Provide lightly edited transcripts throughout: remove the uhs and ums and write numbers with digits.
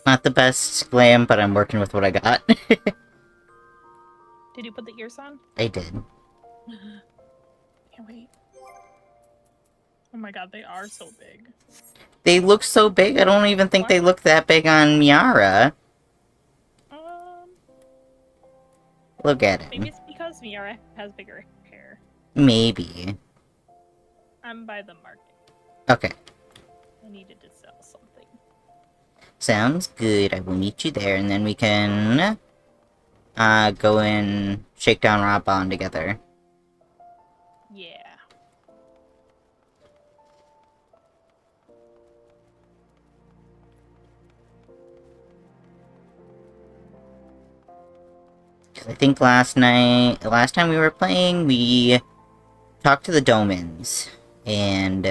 Not the best glam, but I'm working with what I got. Did you put the ears on? I did. Can't wait. Oh my god, they are so big. They look so big, I don't even think What? they look that big on Miara. Um, Look at maybe him. it's because Miara has bigger hair. Maybe. I'm by the market. Okay. I needed to sell something. Sounds good. I will meet you there, and then we can go and shake down Rob Bond together. Yeah. Because I think last time we were playing, we talked to the Domans, and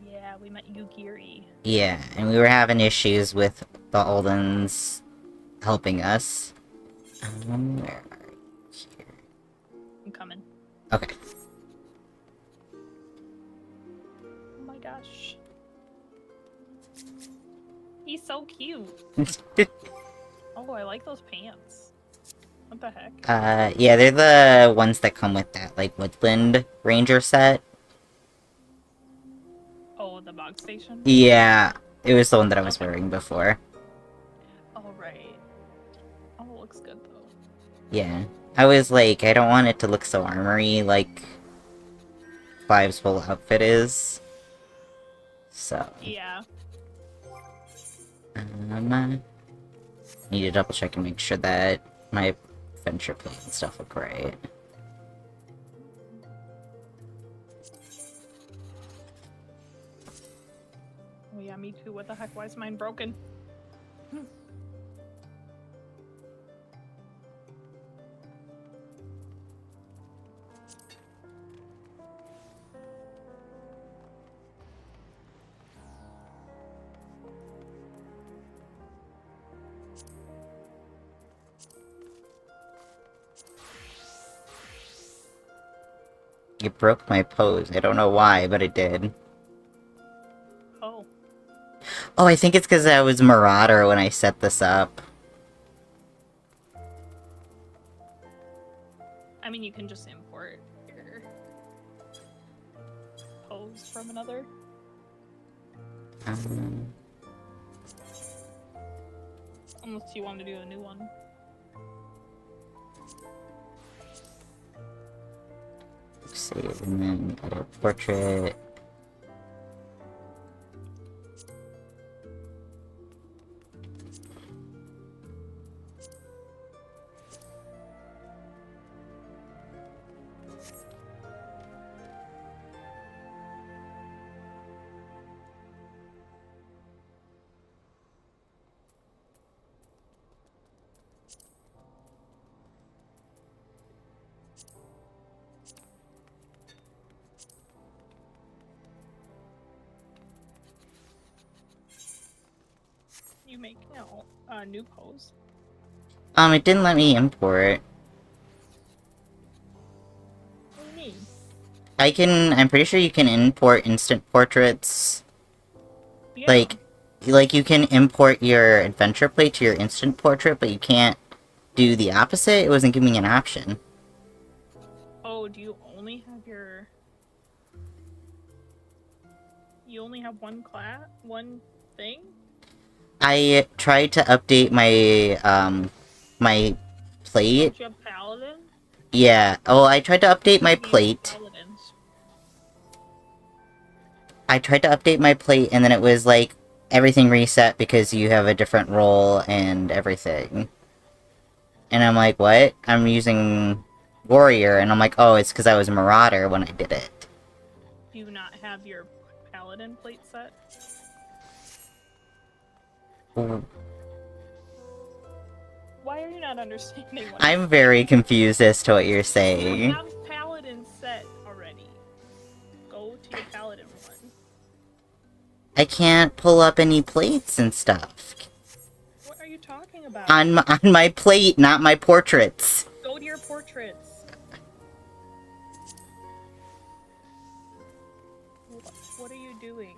Yeah, we met Yugiri. yeah, and we were having issues with the Oldens helping us. Where are you here? I'm coming. Okay. Oh my gosh. He's so cute. Oh, I like those pants. What the heck? Yeah, they're the ones that come with that, like, Woodland Ranger set. Oh, the bog station? Yeah, it was the one that I was wearing before. Oh, right. Oh, it looks good, though. Yeah. I was like, I don't want it to look so armory like Clive's whole outfit is. So. Yeah. Need to double check and make sure that my adventure plate and stuff look right. Oh, yeah, me too. What the heck? Why is mine broken? It broke my pose. I don't know why, but it did. Oh. Oh, I think it's because I was Marauder when I set this up. I mean, you can just import your pose from another. Unless you want to do a new one. Save and then edit portrait. You make a new pose. It didn't let me import. What do you mean? I'm pretty sure you can import instant portraits. Yeah. Like you can import your adventure plate to your instant portrait, but you can't do the opposite. It wasn't giving me an option. Oh, do you only have your... You only have one thing? I tried to update my, my plate. Don't you have Paladin? Yeah. Oh, I tried to update my plate. Paladins. I tried to update my plate, and then it was like, everything reset because you have a different role and everything. And I'm like, what? I'm using Warrior, and I'm like, oh, it's because I was a Marauder when I did it. Do you not have your Paladin plate set? Why are you not understanding what I'm very confused as to what you're You saying. have Paladin set already. Go to your Paladin one. I can't pull up any plates and stuff. What are you talking about? On my plate, not my portraits. Go to your portraits. What are you doing?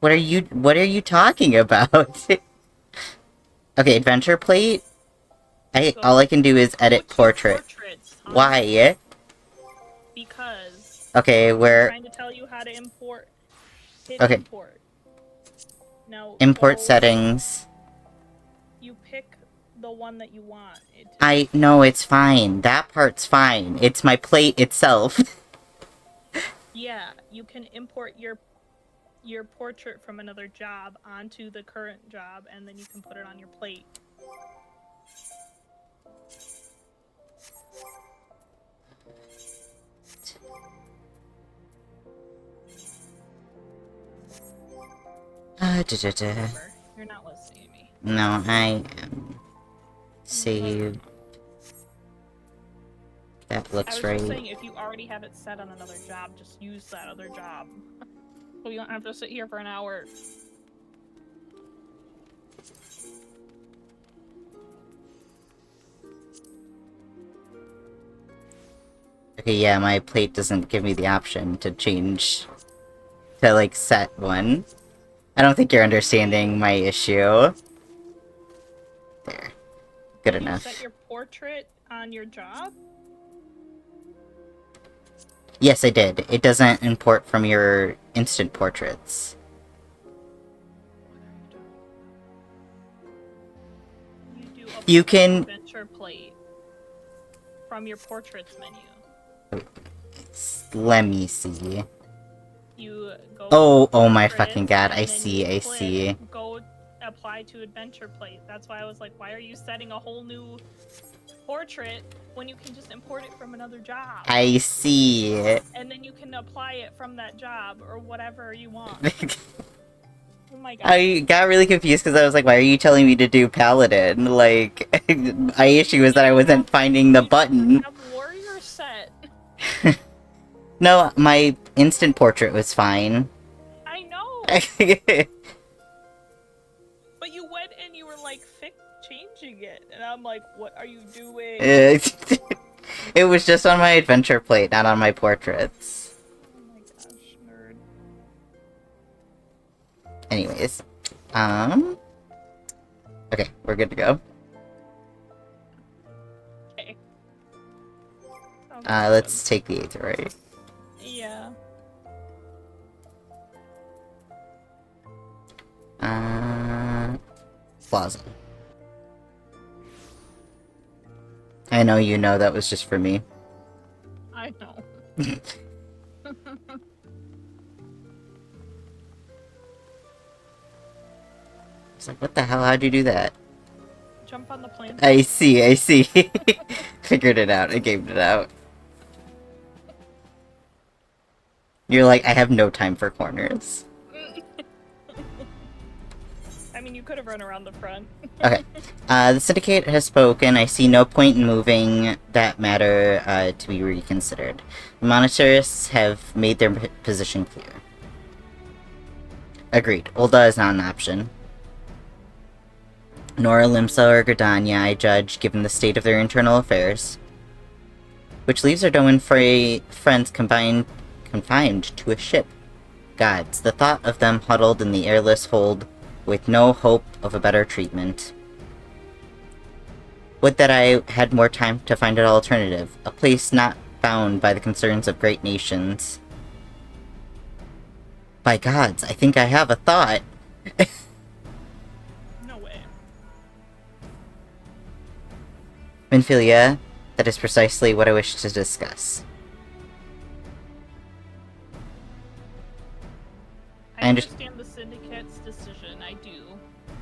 What are you talking about? Okay, adventure plate. All I can do is edit portrait. Portraits, Why? Because okay, I'm where trying to tell you how to import. Hit okay. import. Now Import settings. You pick the one that you want it to I know it's fine. That part's fine. It's my plate itself. Yeah, you can import your portrait from another job onto the current job, and then you can put it on your plate. Whatever. You're not listening to me. No, I am. Save. That looks right. I was just saying, if you already have it set on another job, just use that other job. So you don't have to sit here for an hour. Okay, yeah, my plate doesn't give me the option to change, to, like, set one. I don't think you're understanding my issue. There. Good enough. You set your portrait on your job? Yes, I did. It doesn't import from your instant portraits. You can... Adventure plate from your portraits menu. Let me see. You go oh my fucking god, I see. Go apply to adventure plate. That's why I was like, why are you setting a whole new portrait when you can just import it from another job? I see. And then you can apply it from that job or whatever you want. Oh my god. I got really confused because I was like, why are you telling me to do Paladin? Like, my issue is that I wasn't finding the button. You have warrior set. No, my instant portrait was fine. I know. But you went and you were like changing it, and I'm like, what are you doing? It was just on my adventure plate, not on my portraits. Oh my gosh, nerd. Anyways, okay, we're good to go. Okay. Let's take the 8th, right? Yeah. Plaza. I know you know that was just for me. I know. It's like, what the hell? How'd you do that? Jump on the plane. I see. Figured it out. I gamed it out. You're like, I have no time for corners. I mean, you could have run around the front. Okay. The Syndicate has spoken. I see no point in moving that matter to be reconsidered. The monitorists have made their position clear. Agreed. Ulda is not an option. Nor Limsa or Gridania, I judge, given the state of their internal affairs. Which leaves our Doman friends confined to a ship. Gods, the thought of them huddled in the airless hold with no hope of a better treatment. Would that I had more time to find an alternative, a place not bound by the concerns of great nations. By gods, I think I have a thought. No way. Minfilia, that is precisely what I wish to discuss. I understand the Syndicate's decision, I do.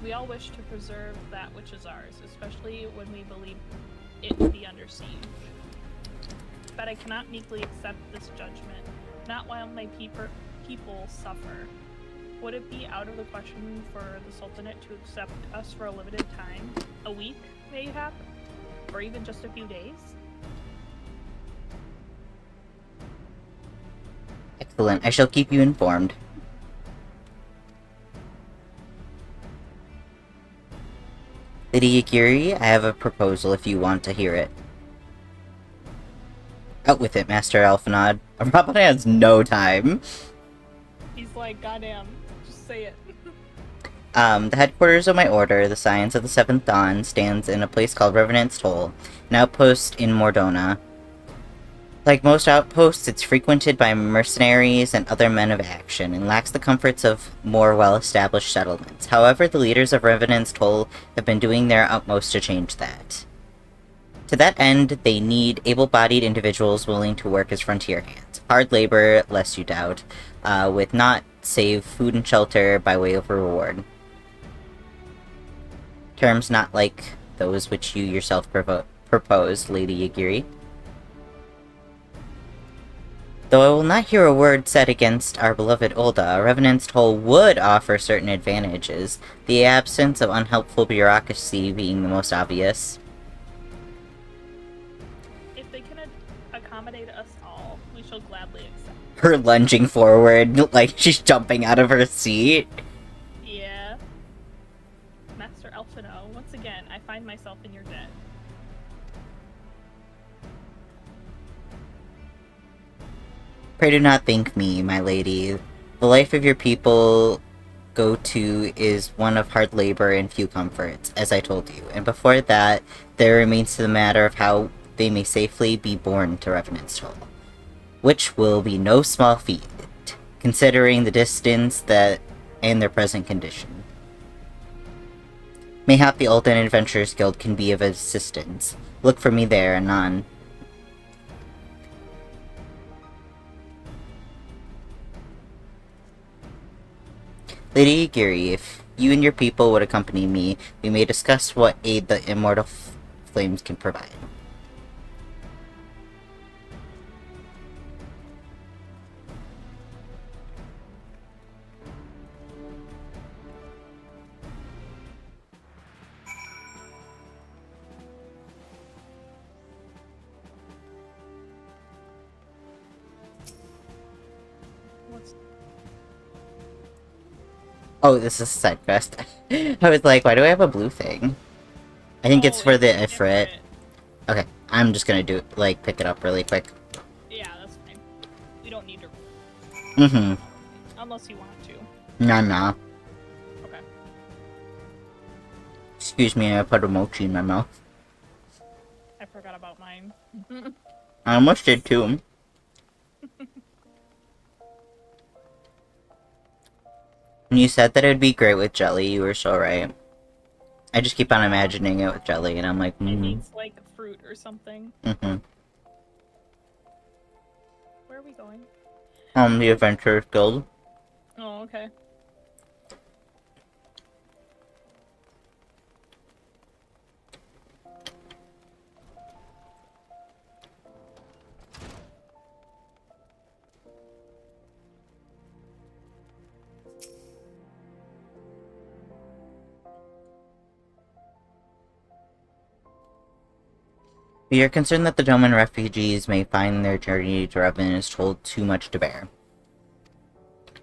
We all wish to preserve that which is ours, especially when we believe it to be under siege. But I cannot meekly accept this judgment, not while my people suffer. Would it be out of the question for the Sultanate to accept us for a limited time? A week, mayhap? Or even just a few days? Excellent. I shall keep you informed. Lady Yagiri, I have a proposal if you want to hear it. Out with it, Master Alphanod. Robin has no time. He's like, goddamn, just Say it. The headquarters of my order, the Science of the Seventh Dawn, stands in a place called Revenant's Toll, an outpost in Mordona. Like most outposts, it's frequented by mercenaries and other men of action, and lacks the comforts of more well-established settlements. However, the leaders of Revenant's Toll have been doing their utmost to change that. To that end, they need able-bodied individuals willing to work as frontier hands. Hard labor, lest you doubt, with naught save food and shelter by way of reward. Terms not like those which you yourself proposed, Lady Yagiri. Though I will not hear a word said against our beloved Ulda, Revenant's Toll would offer certain advantages, the absence of unhelpful bureaucracy being the most obvious. If they can accommodate us all, we shall gladly accept. Her lunging forward, like she's jumping out of her seat. Yeah. Master Elfino, once again, I find myself in your debt. Pray do not thank me, my lady. The life of your people go to is one of hard labor and few comforts, as I told you, and before that, there remains the matter of how they may safely be borne to Revenant's Toll, which will be no small feat, considering the distance and their present condition. Mayhap the Alden Adventurers Guild can be of assistance. Look for me there, anon. Lady Giri, if you and your people would accompany me, we may discuss what aid the immortal flames can provide. Oh, this is a side quest. I was like, why do I have a blue thing? I think it's for the Ifrit. Okay, I'm just gonna do it, like, pick it up really quick. Yeah, that's fine. We don't need to. Mm-hmm. Unless you want to. Nah. Okay. Excuse me, I put a mochi in my mouth. I forgot about mine. I almost did too. When you said that it would be great with jelly, you were so right. I just keep on imagining it with jelly, and I'm like, It needs, like, fruit or something. Mm-hmm. Where are we going? The Adventurers Guild. Oh, okay. We are concerned that the Doman refugees may find their journey to Revenant's Toll too much to bear.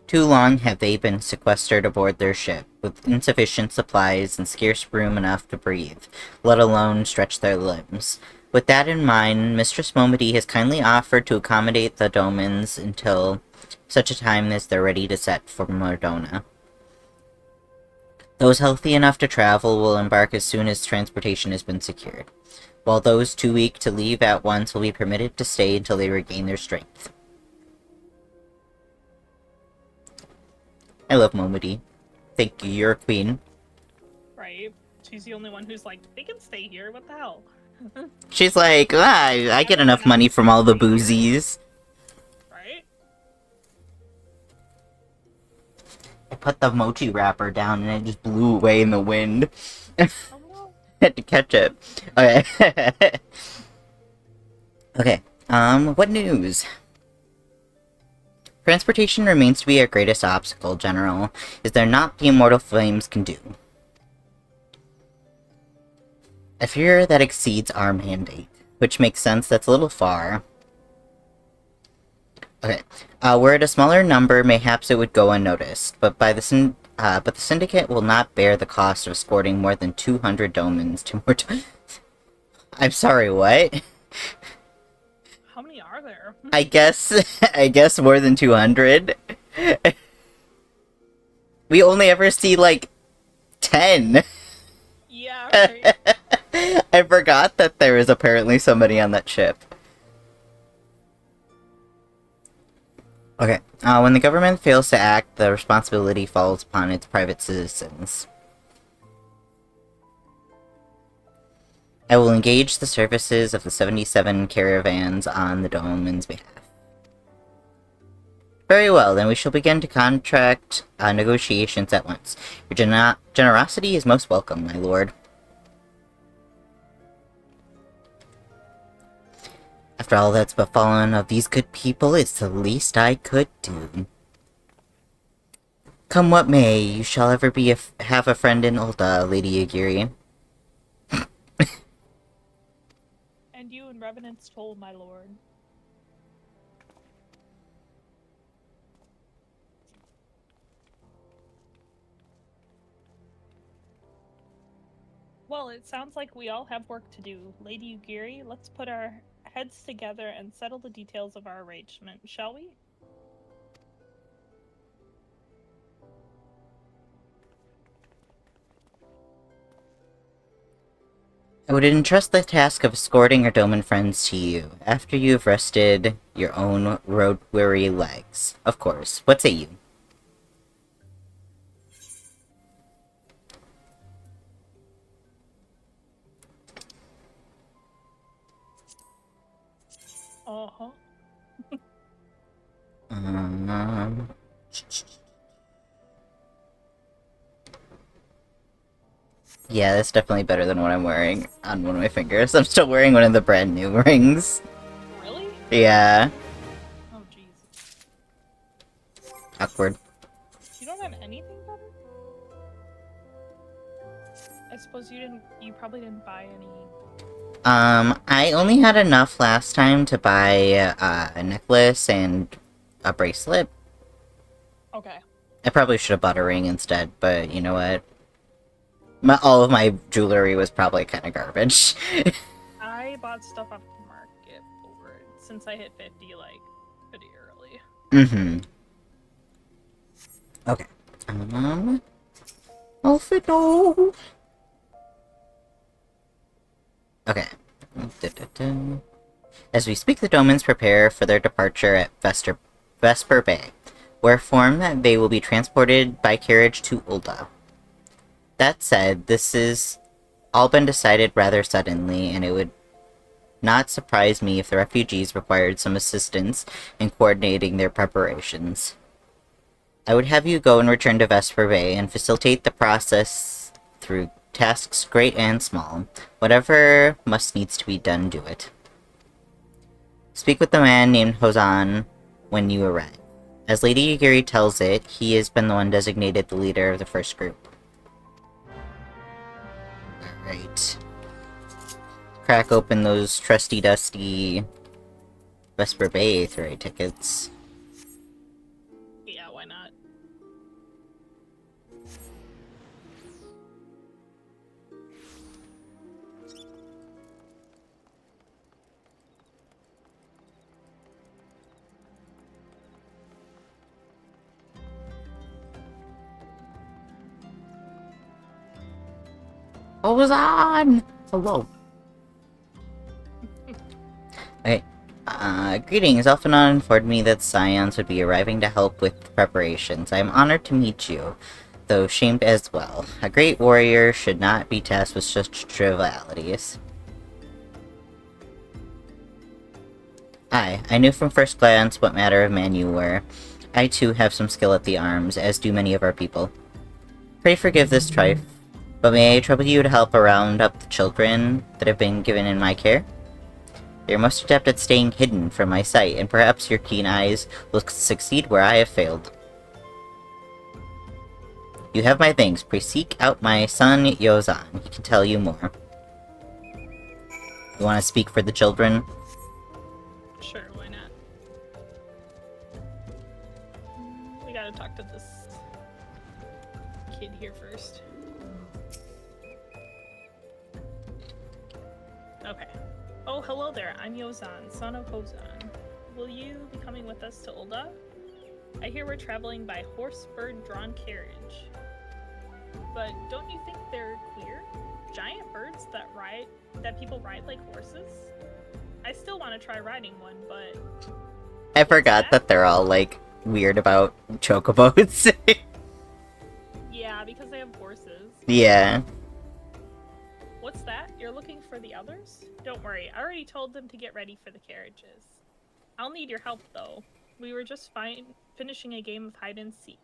Too long have they been sequestered aboard their ship, with insufficient supplies and scarce room enough to breathe, let alone stretch their limbs. With that in mind, Mistress Momody has kindly offered to accommodate the Domans until such a time as they're ready to set for Mordona. Those healthy enough to travel will embark as soon as transportation has been secured, while those too weak to leave at once will be permitted to stay until they regain their strength. I love Momody. Thank you, you're a queen. Right. She's the only one who's like, they can stay here, what the hell? She's like, I get enough money from all the boozies. Right? I put the mochi wrapper down and it just blew away in the wind. Oh no. Had to catch it. Okay. Okay, what news? Transportation remains to be our greatest obstacle, General. Is there not the immortal flames can do? I fear that exceeds our mandate, which makes sense. That's a little far. Okay, were it a smaller number, mayhaps it would go unnoticed, but the Syndicate will not bear the cost of escorting more than 200 Domans to Mordona. I'm sorry, what? How many are there? I guess more than 200. We only ever see, like, 10. Yeah, right. I forgot that there is apparently somebody on that ship. Okay. When the government fails to act, the responsibility falls upon its private citizens. I will engage the services of the 77 caravans on the Domin's behalf. Very well, then we shall begin to contract negotiations at once. Your generosity is most welcome, my lord. After all that's befallen of these good people, it's the least I could do. Come what may, you shall ever be have a friend in Ulta, Lady Agiri. And you in Revenant's toll, my lord. Well, it sounds like we all have work to do. Lady Ugiri, let's put our heads together and settle the details of our arrangement, shall we? I would entrust the task of escorting our Doman friends to you, after you have rested your own road-weary legs. Of course. What say you? Uh-huh. Um... Yeah, that's definitely better than what I'm wearing on one of my fingers. I'm still wearing one of the brand new rings. Really? Yeah. Oh, jeez. Awkward. You don't have anything better? I suppose you probably didn't buy any. I only had enough last time to buy a necklace and a bracelet. Okay. I probably should have bought a ring instead, but you know what? All of my jewelry was probably kind of garbage. I bought stuff off the market over it since I hit 50, like, pretty early. Mm-hmm. Okay. Outfit, no! Okay. As we speak, the Domans prepare for their departure at Vesper Bay, where informed that they will be transported by carriage to Ulda. That said, this has all been decided rather suddenly, and it would not surprise me if the refugees required some assistance in coordinating their preparations. I would have you go and return to Vesper Bay and facilitate the process through tasks great and small. Whatever must needs to be done, do it. Speak with the man named Hozan when you arrive. As Lady Yagiri tells it, he has been the one designated the leader of the first group. Alright. Crack open those trusty dusty Vesper Bay 3 tickets. Yeah, why not? Hozan! Hello. Okay. Greetings. Alphanon informed me that Scions would be arriving to help with preparations. I am honored to meet you, though shamed as well. A great warrior should not be tasked with such trivialities. I knew from first glance what manner of man you were. I too have some skill at the arms, as do many of our people. Pray forgive this trife, but may I trouble you to help round up the children that have been given in my care? They are most adept at staying hidden from my sight, and perhaps your keen eyes will succeed where I have failed. You have my thanks. Please seek out my son, Yozan. He can tell you more. You want to speak for the children? Sure, why not? We gotta talk to this kid here first. Okay. Oh, hello there. I'm Yozan, son of Hozan. Will you be coming with us to Ulda? I hear we're traveling by horse-bird-drawn carriage. But don't you think they're queer? Giant birds that people ride like horses? I still want to try riding one, but... I forgot that they're all, like, weird about chocobos. Yeah, because they have horses. Yeah. What's that? You're looking for the others? Don't worry, I already told them to get ready for the carriages. I'll need your help, though. We were just finishing a game of hide and seek.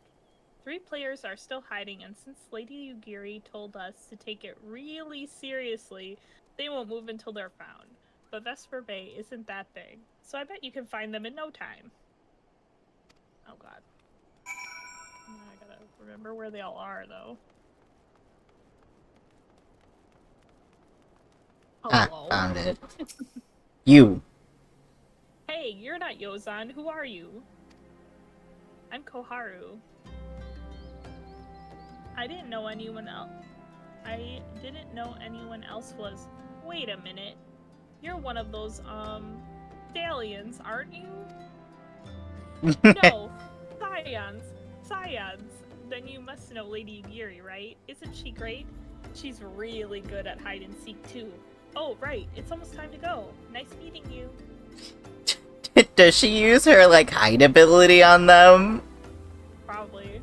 3 players are still hiding, and since Lady Yugiri told us to take it really seriously, they won't move until they're found. But Vesper Bay isn't that big, so I bet you can find them in no time. Oh god. I gotta remember where they all are, though. Hello? Found it. You. Hey, you're not Yozan. Who are you? I'm Koharu. I didn't know anyone else was. Wait a minute. You're one of those, stallions, aren't you? No, Scions. Scions. Then you must know Lady Yugiri, right? Isn't she great? She's really good at hide and seek, too. Oh, right. It's almost time to go. Nice meeting you. Does she use her, like, hide ability on them? Probably.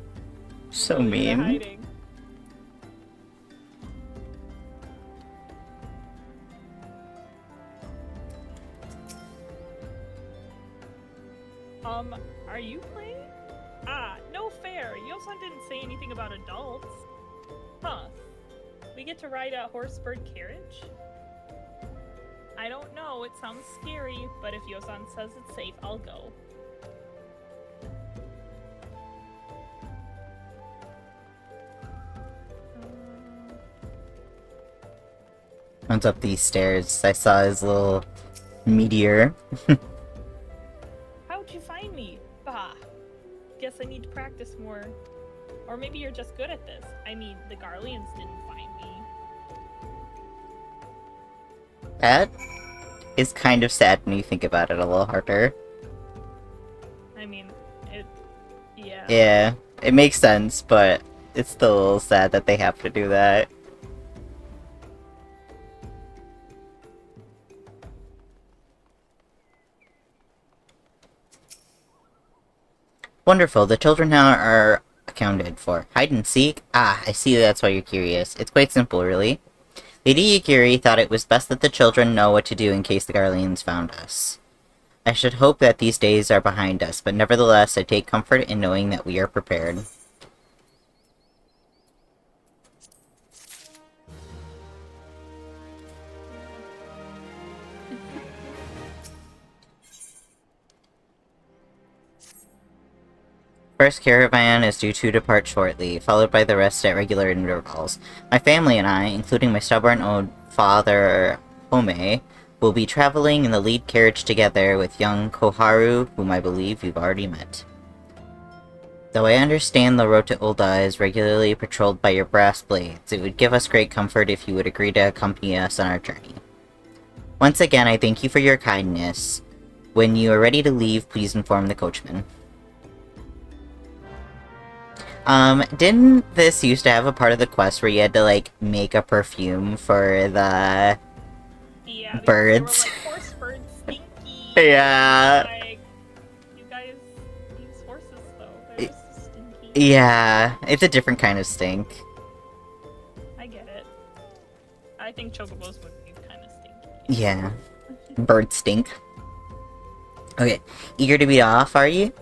So Really good at mean. hiding. Are you playing? Ah, no fair. Yosan didn't say anything about adults. Huh. We get to ride a horse-bird carriage? I don't know, it sounds scary, but if Yosan says it's safe, I'll go. Runs up these stairs. I saw his little meteor. How'd you find me? Bah. Guess I need to practice more. Or maybe you're just good at this. I mean, the Garleans didn't find me. That is kind of sad when you think about it a little harder. I mean, yeah. Yeah, it makes sense, but it's still a little sad that they have to do that. Wonderful, the children now are accounted for. Hide and seek? Ah, I see that's why you're curious. It's quite simple, really. Lady Yukiri thought it was best that the children know what to do in case the Garleans found us. I should hope that these days are behind us, but nevertheless I take comfort in knowing that we are prepared. First caravan is due to depart shortly, followed by the rest at regular intervals. My family and I, including my stubborn old father, Home, will be traveling in the lead carriage together with young Koharu, whom I believe you've already met. Though I understand the road to Ulda is regularly patrolled by your brass blades, it would give us great comfort if you would agree to accompany us on our journey. Once again, I thank you for your kindness. When you are ready to leave, please inform the coachman. Didn't this used to have a part of the quest where you had to, like, make a perfume for the birds? They were like, horse birds stinky. Yeah. Like, you guys use horses, though. They're just stinky. Yeah, it's a different kind of stink. I get it. I think chocobos would be kind of stinky. Yeah. Bird stink. Okay, eager to be off, are you?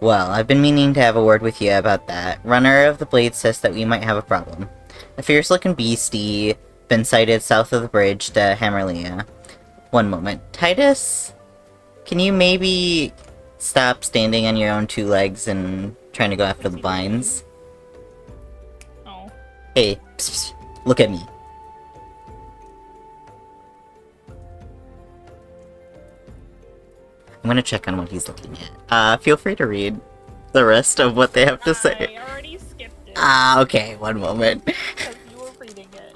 Well, I've been meaning to have a word with you about that. Runner of the Blade says that we might have a problem. A fierce-looking beastie been sighted south of the bridge to Hammerlia. One moment. Titus? Can you maybe stop standing on your own 2 legs and trying to go after the vines? Oh. Hey, psst, psst, look at me. I'm gonna check on what he's looking at. Feel free to read the rest of what they have to say. I already skipped it. Ah, okay, one moment. Because you were reading it.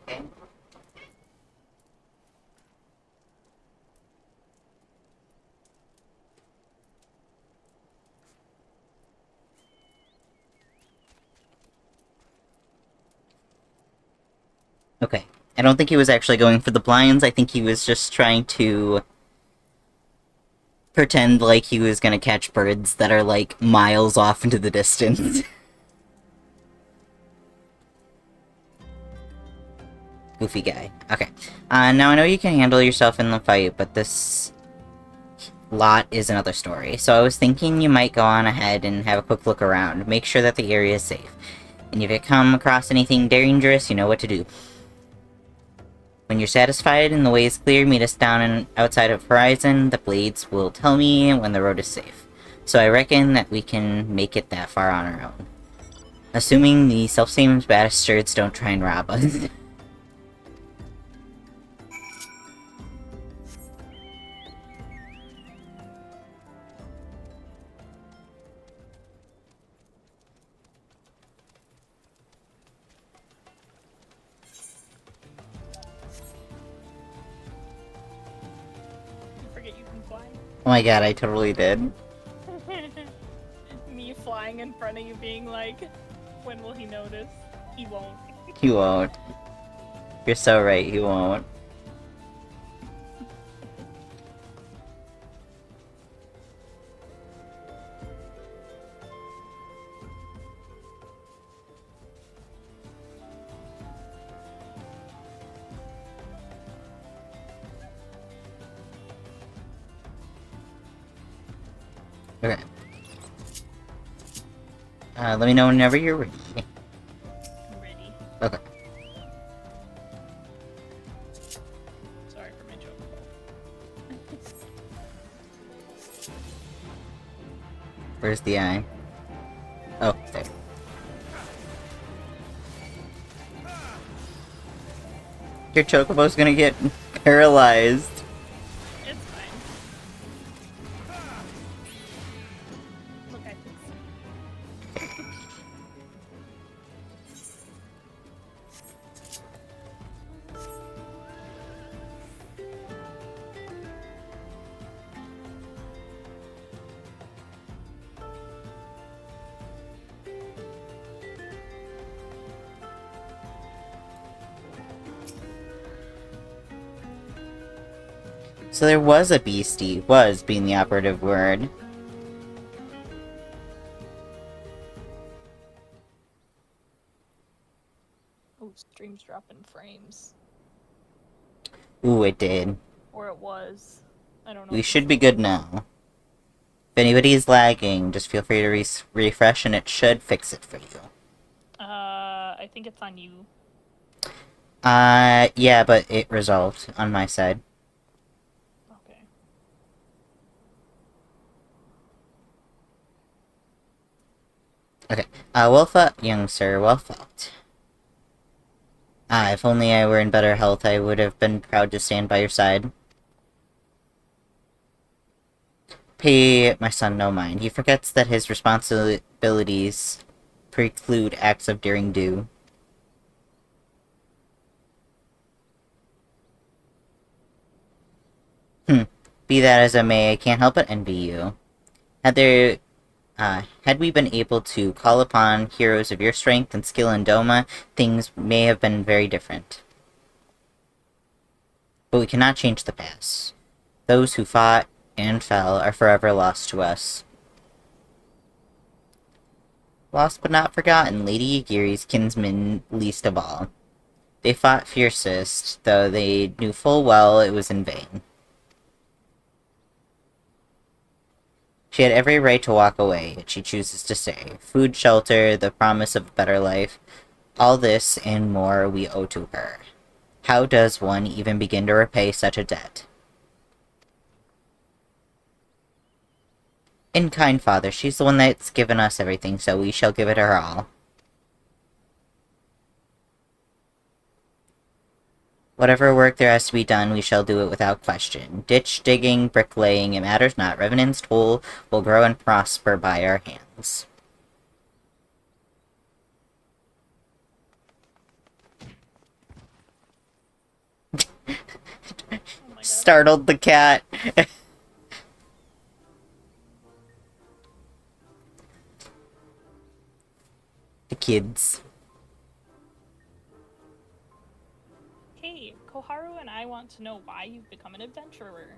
Okay. Okay. I don't think he was actually going for the blinds. I think he was just trying to pretend like he was gonna catch birds that are, like, miles off into the distance. Goofy guy. Okay. Now I know you can handle yourself in the fight, but this lot is another story. So I was thinking you might go on ahead and have a quick look around. Make sure that the area is safe. And if you come across anything dangerous, you know what to do. When you're satisfied and the way is clear, meet us down and outside of Horizon. The blades will tell me when the road is safe. So I reckon that we can make it that far on our own. Assuming the self-same bastards don't try and rob us. You forget you can fly? Oh my god, I totally did. Me flying in front of you being like, when will he notice? He won't. He won't. You're so right, he won't. Okay. Let me know whenever you're ready. I'm ready. Okay. Sorry for my joke. Where's the eye? Oh, there. Your chocobo's gonna get paralyzed. It's fine. Look, I can see. So there was a beastie, was being the operative word. Oh, stream's dropping frames. Ooh, it did. Or it was. I don't know. We if should it's be still- good now. If anybody is lagging, just feel free to refresh and it should fix it for you. I think it's on you. Yeah, but it resolved on my side. Okay. Okay. Well fought, young sir, well fought. If only I were in better health, I would have been proud to stand by your side. Pay my son no mind. He forgets that his responsibilities preclude acts of daring do. Be that as it may, I can't help but envy you. Had we been able to call upon heroes of your strength and skill in Doma, things may have been very different. But we cannot change the past. Those who fought and fell are forever lost to us. Lost but not forgotten, Lady Yagiri's kinsmen least of all. They fought fiercest, though they knew full well it was in vain. She had every right to walk away, yet she chooses to stay. Food, shelter, the promise of a better life, all this and more we owe to her. How does one even begin to repay such a debt? In kind father, she's the one that's given us everything, so we shall give it her all. Whatever work there has to be done, we shall do it without question. Ditch digging, bricklaying, it matters not. Revenant's tool will grow and prosper by our hands. startled the cat. The kids. Hey, Koharu and I want to know why you've become an adventurer.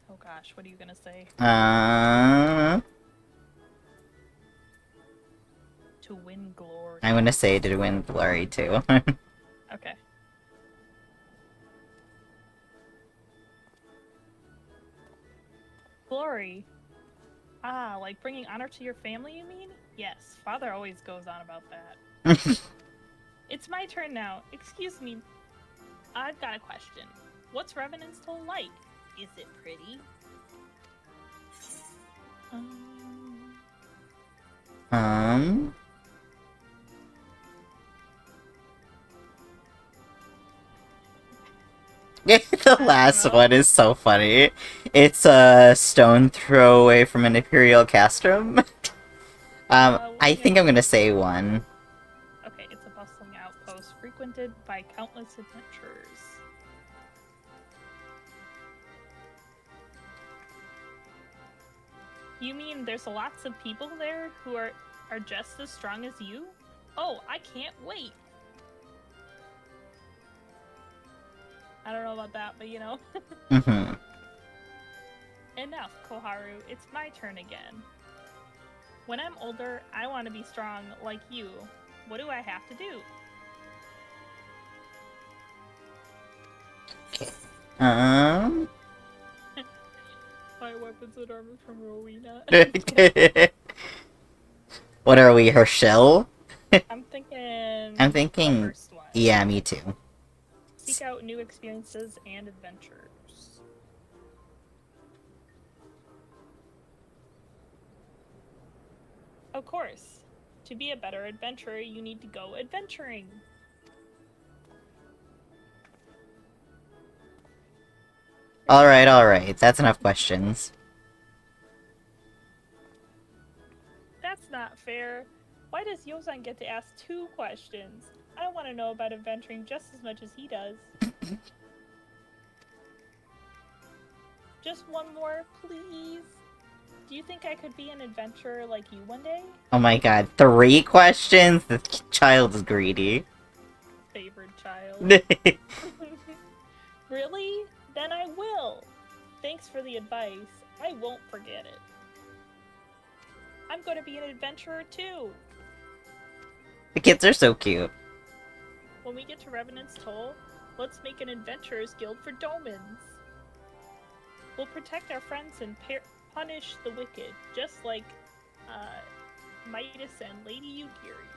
Oh gosh, what are you gonna say? To win glory. I'm gonna say to win glory too. Okay. Glory. Ah, like bringing honor to your family, you mean? Yes, father always goes on about that. It's my turn now. Excuse me. I've got a question. What's Revenant's Toll like? Is it pretty? Um. The last one is so funny. It's a stone throw away from an Imperial castrum. I think I'm gonna say one. Okay, it's a bustling outpost frequented by countless adventurers. You mean there's lots of people there who are just as strong as you? Oh, I can't wait! I don't know about that, but you know. Mm-hmm. Enough, Koharu. It's my turn again. When I'm older, I want to be strong like you. What do I have to do? Buy weapons and armor from Rowena. What are we, her shell? I'm thinking. I'm thinking. The first one. Yeah, me too. Seek out new experiences and adventures. Of course. To be a better adventurer, you need to go adventuring. Alright. That's enough questions. That's not fair. Why does Yozan get to ask 2 questions? I want to know about adventuring just as much as he does. Just one more, please. Do you think I could be an adventurer like you one day? Oh my god, 3 questions? The child's greedy. Favorite child. Really? Then I will. Thanks for the advice. I won't forget it. I'm going to be an adventurer too. The kids are so cute. When we get to Revenant's Toll, let's make an adventurers guild for Domans. We'll protect our friends and punish the wicked, just like Midas and Lady Yugiri.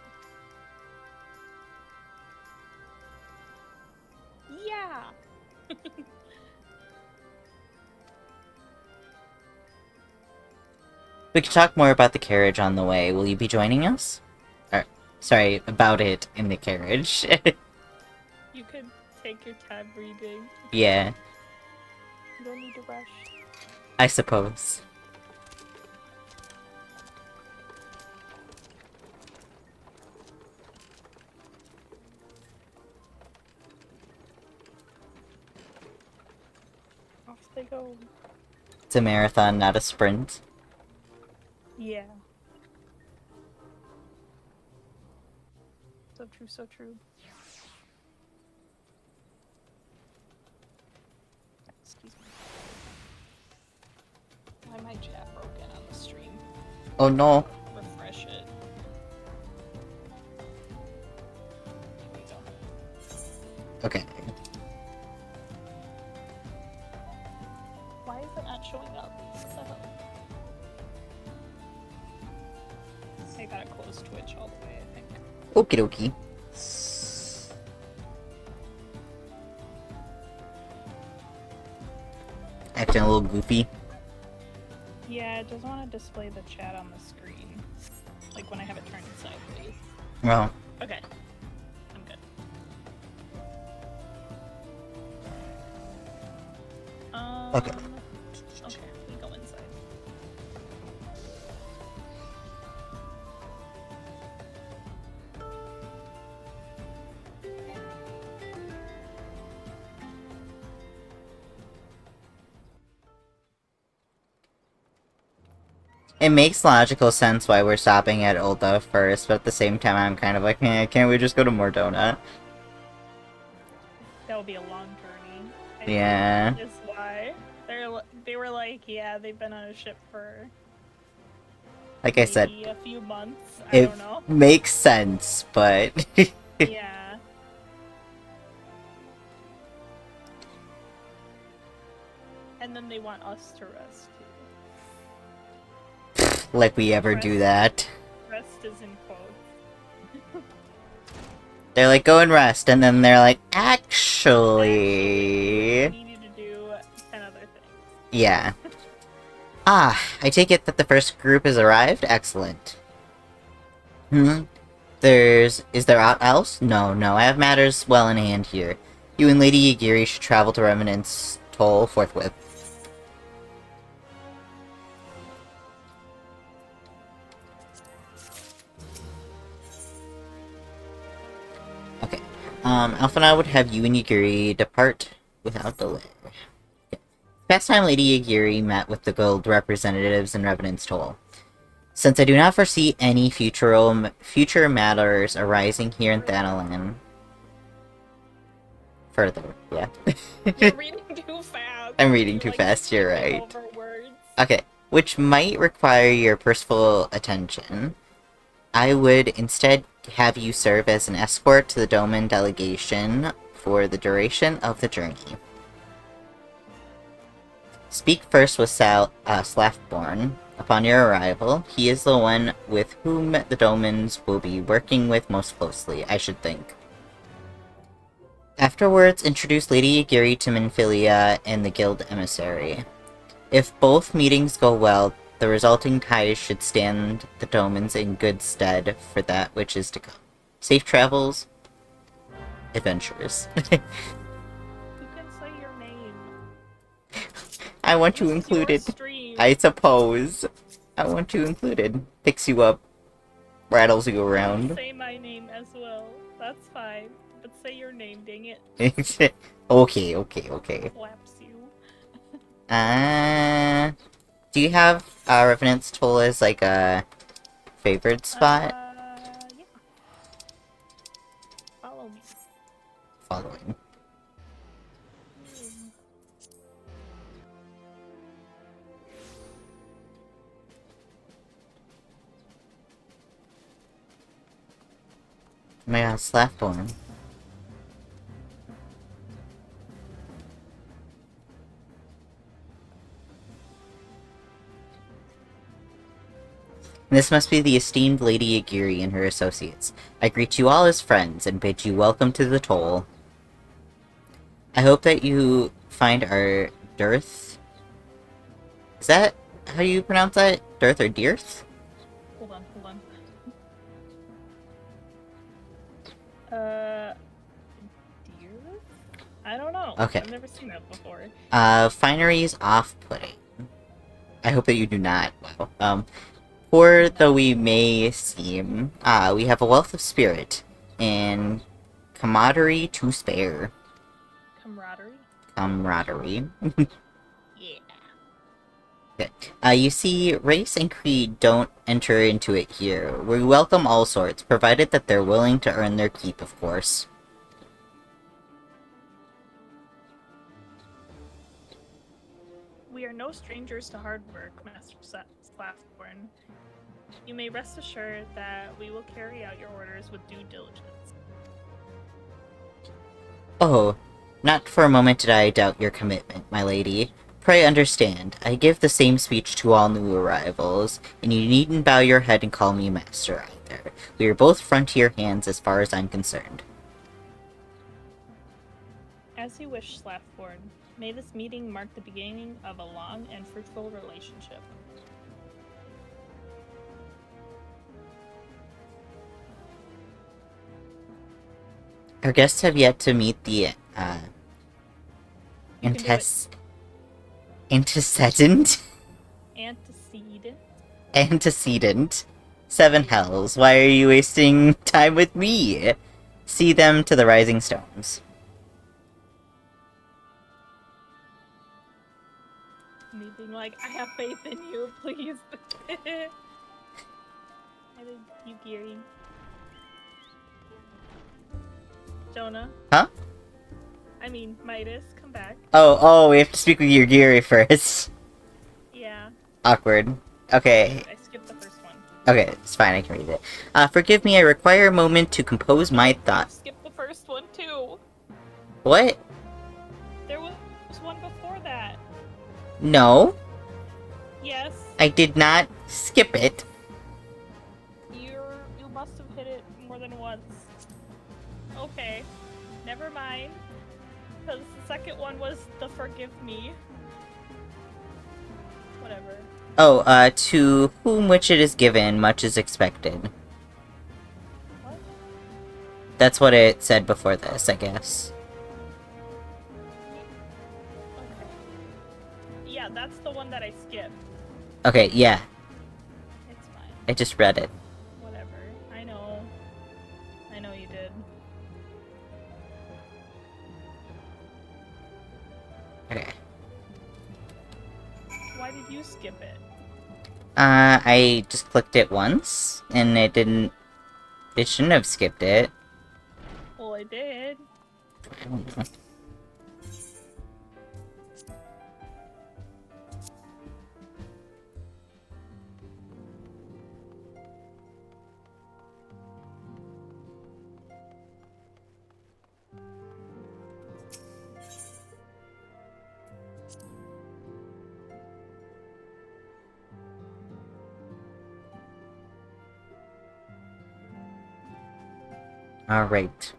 Yeah! We can talk more about the carriage on the way. Will you be joining us? Sorry, about it in the carriage. You could take your time reading. Yeah. You don't need to rush. I suppose. Off they go. It's a marathon, not a sprint. Yeah. So true, so true. Excuse me. Why my chat broken on the stream? Oh no. Refresh it. There we go. Okay. Why is it not showing up? What the hell? I gotta close Twitch all the way, I think. Okie dokie. Acting a little goofy. Yeah, it doesn't want to display the chat on the screen. Like when I have it turned sideways. Well. Okay. I'm good. Okay. Okay, we go inside. It makes logical sense why we're stopping at Ulda first, but at the same time, I'm kind of like, can't we just go to Mordona? That would be a long journey. I Yeah. think is why they were like, yeah, they've been on a ship for Like I said, maybe a few months. I it don't know. makes sense, but... Yeah. And then they want us to rest too. like we ever do that. Rest is in quotes. They're like, go and rest, and then they're like, We actually... need you to do 10 other things. Yeah. Ah, I take it that the first group has arrived? Excellent. Is there aught else? No, I have matters well in hand here. You and Lady Yagiri should travel to Remnant's Toll forthwith. Okay. Alpha and I would have you and Yagiri depart without delay. Past time Lady Yagiri met with the guild representatives in Revenant's Toll. Since I do not foresee any future matters arising here in Thanalan... Further, yeah. You're reading too fast. I'm reading too fast, you're right. Over words. Okay, which might require your personal attention. I would instead have you serve as an escort to the Doman delegation for the duration of the journey. Speak first with Slaftborn. Upon your arrival, he is the one with whom the Domans will be working with most closely, I should think. Afterwards, introduce Lady Yagiri to Minfilia and the guild emissary. If both meetings go well, the resulting ties should stand the Domans in good stead for that which is to come. Safe travels, adventures. You can say your name. I want you included. I suppose. I want you included. Picks you up. Rattles you around. Say my name as well. That's fine. But say your name, dang it. Okay. Slaps you. Do you have Revenant's Toll as like a favored spot? Yeah. Follow me. Following. Oh my god, Slaftborn. This must be the esteemed Lady Yagiri and her associates. I greet you all as friends and bid you welcome to the Toll. I hope that you find our dearth. Is that how you pronounce that? Dearth or dearth? Hold on. Dear? I don't know. Okay. I've never seen that before. Finery's off-putting. I hope that you do not. Wow. Poor though we may seem, we have a wealth of spirit, and camaraderie to spare. Camaraderie? Yeah. Okay. You see, race and creed don't enter into it here. We welcome all sorts, provided that they're willing to earn their keep, of course. We are no strangers to hard work, Master Slaftborn. You may rest assured that we will carry out your orders with due diligence. Oh, not for a moment did I doubt your commitment, my lady. Pray understand, I give the same speech to all new arrivals, and you needn't bow your head and call me master either. We are both frontier hands as far as I'm concerned. As you wish, Slaftborn. May this meeting mark the beginning of a long and fruitful relationship. Our guests have yet to meet the, antecedent? Antecedent. Seven hells, why are you wasting time with me? See them to the rising stones. May being like, I have faith in you, please. I did you, Gary. Jonah. Huh? I mean, Midas, come back. Oh, we have to speak with your Giri first. Yeah. Awkward. Okay. I skipped the first one. Okay, it's fine, I can read it. Forgive me, I require a moment to compose my thoughts. Skip the first one, too. What? There was one before that. No. Yes. I did not skip it. You must have hit it more than once. Okay. Never mind. Because the second one was the forgive me. Whatever. Oh, to whom which it is given, much is expected. What? That's what it said before this, I guess. Okay. Yeah, that's the one that I skipped. Okay, yeah. It's fine. I just read it. Whatever. I know. I know you did. Okay. Why did you skip it? I just clicked it once, and it didn't... It shouldn't have skipped it. Well, I did. I don't know. Alright.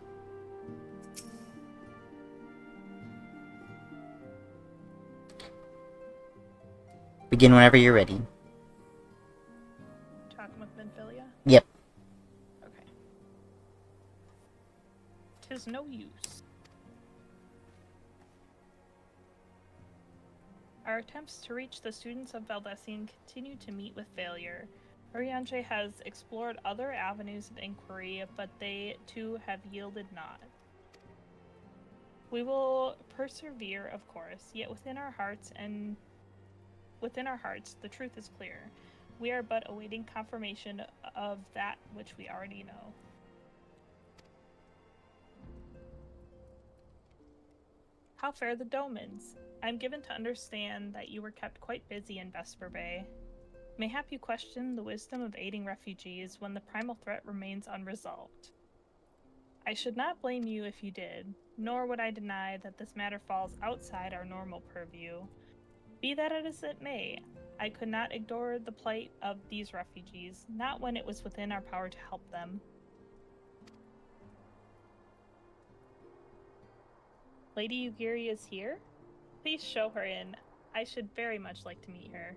Begin whenever you're ready. Talking with Minfilia? Yep. Okay. 'Tis no use. Our attempts to reach the students of Valdesian continue to meet with failure. Orianche has explored other avenues of inquiry, but they too have yielded naught. We will persevere, of course, yet within our hearts, the truth is clear. We are but awaiting confirmation of that which we already know. How fare the Domans? I am given to understand that you were kept quite busy in Vesper Bay. Mayhap you question the wisdom of aiding refugees when the primal threat remains unresolved. I should not blame you if you did, nor would I deny that this matter falls outside our normal purview. Be that as it may, I could not ignore the plight of these refugees, not when it was within our power to help them. Lady Ugiri is here? Please show her in. I should very much like to meet her.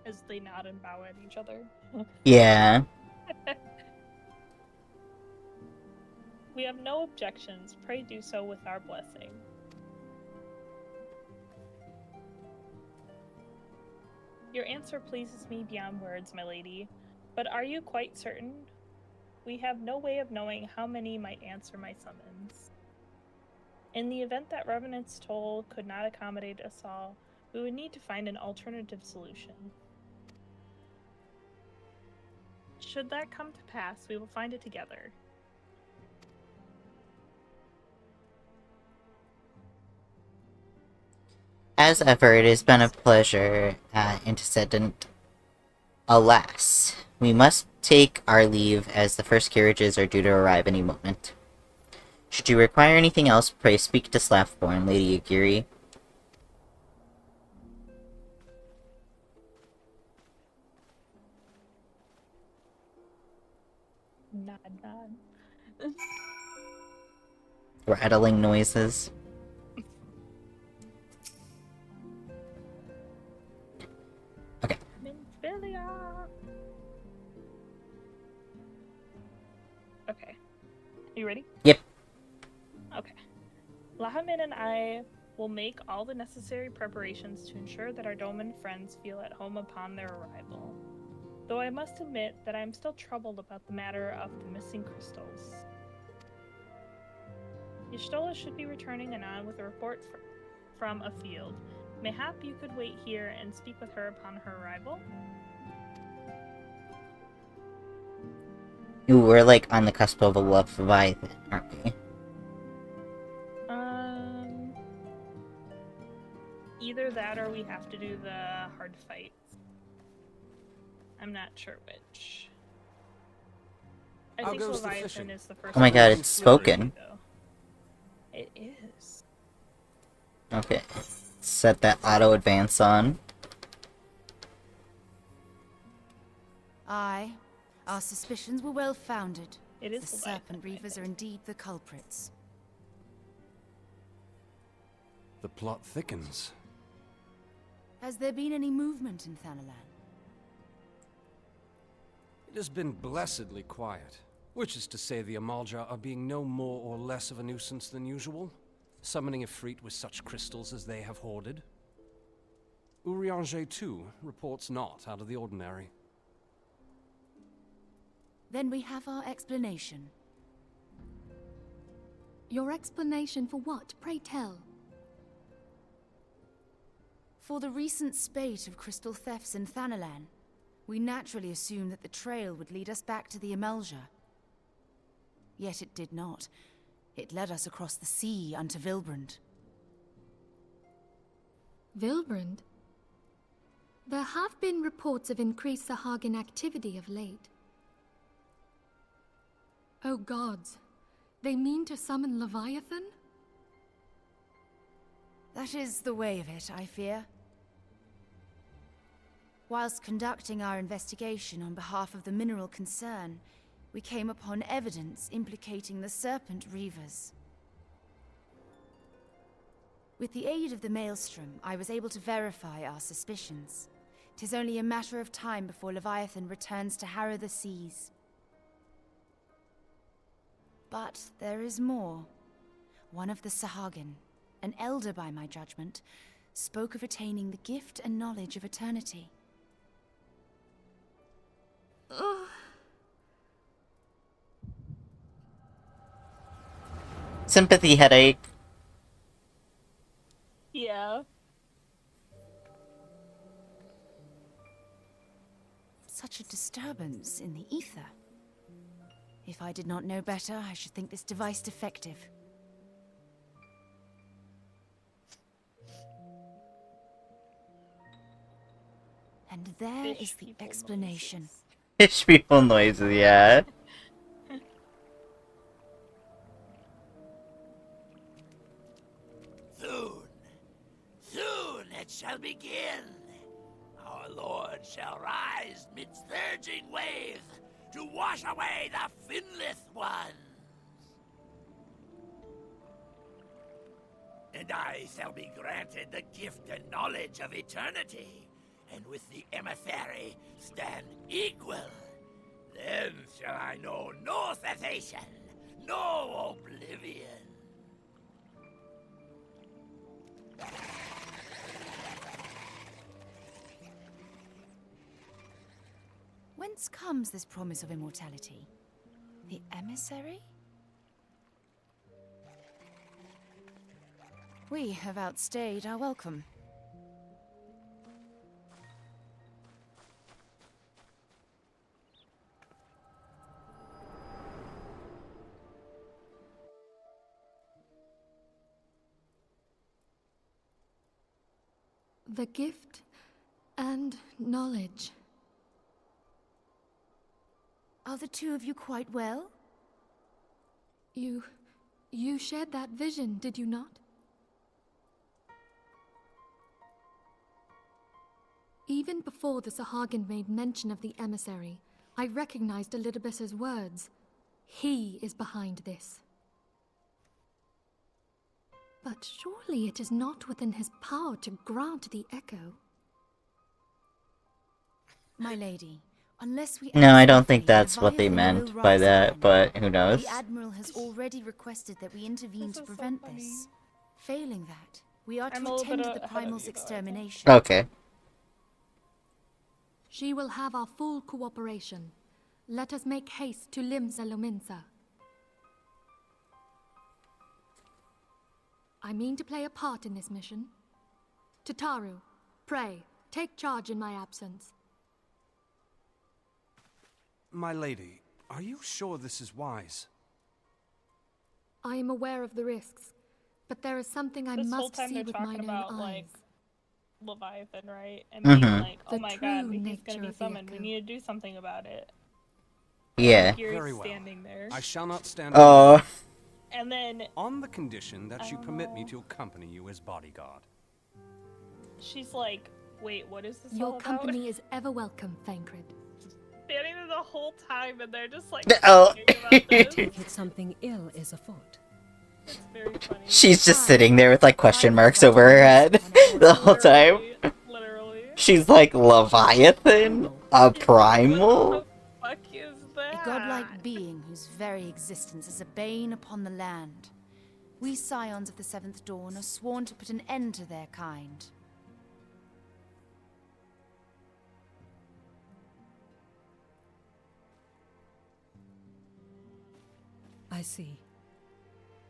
As they nod and bow at each other. Yeah. We have no objections. Pray do so with our blessing. Your answer pleases me beyond words, my lady. But are you quite certain? We have no way of knowing how many might answer my summons. In the event that Revenant's toll could not accommodate us all, we would need to find an alternative solution. Should that come to pass, we will find it together. As ever, it has been a pleasure, antecedent. Alas, we must take our leave as the first carriages are due to arrive any moment. Should you require anything else, pray speak to Slaffborn, Lady Agiri. Nod, nod. Rattling noises. Okay. Minfilia! Okay. You ready? Yep. Okay. Lahamin and I We'll make all the necessary preparations to ensure that our Doman friends feel at home upon their arrival. Though I must admit that I am still troubled about the matter of the missing crystals. Y'shtola should be returning anon with a report from afield. Mayhap you could wait here and speak with her upon her arrival? Ooh, we're like on the cusp of a Leviathan, aren't we? Either that or we have to do the hard fights. I'm not sure which. I think Leviathan is the first Oh my god, one it's spoken. though. It is. Okay. Set that auto advance on. Aye. Our suspicions were well founded. It is The Leviathan, Serpent Reavers are indeed the culprits. The plot thickens. Has there been any movement in Thanalan? It has been blessedly quiet. Which is to say the Amalja are being no more or less of a nuisance than usual, summoning a Ifrit with such crystals as they have hoarded. Urianger, too, reports not out of the ordinary. Then we have our explanation. Your explanation for what, pray tell? For the recent spate of crystal thefts in Thanalan, we naturally assumed that the trail would lead us back to the Amalja. Yet it did not. It led us across the sea unto Vilbrand. Vilbrand? There have been reports of increased Sahagin activity of late. Oh gods, they mean to summon Leviathan? That is the way of it, I fear. Whilst conducting our investigation on behalf of the mineral concern, we came upon evidence implicating the Serpent Reavers. With the aid of the Maelstrom, I was able to verify our suspicions. 'Tis only a matter of time before Leviathan returns to harrow the seas. But there is more. One of the Sahagin, an elder by my judgment, spoke of attaining the gift and knowledge of eternity. Sympathy headache. Yeah. Such a disturbance in the ether. If I did not know better, I should think this device defective. And there Fish is the people explanation. noises. Fish people noises, yeah. Soon it shall begin. Our Lord shall rise midst surging waves to wash away the finless ones. And I shall be granted the gift and knowledge of eternity, and with the emissary stand equal. Then shall I know no cessation, no oblivion. Whence comes this promise of immortality? The emissary? We have outstayed our welcome. The gift and knowledge. Are the two of you quite well? You shared that vision, did you not? Even before the Sahagin made mention of the emissary, I recognized Elidibus's words. He is behind this. But surely it is not within his power to grant the echo. My lady, unless we... No, I don't ask think free, that's what they Leviathan meant will by rise that, again. but who knows? The Admiral has already requested that we intervene This to is so prevent funny. this. Failing that, We are I'm to a little attend bit to the ahead of primal's you, though, I think. extermination. Okay. She will have our full cooperation. Let us make haste to Limsa Lominsa. I mean to play a part in this mission. Tataru, pray, take charge in my absence. My lady, are you sure this is wise? I am aware of the risks, but there is something I This whole must time see they're with talking mine about, own like, eyes. Leviathan, right? And being Mm-hmm. like, oh The my true god, he's nature gonna be of the summoned. We echo. need to do something about it. Yeah. Yuri's Very well. standing there. I shall not stand Oh. And then on the condition that you I don't permit me know. to accompany you as bodyguard. she's like, wait, what is this all Your about? company is ever welcome, Thancred. Standing there the whole time and they're just like Oh. talking about this. If something ill is afoot. It's very funny. She's just Hi. sitting there with like question Primal's marks right over her to head rest upon the whole time. Literally. She's like, Leviathan? A primal? What the fuck is that? A godlike being whose very existence is a bane upon the land. We scions of the Seventh Dawn are sworn to put an end to their kind. I see.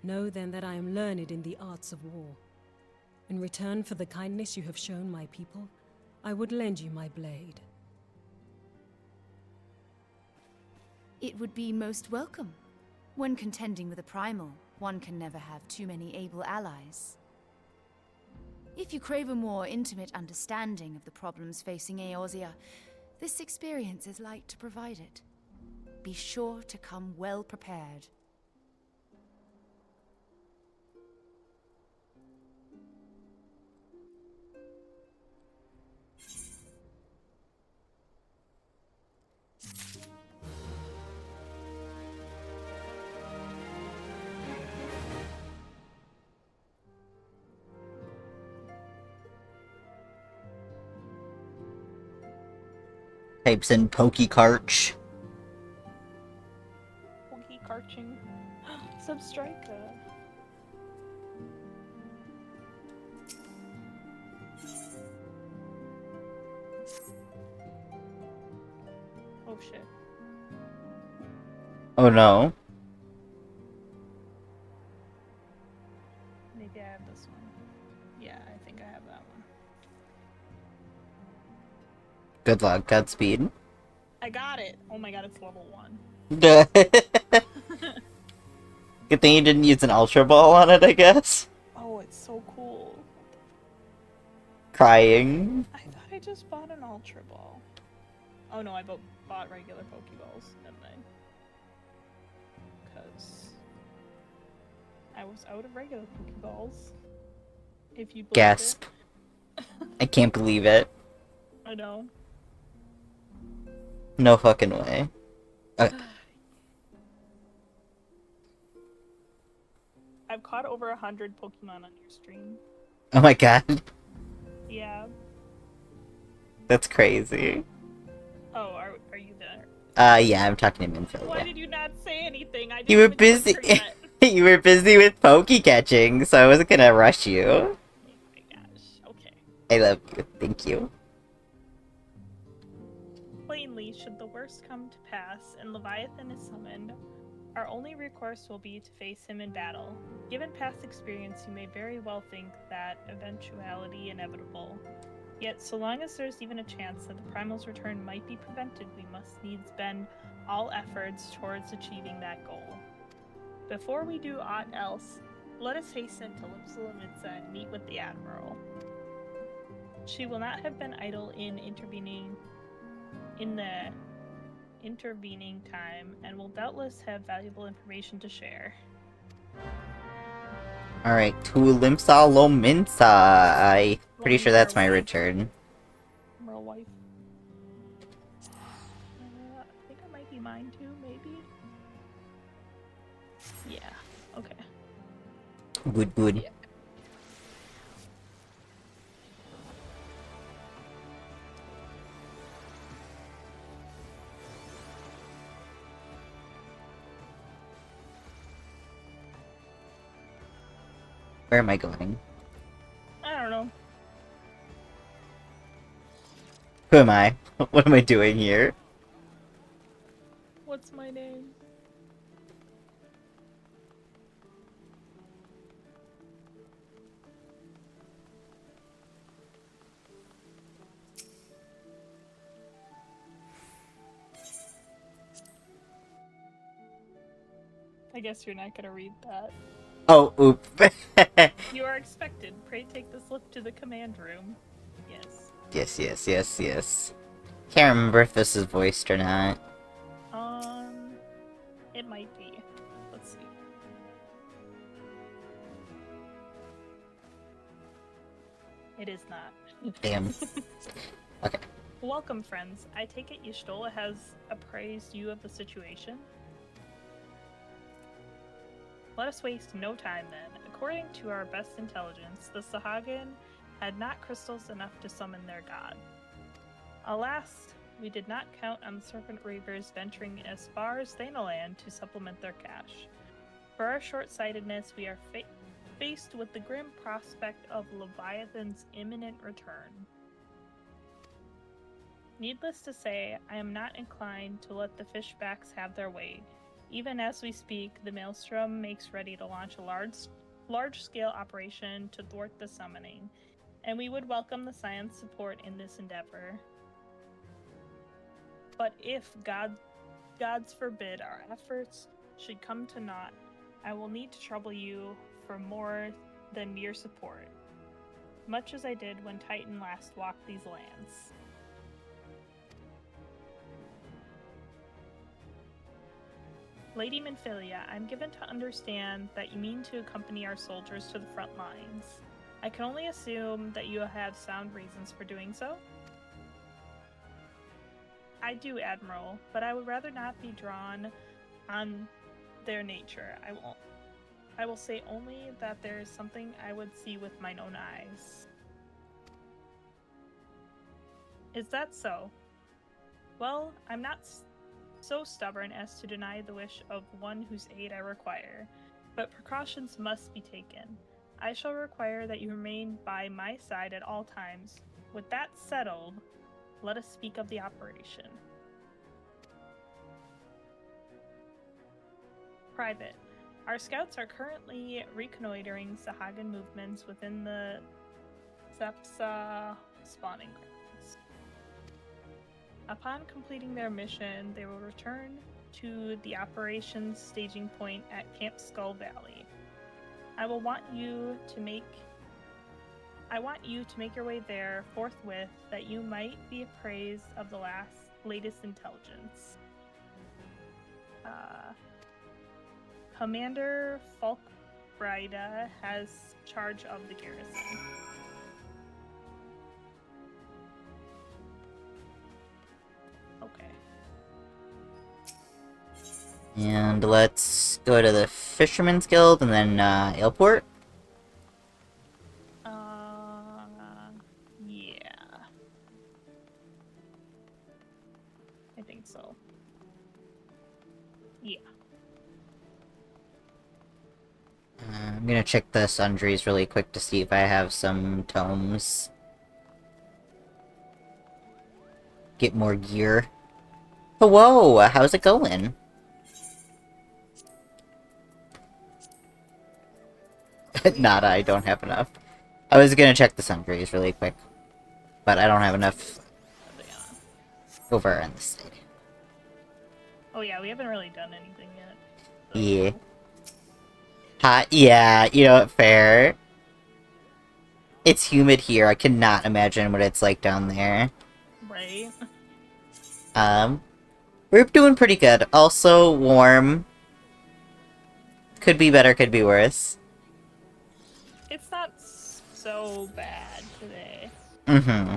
Know then that I am learned in the arts of war. In return for the kindness you have shown my people, I would lend you my blade. It would be most welcome. When contending with a primal, one can never have too many able allies. If you crave a more intimate understanding of the problems facing Eorzea, this experience is like to provide it. Be sure to come well prepared. Types in Pokecarch. Wookie carching. Substrika. Oh shit. Oh no. Maybe I have this one. Yeah, I think I have that one. Good luck, Godspeed. I got it! Oh my god, it's level 1. Good thing you didn't use an Ultra Ball on it, I guess. Oh, it's so cool. Crying. I thought I just bought an Ultra Ball. Oh no, I bought regular Pokeballs, didn't I? Because I was out of regular Pokeballs. If you believe Gasp. I can't believe it. it. I know. No fucking way. I've caught over 100 Pokemon on your stream. Oh my god. Yeah. That's crazy. Oh, are you there? Yeah, I'm talking to Minfield. Why Yeah. did you not say anything? I didn't You were even busy. click her yet. You were busy with Poke catching, so I wasn't gonna rush you. Oh my gosh. Okay. I love you. Thank you. Plainly, should the worst come to pass and Leviathan is summoned, our only recourse will be to face him in battle. Given past experience, you may very well think that eventuality inevitable. Yet, so long as there's even a chance that the Primal's return might be prevented, we must needs bend all efforts towards achieving that goal. Before we do aught else, let us hasten to Lipsalamitsa and meet with the Admiral. She will not have been idle in the intervening time, and will doubtless have valuable information to share. Alright, to Limsa Lominsa. I'm pretty sure that's my return. Merle wife. I think it might be mine too, maybe? Yeah, okay. Good, good. Yeah. Where am I going? Who am I? What am I doing here? What's my name? I guess you're not gonna read that. Oh, oop. You are expected. Pray take this lift to the command room. Yes. Yes. Can't remember if this is voiced or not. It might be. Let's see. It is not. Damn. Okay. Welcome, friends. I take it Y'shtola has appraised you of the situation? Let us waste no time then. According to our best intelligence, the Sahagin had not crystals enough to summon their god. Alas, we did not count on the Serpent Reavers venturing as far as Thanalan to supplement their cache. For our short-sightedness, we are faced with the grim prospect of Leviathan's imminent return. Needless to say, I am not inclined to let the fishbacks have their way. Even as we speak, the Maelstrom makes ready to launch a large-scale operation to thwart the summoning, and we would welcome the Scion's support in this endeavor. But if gods forbid our efforts should come to naught, I will need to trouble you for more than mere support, much as I did when Titan last walked these lands. Lady Minfilia, I'm given to understand that you mean to accompany our soldiers to the front lines. I can only assume that you have sound reasons for doing so? I do, Admiral, but I would rather not be drawn on their nature. I will say only that there is something I would see with mine own eyes. Is that so? Well, I'm not so stubborn as to deny the wish of one whose aid I require, but precautions must be taken. I shall require that you remain by my side at all times. With that settled, let us speak of the operation. Private. Our scouts are currently reconnoitering Sahagin movements within the Zepsa spawning grounds. Upon completing their mission, they will return to the operations staging point at Camp Skull Valley. I want you to make your way there forthwith, that you might be appraised of the latest intelligence. Commander Falkbrida has charge of the garrison. Okay. And let's go to the Fisherman's Guild and then Ailport. Yeah. I think so. Yeah. I'm gonna check the sundries really quick to see if I have some tomes. Get more gear. Oh, whoa! How's it going? Nada, I don't have enough. I was gonna check the sundries really quick, but I don't have enough over on this side. Oh yeah, we haven't really done anything yet. So. Yeah. Hot? Yeah, you know what, fair. It's humid here, I cannot imagine what it's like down there. Right? We're doing pretty good. Also warm. Could be better, could be worse. It's not so bad today. Mm-hmm.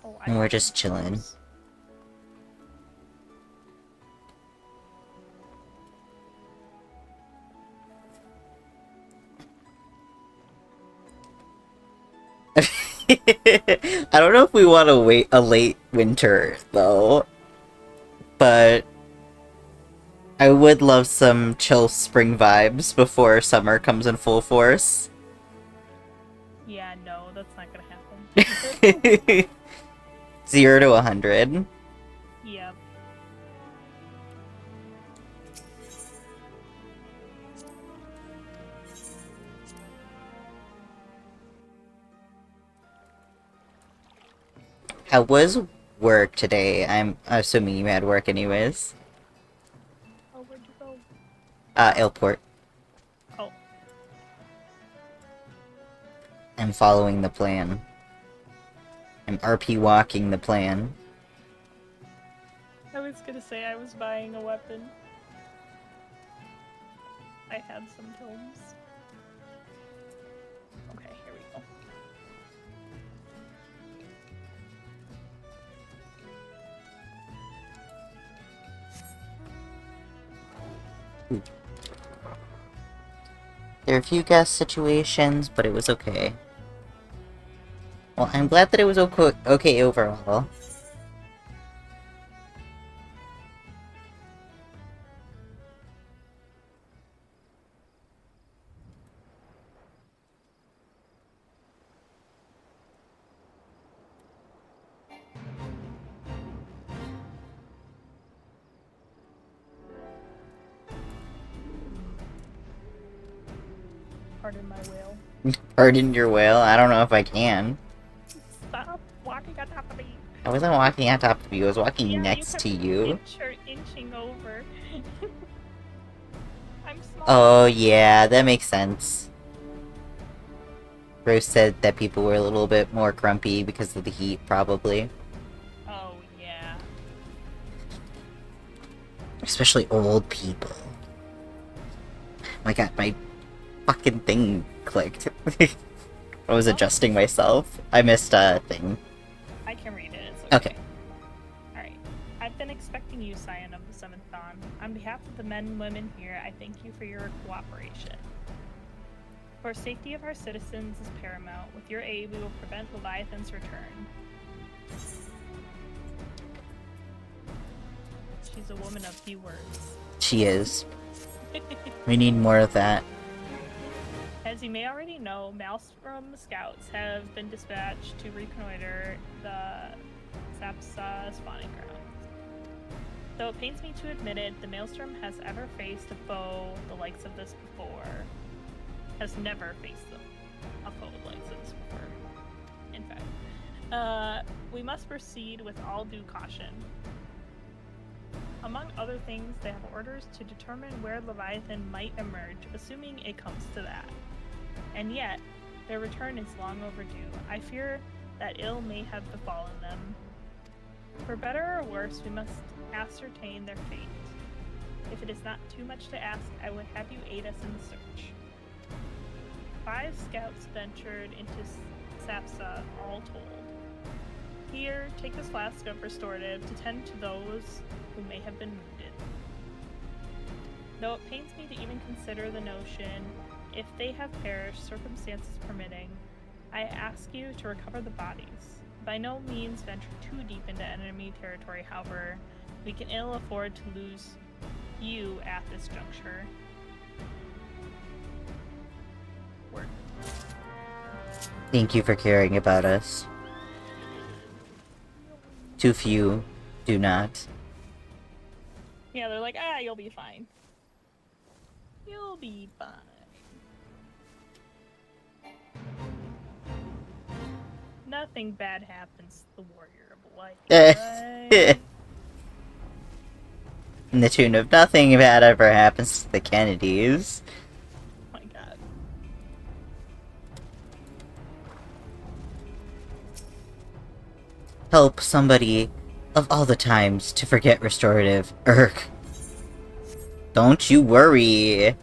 Oh, And we're just chilling. I don't know if we want to wait a late winter, though. But I would love some chill spring vibes before summer comes in full force. Yeah, no, that's not gonna happen. 0 to 100. Yep. How was work today? I'm assuming you had work anyways. Oh, where'd you go? Airport. Oh. I'm following the plan. I'm RP walking the plan. I was gonna say I was buying a weapon. I had some tomes. Okay, here we go. There were a few gas situations, but it was okay. Well, I'm glad that it was okay overall. Pardon my whale. Pardon your whale? I don't know if I can. Stop walking on top of me. I wasn't walking on top of you, I was walking Yeah, next to you. you. You're inching over. I'm small. Oh yeah, that makes sense. Rose said that people were a little bit more grumpy because of the heat, probably. Oh, yeah. Especially old people. My god, my fucking thing clicked. I was adjusting myself. I missed a thing. I can read it. It's Okay. Alright. I've been expecting you, Scion of the Seventh Dawn. On behalf of the men and women here, I thank you for your cooperation. For safety of our citizens is paramount. With your aid, we will prevent Leviathan's return. She's a woman of few words. She is. We need more of that. As you may already know, Maelstrom scouts have been dispatched to reconnoiter the Sapsa spawning grounds. Though it pains me to admit it, the Maelstrom has ever faced a foe the likes of this before. Has never faced a foe the likes of this before. In fact. We must proceed with all due caution. Among other things, they have orders to determine where Leviathan might emerge, assuming it comes to that. And yet, their return is long overdue. I fear that ill may have befallen them. For better or worse, we must ascertain their fate. If it is not too much to ask, I would have you aid us in the search. 5 scouts ventured into Sapsa, all told. Here, take this flask of restorative to tend to those who may have been wounded. Though it pains me to even consider the notion, if they have perished, circumstances permitting, I ask you to recover the bodies. By no means venture too deep into enemy territory, however. We can ill afford to lose you at this juncture. Word. Thank you for caring about us. Too few do not. Yeah, they're like, you'll be fine. You'll be fine. Nothing bad happens to the warrior of light, right? In the tune of nothing bad ever happens to the Kennedys. Oh my god. Help somebody of all the times to forget restorative. Urk. Don't you worry.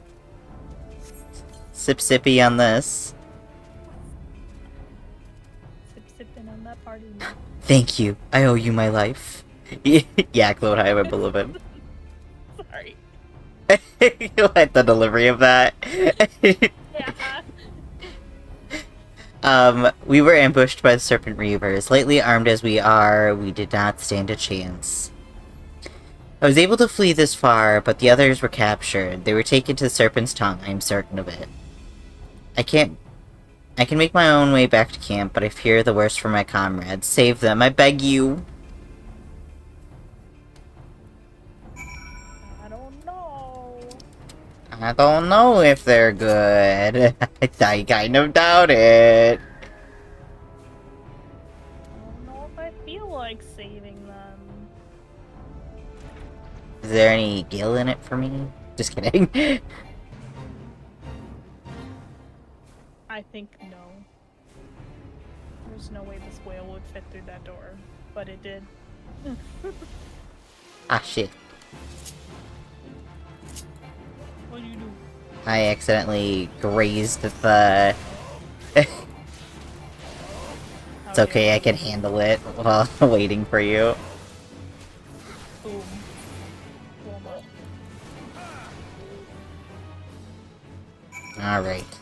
Sip sippy on this. Sipping on that party. Thank you. I owe you my life. Yeah, Clodhigh, my beloved. Sorry. You like the delivery of that? Yeah. We were ambushed by the Serpent Reavers. Lightly armed as we are, we did not stand a chance. I was able to flee this far, but the others were captured. They were taken to the Serpent's Tongue, I'm certain of it. I can't I can make my own way back to camp, but I fear the worst for my comrades. Save them, I beg you. I don't know. I don't know if they're good. I kind of doubt it. I don't know if I feel like saving them. Is there any gil in it for me? Just kidding. I think no. There's no way this whale would fit through that door, but it did. Ah, shit. What do you do? I accidentally grazed the... It's okay, I can handle it while waiting for you. Boom. Blow 'em up. Alright.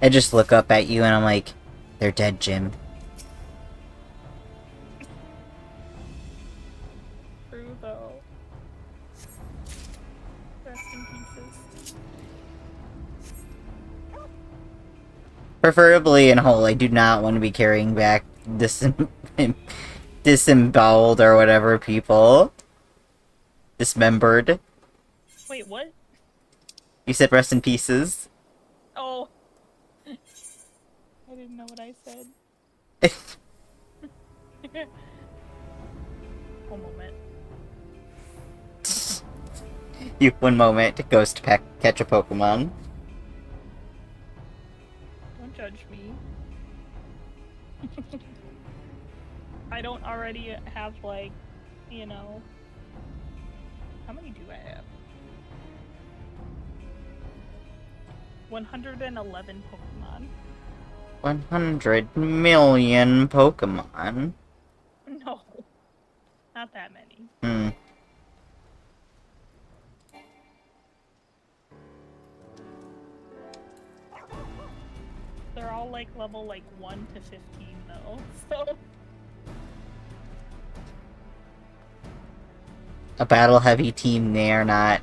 I just look up at you and I'm like, they're dead, Jim. True though. Rest in pieces. Preferably in whole. I do not want to be carrying back disemboweled or whatever people. Dismembered. Wait, what? You said rest in pieces. Oh. I didn't know what I said. One moment. You one moment goes to catch a Pokemon. Don't judge me. I don't already have, like, you know... How many do I have? 111 Pokemon. 100 million Pokemon. No. Not that many. Hmm. They're all, like, level, like, 1 to 15, though, so... A battle-heavy team there, not...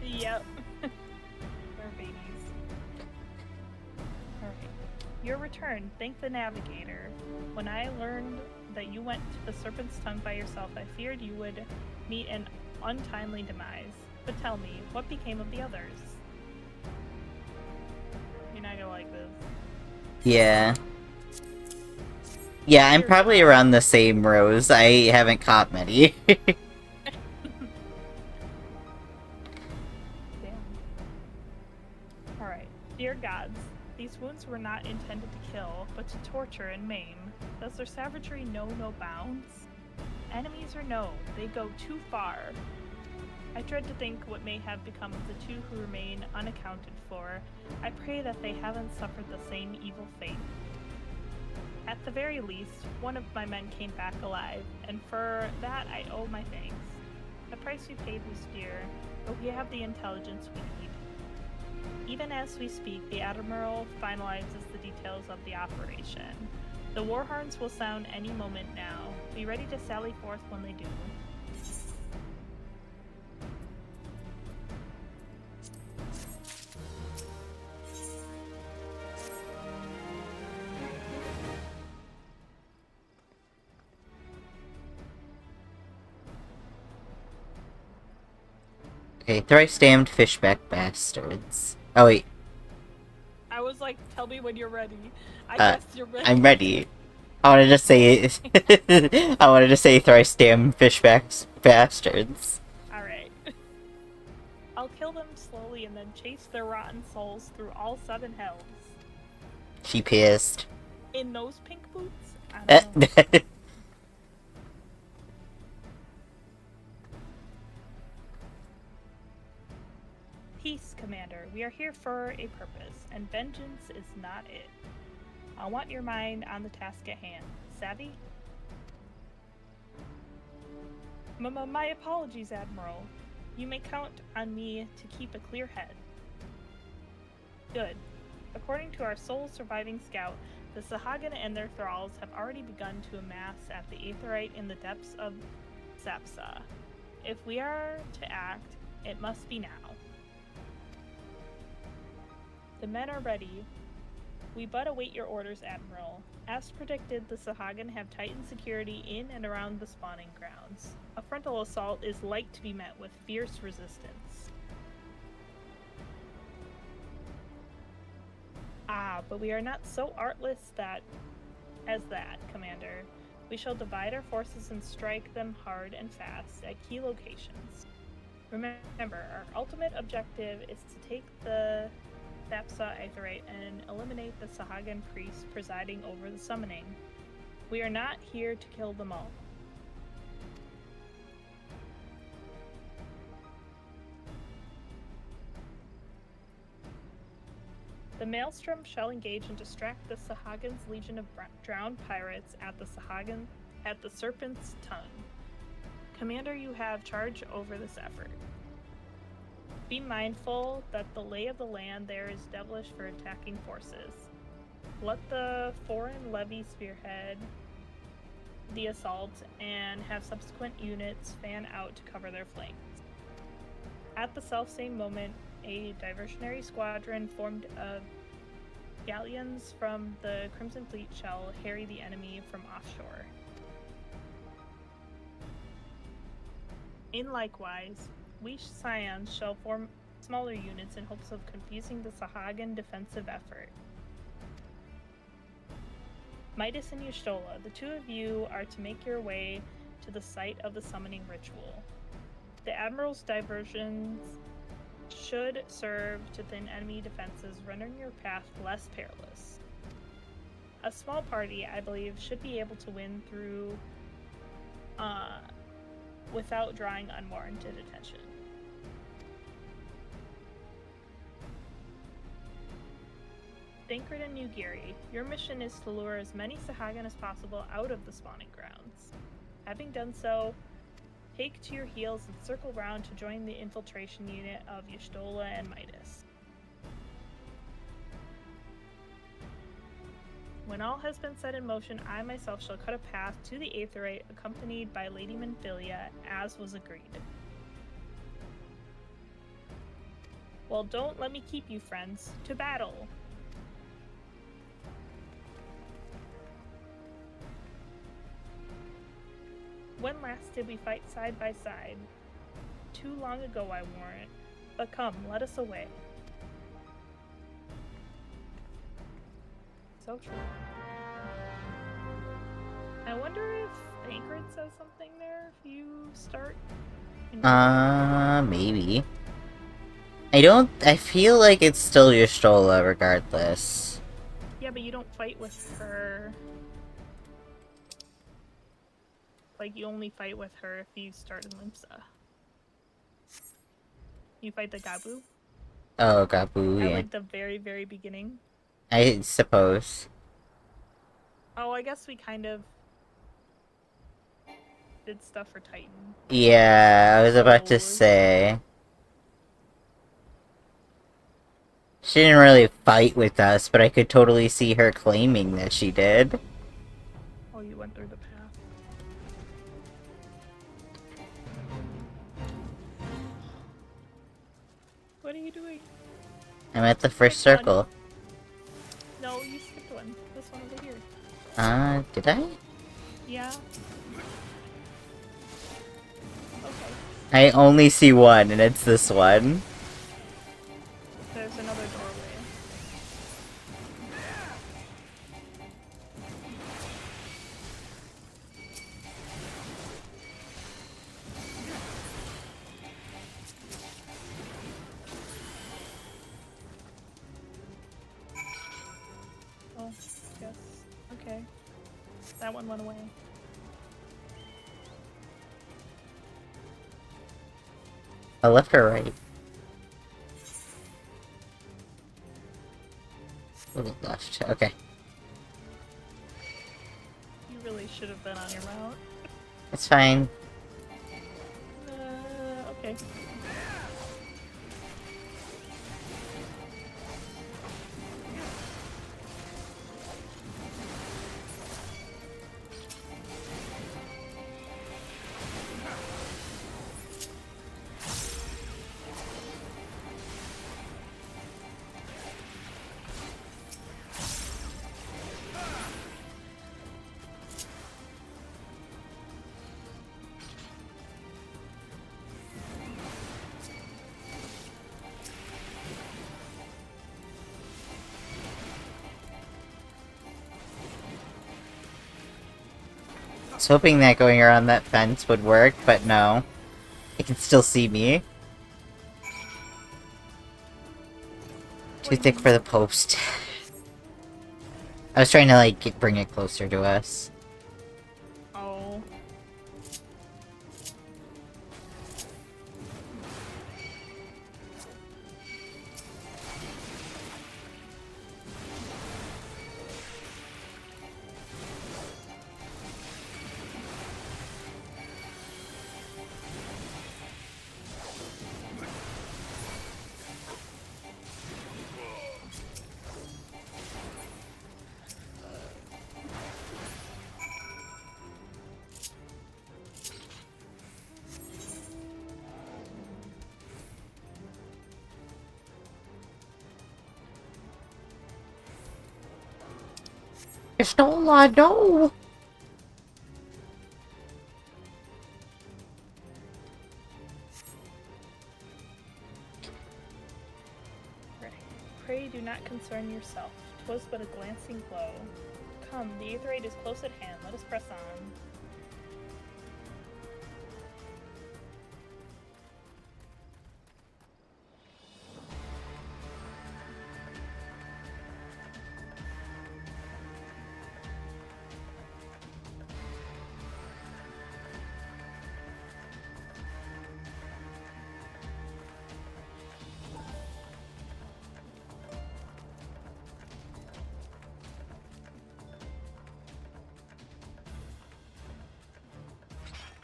Yep. They're babies. Alright. Your return. Thank the Navigator. When I learned that you went to the Serpent's Tongue by yourself, I feared you would meet an untimely demise. But tell me, what became of the others? You're not gonna like this. Yeah. Yeah, I'm probably around the same rows. I haven't caught many. Damn. Alright. Dear gods, these wounds were not intended to kill, but to torture and maim. Does their savagery know no bounds? Enemies or no, they go too far. I dread to think what may have become of the two who remain unaccounted for. I pray that they haven't suffered the same evil fate. At the very least, one of my men came back alive, and for that I owe my thanks. The price we paid was dear, but we have the intelligence we need. Even as we speak, the Admiral finalizes the details of the operation. The war horns will sound any moment now. Be ready to sally forth when they do. Okay, thrice-damned fishback bastards. Oh wait, I was like, tell me when you're ready. I guess you're ready. I'm ready. I wanted to say I wanted to say thrice-damned fishback bastards. Alright. I'll kill them slowly and then chase their rotten souls through all 7 hells. She pissed. In those pink boots? I don't know. Peace, Commander. We are here for a purpose, and vengeance is not it. I want your mind on the task at hand. Savvy? My apologies, Admiral. You may count on me to keep a clear head. Good. According to our sole surviving scout, The Sahagin and their thralls have already begun to amass at the Aetheryte in the depths of Sapsa. If we are to act, it must be now. The men are ready. We but await your orders, Admiral. As predicted, the Sahagin have tightened security in and around the spawning grounds. A frontal assault is like to be met with fierce resistance. But we are not so artless as that, Commander. We shall divide our forces and strike them hard and fast at key locations. Remember, our ultimate objective is to take the Thapsa Aetheryte and eliminate the Sahagin priest presiding over the summoning. We are not here to kill them all. The Maelstrom shall engage and distract the Sahagin's legion of drowned pirates at the Serpent's Tongue. Commander, you have charge over this effort. Be mindful that the lay of the land there is devilish for attacking forces. Let the foreign levy spearhead the assault and have subsequent units fan out to cover their flanks. At the selfsame moment, a diversionary squadron formed of galleons from the Crimson Fleet shall harry the enemy from offshore. In likewise, we Scions shall form smaller units in hopes of confusing the Sahagin defensive effort. Midas and Y'shtola, the two of you are to make your way to the site of the summoning ritual. The Admiral's diversions should serve to thin enemy defenses, rendering your path less perilous. A small party, I believe, should be able to win through without drawing unwarranted attention. Thancred and New Gary, your mission is to lure as many Sahagin as possible out of the spawning grounds. Having done so, take to your heels and circle round to join the infiltration unit of Y'shtola and Midas. When all has been set in motion, I myself shall cut a path to the Aetheryte, accompanied by Lady Minfilia, as was agreed. Well, don't let me keep you, friends. To battle! When last did we fight side by side? Too long ago, I warrant. But come, let us away. So true. I wonder if Thancred says something there if you start. Maybe. I feel like it's still Y'shtola regardless. Yeah, but you don't fight with her. Like, you only fight with her if you start in Limsa. You fight the Gabu. Oh, Gabu, At, yeah. like, the very, very beginning. I suppose. Oh, I guess we kind of did stuff for Titan. Yeah, I was about to say. She didn't really fight with us, but I could totally see her claiming that she did. Oh, you went through the path. What are you doing? I'm at the first circle. No, you skipped one. This one over here. Did I? Yeah. Okay. I only see one, and it's this one. There's another doorway. Oh, yes. Okay. That one went away. I left or right? Oh, left. Okay. You really should have been on your route. It's fine. Okay. I was hoping that going around that fence would work, but no. It can still see me. Too thick for the post. I was trying to, like, bring it closer to us. Oh. Pistola, no! Pray do not concern yourself. 'Twas but a glancing blow. Come, the Aetherite is close at hand. Let us press on.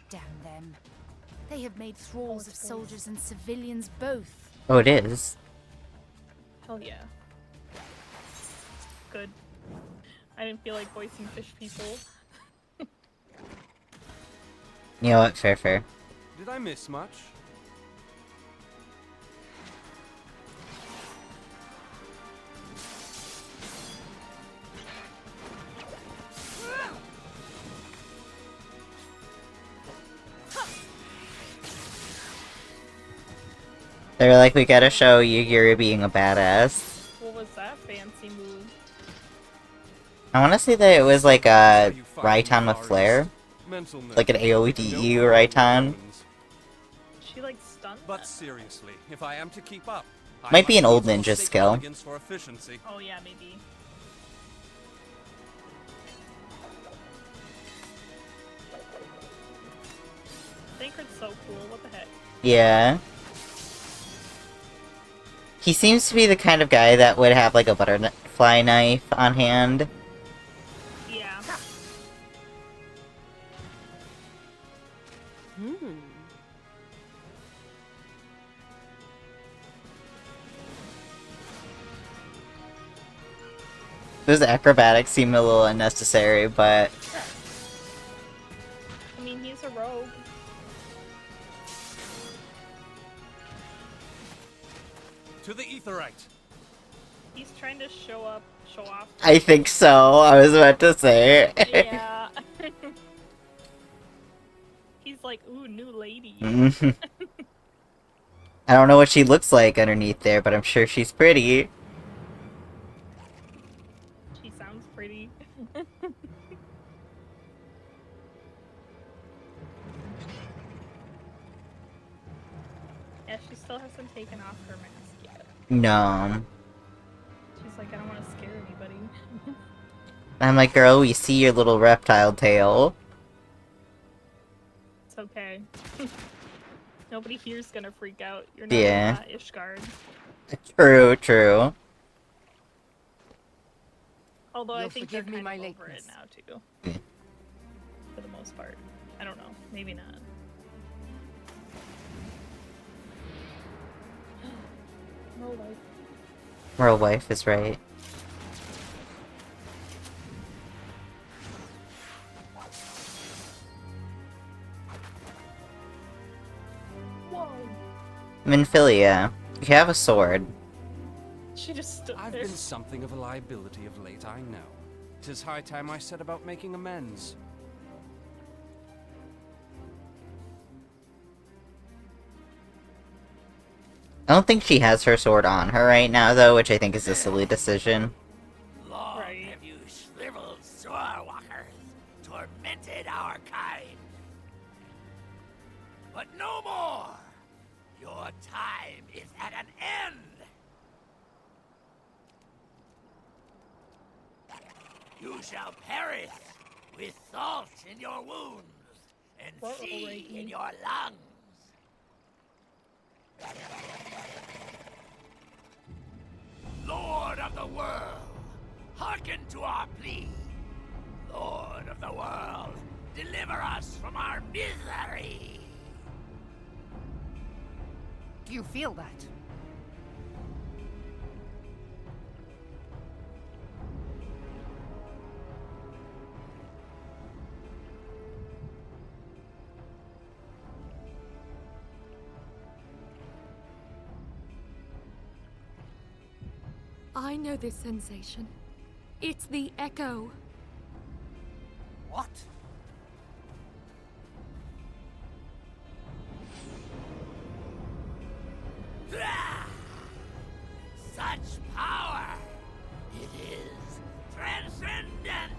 Damn them. They have made thralls of soldiers and civilians both. Oh, it is. Hell yeah. Good. I didn't feel like voicing fish people. You know what? Fair, fair. Did I miss much? They were like, we gotta show you you're being a badass. What was that fancy move? I wanna say that it was like a Raiton with Flare. Mental Like an AoE Raiton. She like stunned But them. seriously, if I am to keep up, I Might be an must old also ninja stake skill. elegance for efficiency. Oh yeah, maybe. Thancred's so cool, what the heck? Yeah. He seems to be the kind of guy that would have like a butterfly knife on hand. Yeah. Those acrobatics seem a little unnecessary, but I mean, he's a rogue. To the Aetherite! He's trying to show off. I think so. I was about to say. Yeah. He's like, ooh, new lady. I don't know what she looks like underneath there, but I'm sure she's pretty. She sounds pretty. Yeah, she still hasn't taken off her mask yet. No. She's like, I don't want to scare anybody. I'm like, girl, we see your little reptile tail. It's okay. Nobody here's gonna freak out. You're not Yeah. Ishgard. True, true. Although I You'll think they're forgive me kind my of over it lateness. now too. Yeah. For the most part. I don't know. Maybe not. No life. Merle wife is right. Whoa! Minfilia, you have a sword. She just stood I've there. been something of a liability of late, I know. 'Tis high time I set about making amends. I don't think she has her sword on her right now, though, which I think is a silly decision. Long Right. have you shriveled sword walkers tormented our kind. But no more! Your time is at an end! You shall perish with salt in your wounds and sea in your lungs. Lord of the world, hearken to our plea. Lord of the world, deliver us from our misery. Do you feel that? I know this sensation. It's the echo. What? Such power! It is transcendent!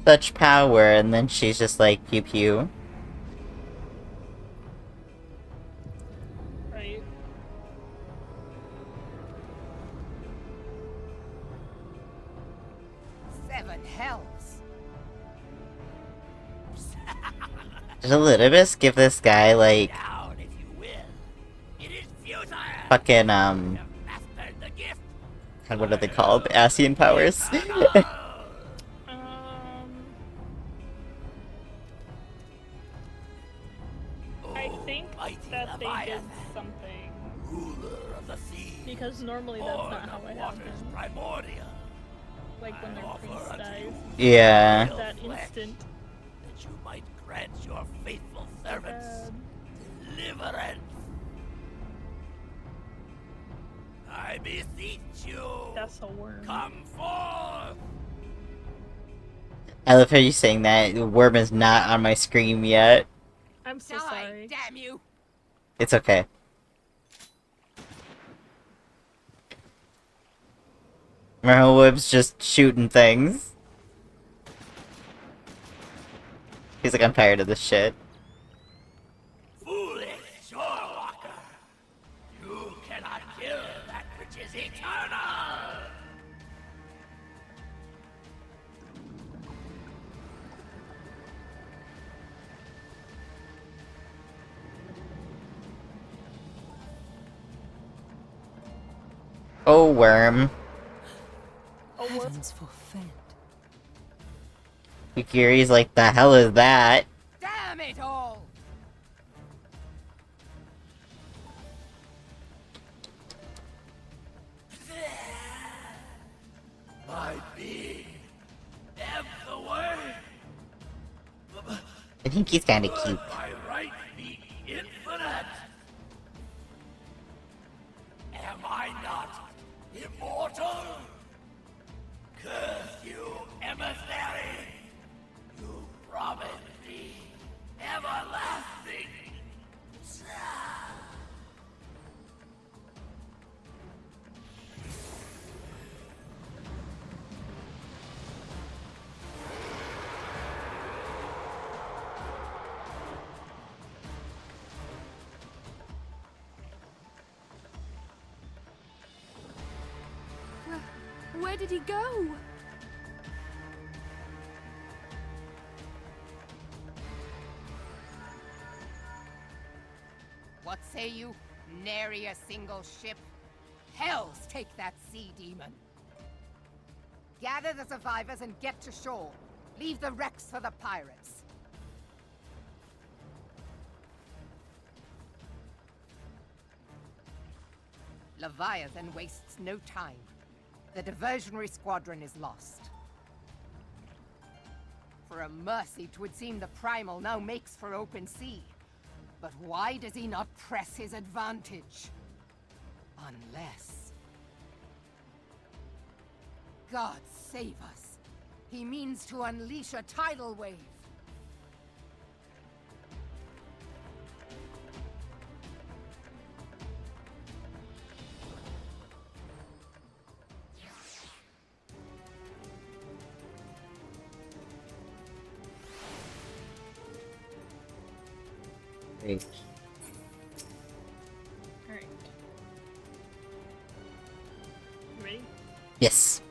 Such power, and then she's just like, pew pew. Right. Seven hells. Did Elidibus give this guy, like, Down, if you will. It is futile. fucking, You have mastered the gift. God, what are they called? Ascian powers? I think Mighty that they did Leviathan, something. ruler of the sea. Because normally that's born not how of it waters happens. primordial. Like when their offer priest unto dies. you Yeah. real That flesh, instant. that you might grant your faithful servants bad. deliverance. I beseech you, That's a worm. come forth. I love how you're saying that. The worm is not on my screen yet. I'm so sorry. Damn you! It's okay. Merlweb's just shooting things. He's like, I'm tired of this shit. Foolish shorewalker, you cannot kill that which is eternal. Oh, worm. A worm. Heavens forfend. Yukiri's like, the hell is that? Damn it all! My being ebbs away. I think he's kinda cute. By right be infinite. Am I not immortal? Curse you, emissary! You promised me everlasting. Where did he go? What say you? Nary a single ship? Hells take that sea demon! Gather the survivors and get to shore. Leave the wrecks for the pirates. Leviathan wastes no time. The diversionary squadron is lost. For a mercy, 'twould seem the Primal now makes for open sea. But why does he not press his advantage? Unless... God save us. He means to unleash a tidal wave. Great. Alright. You ready? Yes.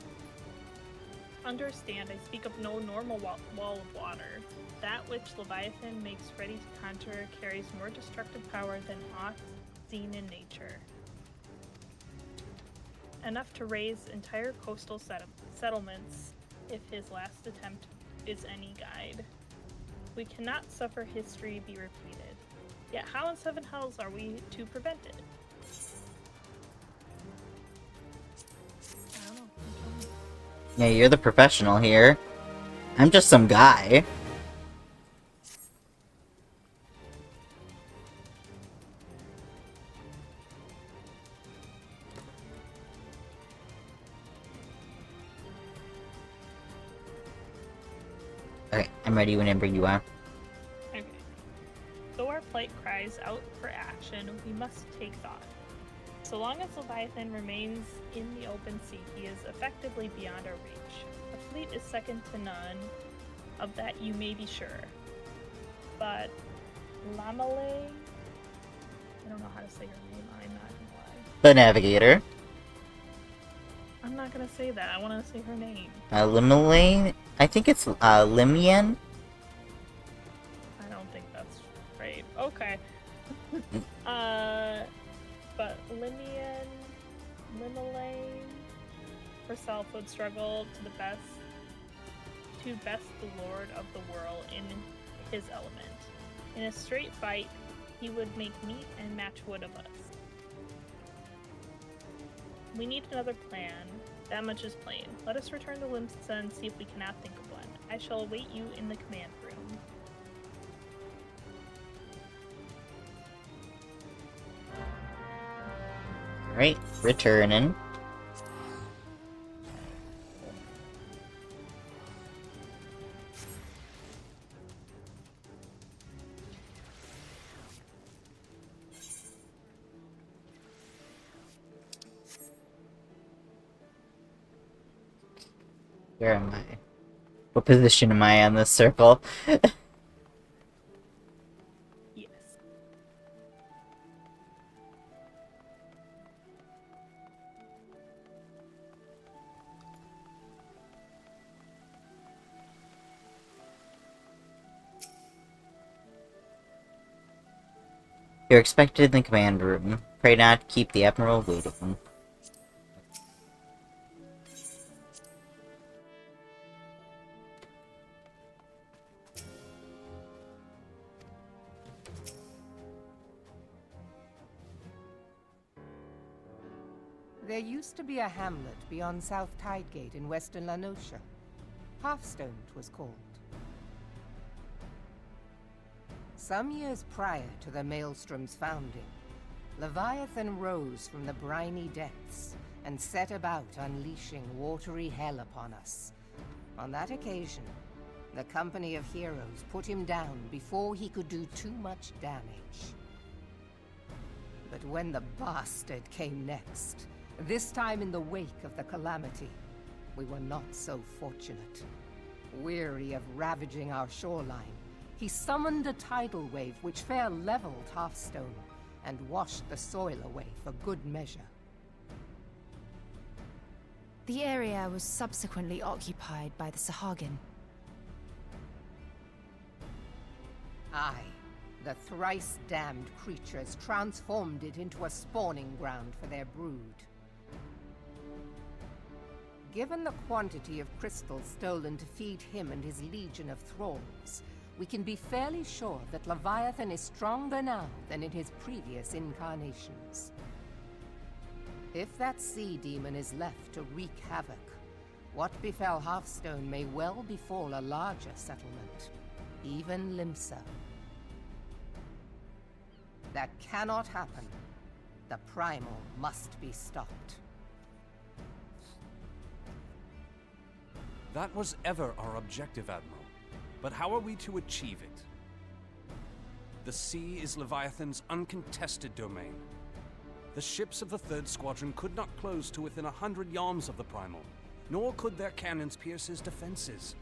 Understand, I speak of no normal wall of water. That which Leviathan makes ready to conjure carries more destructive power than aught seen in nature. Enough to raise entire coastal settlements if his last attempt is any guide. We cannot suffer history be repeated. Yet how in seven hells are we to prevent it? I don't know. Yeah, you're the professional here. I'm just some guy. Okay, I'm ready whenever you are. Okay. Though our plight cries out for action, we must take thought. So long as Leviathan remains in the open sea, he is effectively beyond our reach. A fleet is second to none, of that you may be sure. But Lamale, I don't know how to say her name, I'm not gonna lie. The Navigator. I'm not gonna say that, I wanna say her name. Limulane? I think it's, Limian? I don't think that's right. Okay. But Limelane herself would struggle to best the Lord of the World in his element. In a straight fight, he would make meat and match wood of us. We need another plan. That much is plain. Let us return to Limsa and see if we cannot think of one. I shall await you in the command room. Alright, returning. Where am I? What position am I on this circle? Yes. You're expected in the command room. Pray not keep the Admiral waiting. There used to be a hamlet beyond South Tidegate in western La Noscia. Hearthstone, 'twas called. Some years prior to the Maelstrom's founding, Leviathan rose from the briny depths and set about unleashing watery hell upon us. On that occasion, the company of heroes put him down before he could do too much damage. But when the bastard came next, this time in the wake of the calamity, we were not so fortunate. Weary of ravaging our shoreline, he summoned a tidal wave which fair leveled Hearthstone and washed the soil away for good measure. The area was subsequently occupied by the Sahagin. Aye, the thrice-damned creatures transformed it into a spawning ground for their brood. Given the quantity of crystals stolen to feed him and his legion of thralls, we can be fairly sure that Leviathan is stronger now than in his previous incarnations. If that sea demon is left to wreak havoc, what befell Hearthstone may well befall a larger settlement, even Limsa. That cannot happen. The Primal must be stopped. That was ever our objective, Admiral. But how are we to achieve it? The sea is Leviathan's uncontested domain. The ships of the 3rd Squadron could not close to within 100 yards of the Primal, nor could their cannons pierce his defenses.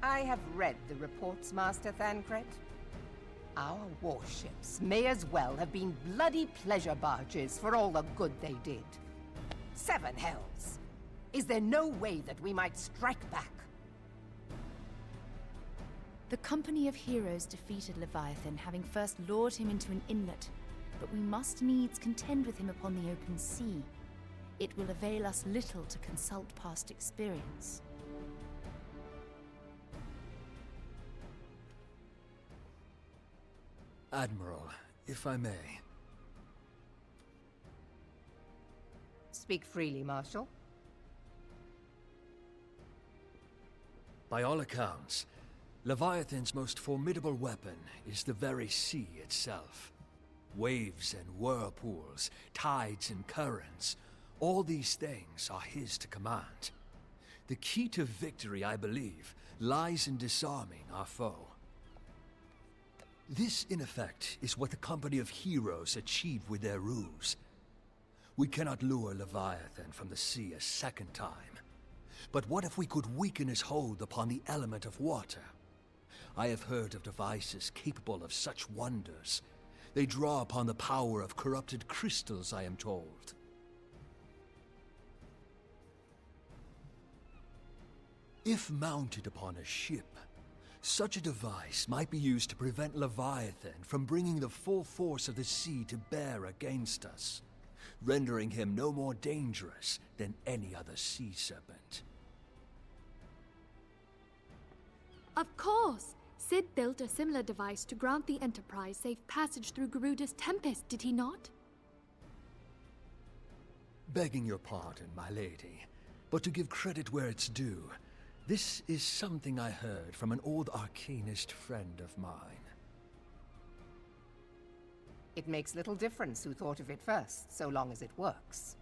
I have read the reports, Master Thancred. Our warships may as well have been bloody pleasure barges for all the good they did. 7 hells! Is there no way that we might strike back? The company of heroes defeated Leviathan, having first lured him into an inlet, but we must needs contend with him upon the open sea. It will avail us little to consult past experience. Admiral, if I may. Speak freely, Marshal. By all accounts, Leviathan's most formidable weapon is the very sea itself. Waves and whirlpools, tides and currents, all these things are his to command. The key to victory, I believe, lies in disarming our foe. This, in effect, is what the company of heroes achieved with their ruse. We cannot lure Leviathan from the sea a second time. But what if we could weaken his hold upon the element of water? I have heard of devices capable of such wonders. They draw upon the power of corrupted crystals, I am told. If mounted upon a ship, such a device might be used to prevent Leviathan from bringing the full force of the sea to bear against us, rendering him no more dangerous than any other sea serpent. Of course! Sid built a similar device to grant the Enterprise safe passage through Garuda's Tempest, did he not? Begging your pardon, my lady, but to give credit where it's due, this is something I heard from an old arcanist friend of mine. It makes little difference who thought of it first, so long as it works.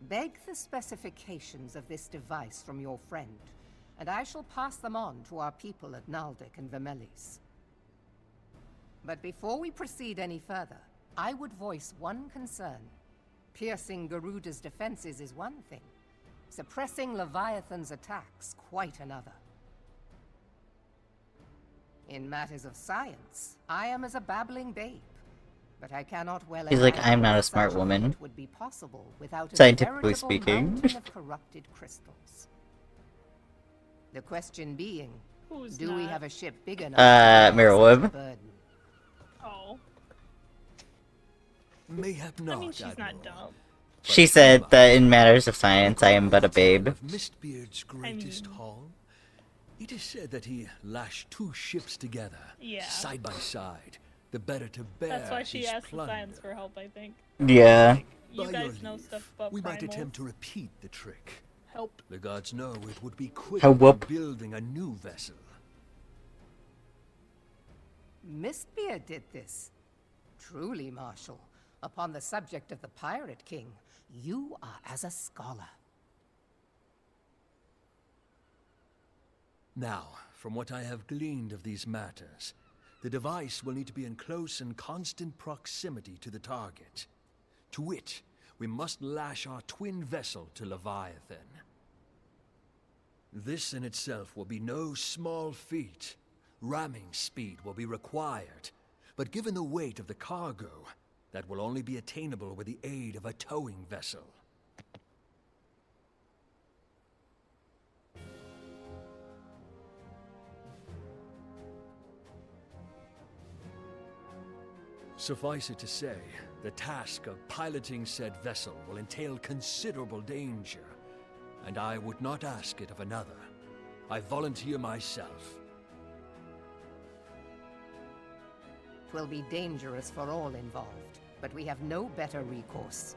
Beg the specifications of this device from your friend, and I shall pass them on to our people at Naldic and Vermelis. But before we proceed any further, I would voice one concern. Piercing Garuda's defenses is one thing. Suppressing Leviathan's attacks, quite another. In matters of science, I am as a babbling babe, but I cannot well He's like, imagine I'm not a that smart such woman. feat would be possible without a Scientifically veritable speaking. mountain of corrupted crystals. The question being, Who's do we not? have a ship big enough to bear Mirrorweb. such a burden? Oh. Mayhap not, I mean, she's Admiral. not dumb. She said that in matters of science, I am but a babe. Of Mistbeard's greatest mean- haul, it is said that he lashed 2 ships together, Yeah. side by side, the better to bear That's why she his asked the plunder. science for help, I think. Yeah. You By guys your know leave, stuff about we might primals. attempt to repeat the trick. Help. The gods know it would be quick How whoop. building a new vessel. Mistbeard did this. Truly, Marshal, upon the subject of the Pirate King, you are as a scholar. Now, from what I have gleaned of these matters, the device will need to be in close and constant proximity to the target. To wit, we must lash our twin vessel to Leviathan. This in itself will be no small feat. Ramming speed will be required, but given the weight of the cargo, that will only be attainable with the aid of a towing vessel. Suffice it to say, the task of piloting said vessel will entail considerable danger, and I would not ask it of another. I volunteer myself. 'Twill be dangerous for all involved, but we have no better recourse.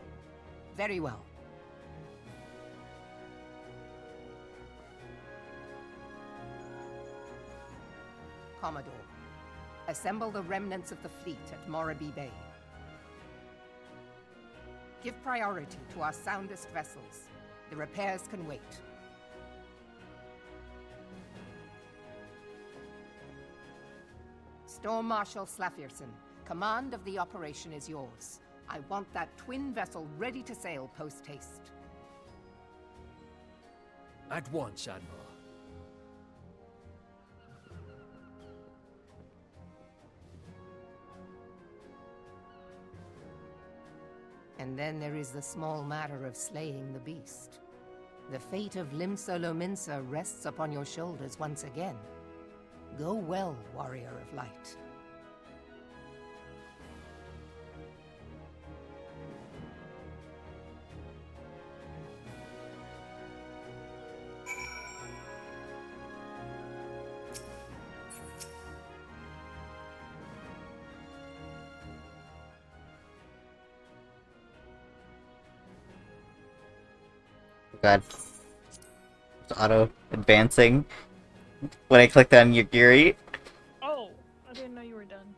Very well. Commodore, assemble the remnants of the fleet at Morabee Bay. Give priority to our soundest vessels. The repairs can wait. Storm Marshal Slafirson, command of the operation is yours. I want that twin vessel ready to sail post-haste. At once, Admiral. And then there is the small matter of slaying the beast. The fate of Limsa Lominsa rests upon your shoulders once again. Go well, Warrior of Light. God. It's auto advancing when I clicked on Yagiri. Oh, I didn't know you were done.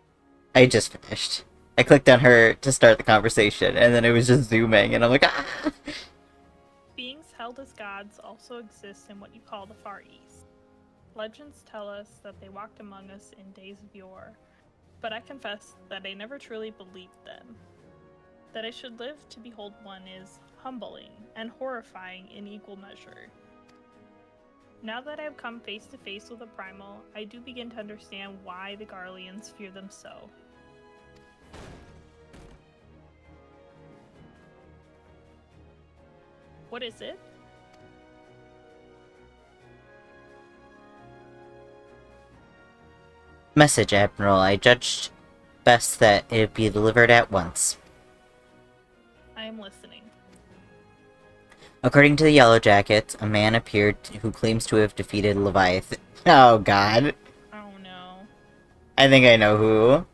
I just finished. I clicked on her to start the conversation, and then it was just zooming, and I'm like, ah! Beings held as gods also exist in what you call the Far East. Legends tell us that they walked among us in days of yore, but I confess that I never truly believed them. That I should live to behold one is humbling and horrifying in equal measure. Now that I have come face to face with a primal, I do begin to understand why the Garleans fear them so. What is it? Message, Admiral. I judged best that it be delivered at once. I am listening. According to the Yellow Jackets, a man appeared who claims to have defeated Leviathan. Oh god. Oh no. I think I know who.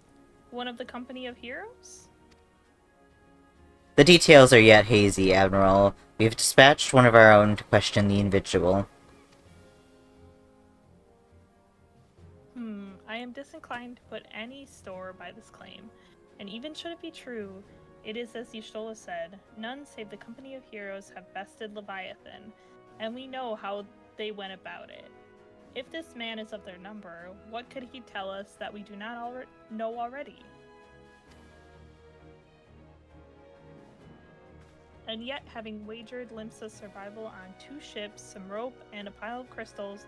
One of the company of heroes? The details are yet hazy, Admiral. We have dispatched one of our own to question the individual. I am disinclined to put any store by this claim, and even should it be true, it is as Y'shtola said, none save the company of heroes have bested Leviathan, and we know how they went about it. If this man is of their number, what could he tell us that we do not know already? And yet, having wagered Limsa's survival on 2 ships, some rope, and a pile of crystals,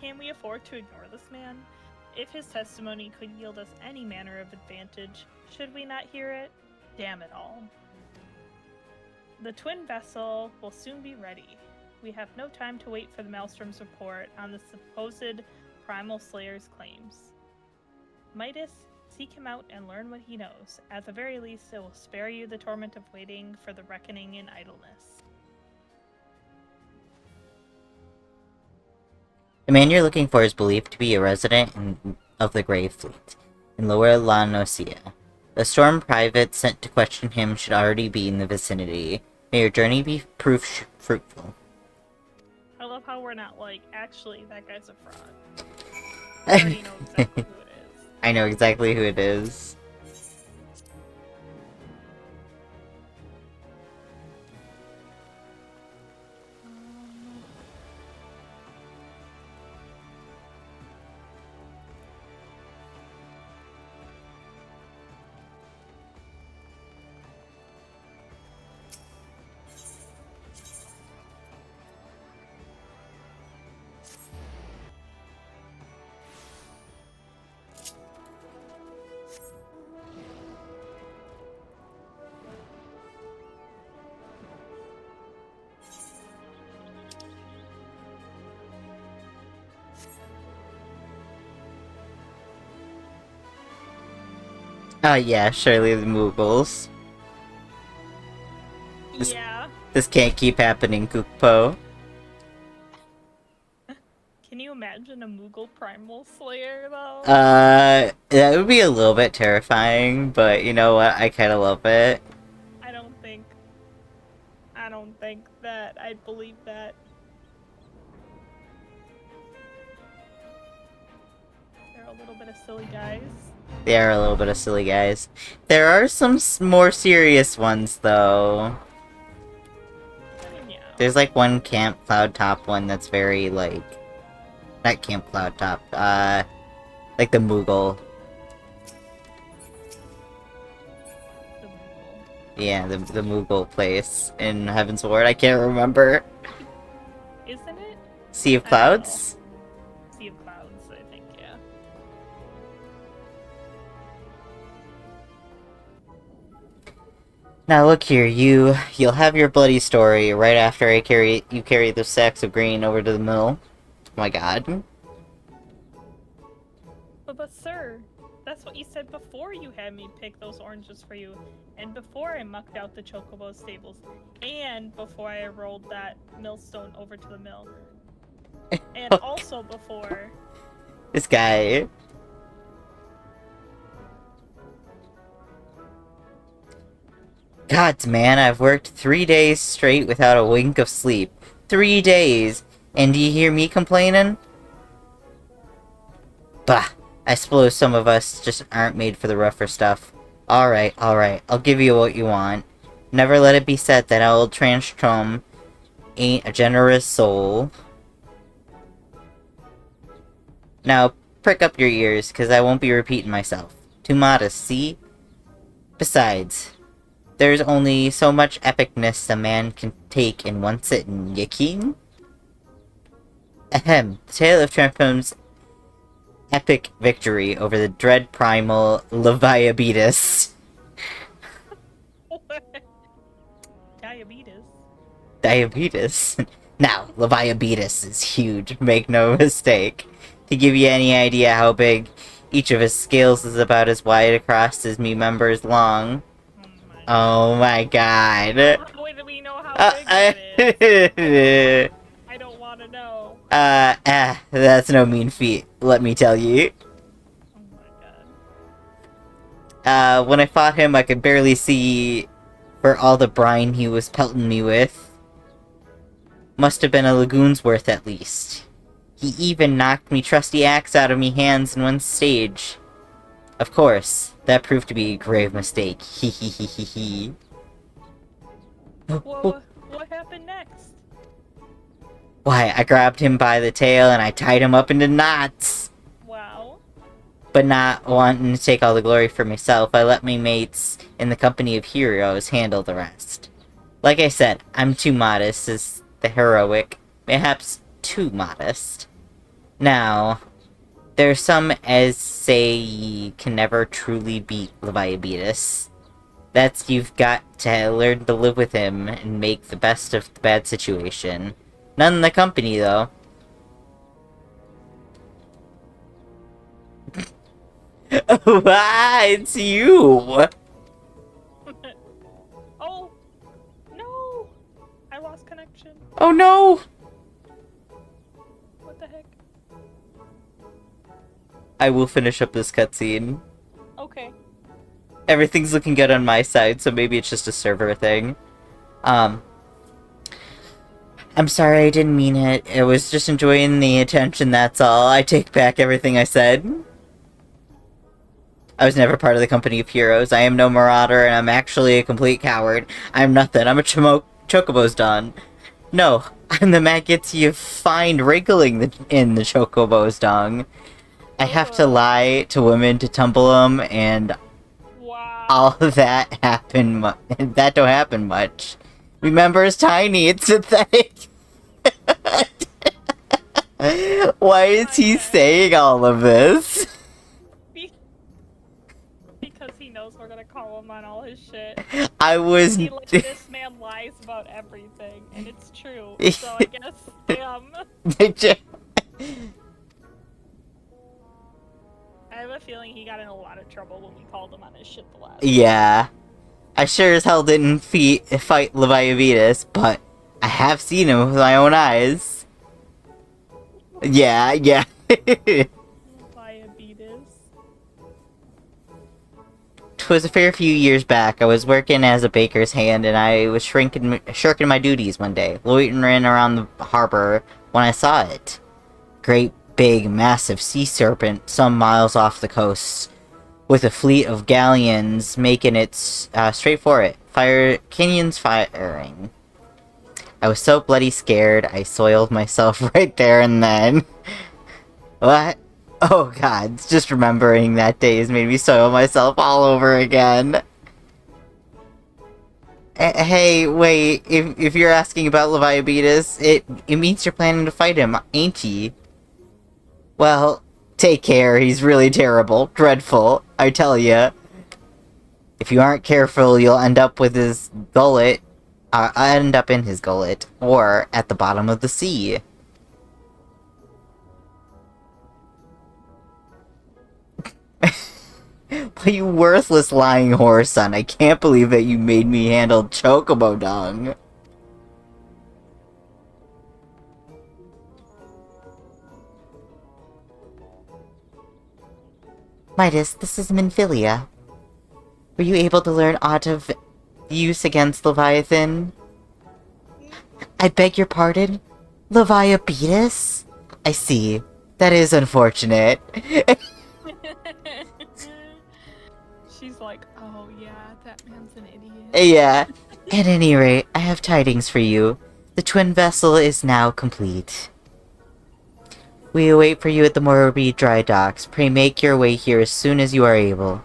can we afford to ignore this man? If his testimony could yield us any manner of advantage, should we not hear it? Damn it all. The twin vessel will soon be ready. We have no time to wait for the Maelstrom's report on the supposed Primal Slayer's claims. Midas, seek him out and learn what he knows. At the very least, it will spare you the torment of waiting for the reckoning in idleness. The man you're looking for is believed to be a resident of the Grave Fleet in Lower La Nocia. The Storm private sent to question him should already be in the vicinity. May your journey be fruitful. I love how we're not like, actually, that guy's a fraud. I already know exactly who it is. I know exactly who it is. Yeah, surely the Moogles. Yeah. This can't keep happening, Kukpo. Can you imagine a Moogle Primal Slayer, though? That would be a little bit terrifying, but you know what? I kinda love it. I don't think that I'd believe that. They're a little bit of silly guys. They are a little bit of silly guys. There are some more serious ones, though. Yeah. There's like one Camp Cloud Top one that's very like... Not Camp Cloud Top, like the Moogle. Yeah, the Moogle place in Heaven's Ward. I can't remember. Isn't it? Sea of Clouds? Sea of Clouds, I think, yeah. Now look here, you'll have your bloody story right after you carry the sacks of grain over to the mill. Oh my god. But sir, that's what you said before you had me pick those oranges for you, and before I mucked out the chocobo stables, and before I rolled that millstone over to the mill. And also before... This guy... Gods, man, I've worked 3 days straight without a wink of sleep. 3 days! And do you hear me complaining? Bah! I suppose some of us just aren't made for the rougher stuff. Alright, I'll give you what you want. Never let it be said that old Transtrom ain't a generous soul. Now, prick up your ears, cause I won't be repeating myself. Too modest, see? Besides, there's only so much epicness a man can take in one sitting, ye king? Ahem, the tale of Transtrom's epic victory over the dread primal Leviabetus. Diabetes? Now, Leviabetus is huge, make no mistake. To give you any idea how big, each of his scales is about as wide across as me members long. Oh my god. How do we know how big it is? I don't want to know. That's no mean feat, let me tell you. Oh my god. When I fought him, I could barely see for all the brine he was pelting me with. Must have been a lagoon's worth at least. He even knocked me trusty axe out of me hands in one stage. Of course, that proved to be a grave mistake. Hee hee hee hee hee. What happened next? Why, I grabbed him by the tail and I tied him up into knots. Wow. But not wanting to take all the glory for myself, I let my mates in the company of heroes handle the rest. Like I said, I'm too modest as the heroic, perhaps too modest. Now, there's some as say ye can never truly beat Leviabetus. That's you've got to learn to live with him and make the best of the bad situation. None in the company, though. Why, it's you! Oh! No! I lost connection. Oh no! What the heck? I will finish up this cutscene. Okay. Everything's looking good on my side, so maybe it's just a server thing. I'm sorry, I didn't mean it. I was just enjoying the attention, that's all. I take back everything I said. I was never part of the company of heroes. I am no marauder, and I'm actually a complete coward. I'm nothing. I'm a chocobo's done. No, I'm the maggots you find wriggling in the chocobo's dung. I have to lie to women to tumble them, and all of that happen. That don't happen much. Remember, it's tiny. It's pathetic. Why is he saying all of this? Because he knows we're gonna call him on all his shit. This man lies about everything, and it's true. So I guess, I have a feeling he got in a lot of trouble when we called him on his shit the last time. Yeah. I sure as hell didn't fight Leviabetus, but I have seen him with my own eyes. Yeah. Leviabetus. 'Twas a fair few years back. I was working as a baker's hand, and I was shirking my duties one day, loitering around the harbor when I saw it. Great big, massive sea serpent some miles off the coast, with a fleet of galleons making it straight for it. Canyons firing. I was so bloody scared, I soiled myself right there and then. What? Oh god, just remembering that day has made me soil myself all over again. Hey, wait, if you're asking about Leviabetus, it means you're planning to fight him, ain't ye? Well, take care, he's really terrible, dreadful, I tell ya. If you aren't careful, you'll end up with his gullet, end up in his gullet, or at the bottom of the sea. But you worthless lying whore son, I can't believe that you made me handle chocobo dung. Midas, this is Minfilia. Were you able to learn aught of use against Leviathan? I beg your pardon? Leviabetus? I see. That is unfortunate. She's like, oh yeah, that man's an idiot. Yeah. At any rate, I have tidings for you. The twin vessel is now complete. We await for you at the Morbi dry docks. Pray make your way here as soon as you are able.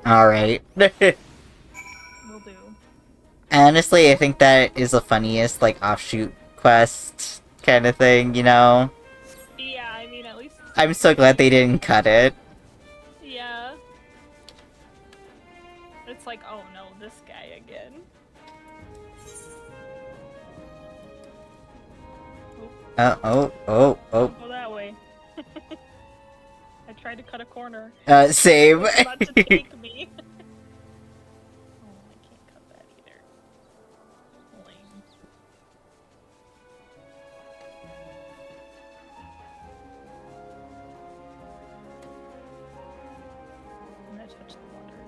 Alright. Will do. Honestly, I think that is the funniest, like, offshoot quest kind of thing, you know? Yeah, I mean, at least... I'm so glad they didn't cut it. Yeah. It's like, oh no, this guy again. Oh. Go that way. I tried to cut a corner. Same. It's about to take me. Oh, I can't cut that either. Lame. I'm gonna touch the water.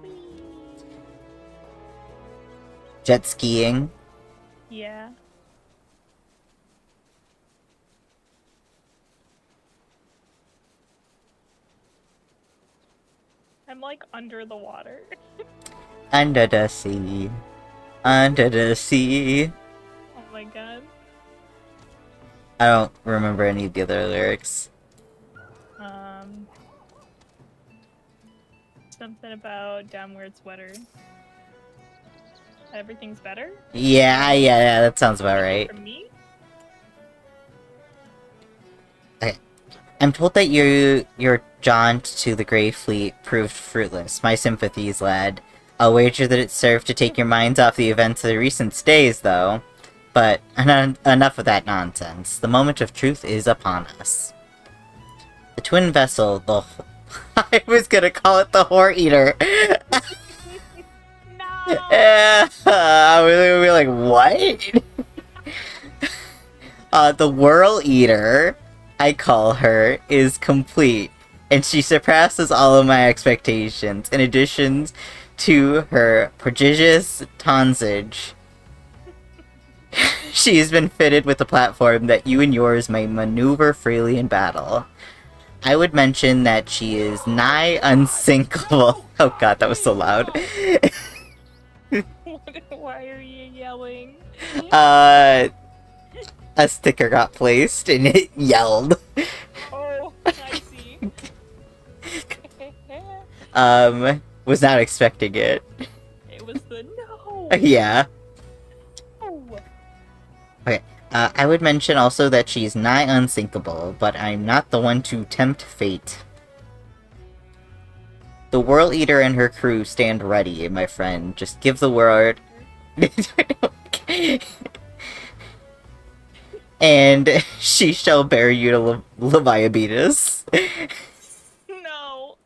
Whee! Jet skiing. Yeah. I'm like under the water. Under the sea. Under the sea. Oh my god. I don't remember any of the other lyrics. Something about down where it's wetter. Everything's better? Yeah, that sounds about right. For me? Okay. I'm told that your jaunt to the Grey Fleet proved fruitless. My sympathies, lad. I'll wager that it served to take your minds off the events of the recent stays, though. But enough of that nonsense. The moment of truth is upon us. The twin vessel, the... I was gonna call it the Whore Eater. No! I was gonna be like, what? The Whirl Eater, I call her, is complete. And she surpasses all of my expectations, in addition to her prodigious tonsage. She has been fitted with a platform that you and yours may maneuver freely in battle. I would mention that she is nigh unsinkable. Oh god, that was so loud. Why are you yelling? A sticker got placed and it yelled. Oh, I see. Was not expecting it. It was the no. Yeah. Oh. Okay. I would mention also that she's nigh unsinkable, but I'm not the one to tempt fate. The Whirl Eater and her crew stand ready, my friend. Just give the word. And she shall bear you to Leviabetus. No.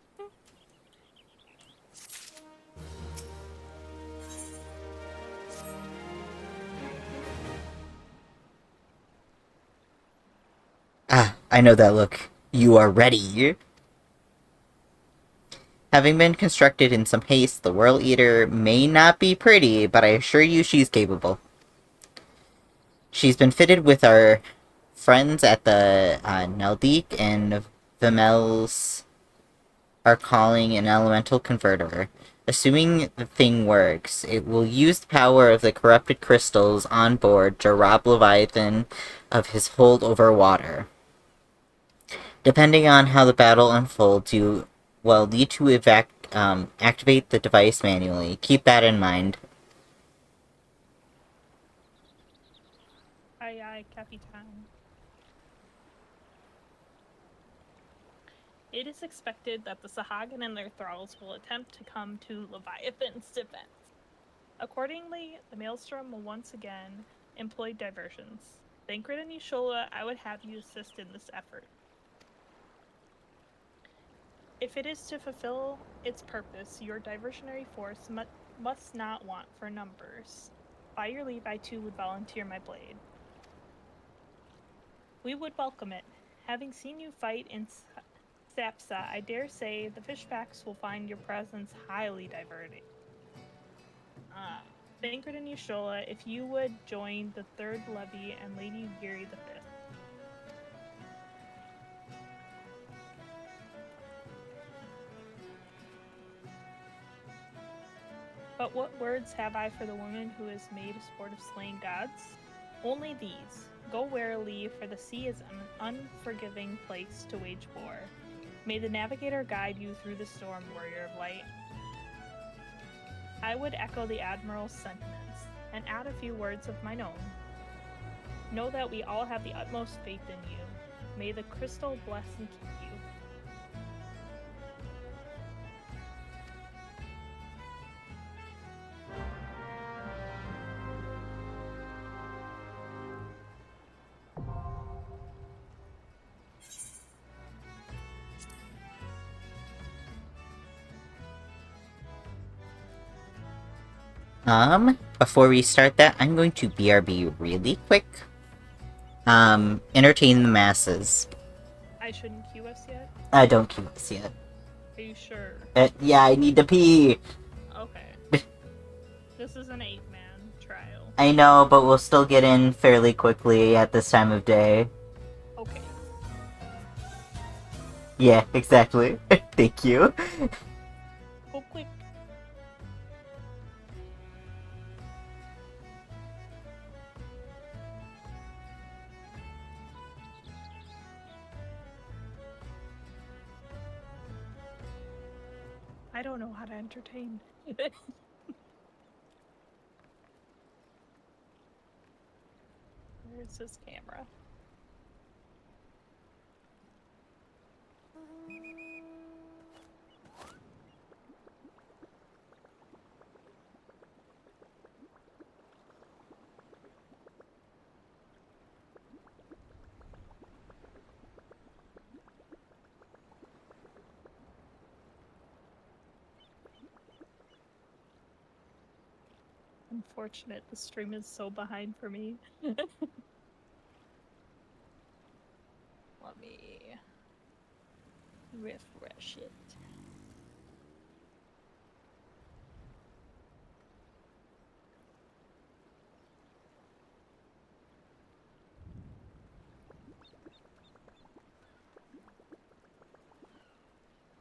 Ah, I know that look. You are ready. Having been constructed in some haste, the Whirl Eater may not be pretty, but I assure you she's capable. She's been fitted with our friends at the Neldik and Vimels are calling an elemental converter. Assuming the thing works, it will use the power of the corrupted crystals on board to rob Leviathan of his hold over water. Depending on how the battle unfolds, you will need to activate the device manually. Keep that in mind. Aye, aye, Capitan. It is expected that the Sahagin and their thralls will attempt to come to Leviathan's defense. Accordingly, the Maelstrom will once again employ diversions. Thancred and Yushola, I would have you assist in this effort. If it is to fulfill its purpose, your diversionary force must not want for numbers. By your leave, I too would volunteer my blade. We would welcome it. Having seen you fight in Sapsa, I dare say the fishbacks will find your presence highly diverting. Thancred and Yushola, if you would join the Third Levy and Lady Yuri the Fifth. But what words have I for the woman who has made a sport of slaying gods? Only these. Go warily, for the sea is an unforgiving place to wage war. May the navigator guide you through the storm, warrior of light. I would echo the Admiral's sentiments, and add a few words of mine own. Know that we all have the utmost faith in you. May the crystal bless and keep you. Before we start that, I'm going to BRB really quick. Entertain the masses. I shouldn't queue us yet? I don't queue us yet. Are you sure? Yeah, I need to pee. Okay. This is an 8-man trial. I know, but we'll still get in fairly quickly at this time of day. Okay. Yeah, exactly. Thank you. Go quick. I don't know how to entertain. Where's his camera? Unfortunate, the stream is so behind for me. Let me refresh it.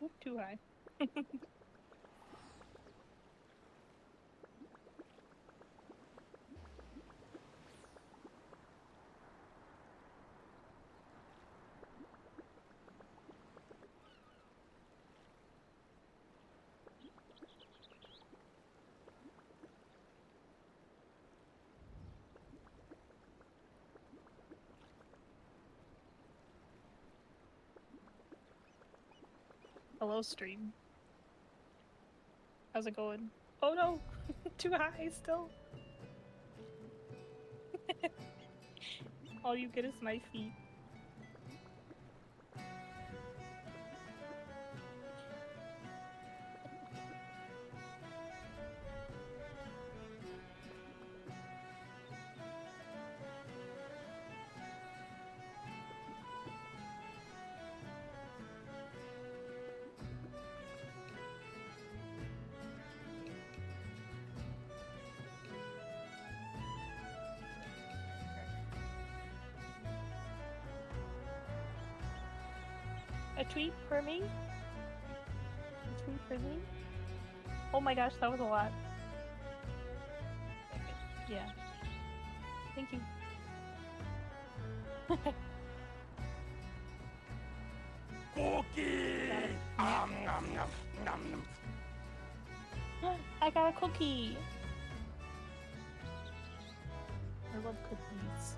Oop, too high. Hello, stream. How's it going? Oh no! Too high still. All you get is my feet. A tweet for me? A tweet for me? Oh my gosh, that was a lot. Yeah. Thank you. Cookie! I got a cookie. I love cookies.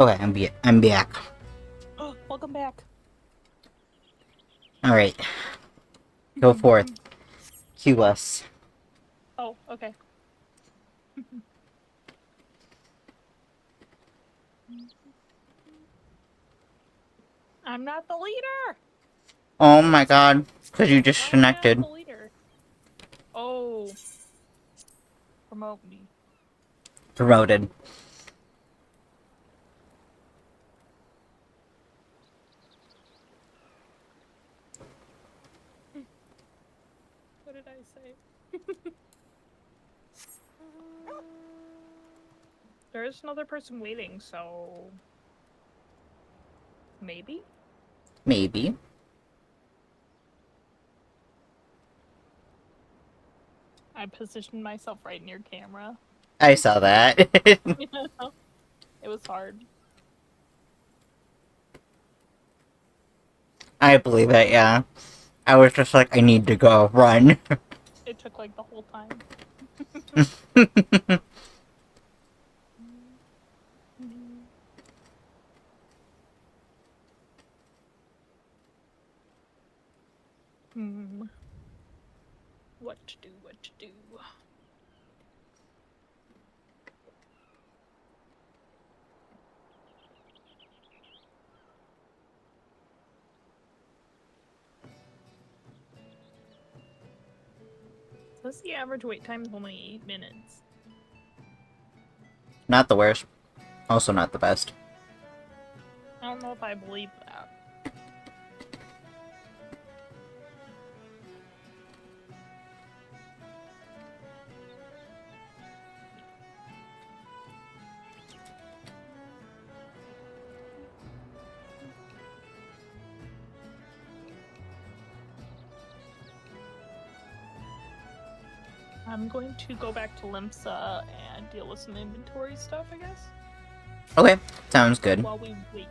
Okay, I'm back. Welcome back. Alright. Go forth. Cue us. Oh, okay. I'm not the leader. Oh my god. Because you Why am I disconnected. not the leader? Oh. Promote me. Promoted. What did I say? There is another person waiting, so maybe? Maybe. I positioned myself right near camera. I saw that. It was hard. I believe it, yeah. I was just like, I need to go. Run. It took like the whole time. What to do, what to do. Says the average wait time is only 8 minutes. Not the worst. Also not the best. I don't know if I believe that. I'm going to go back to Limsa and deal with some inventory stuff, I guess. Okay, sounds good. While we wait.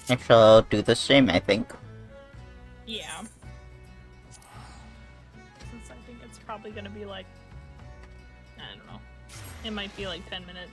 Actually, I'll do the same, I think. Yeah. Since I think it's probably gonna be like, I don't know. It might be like 10 minutes.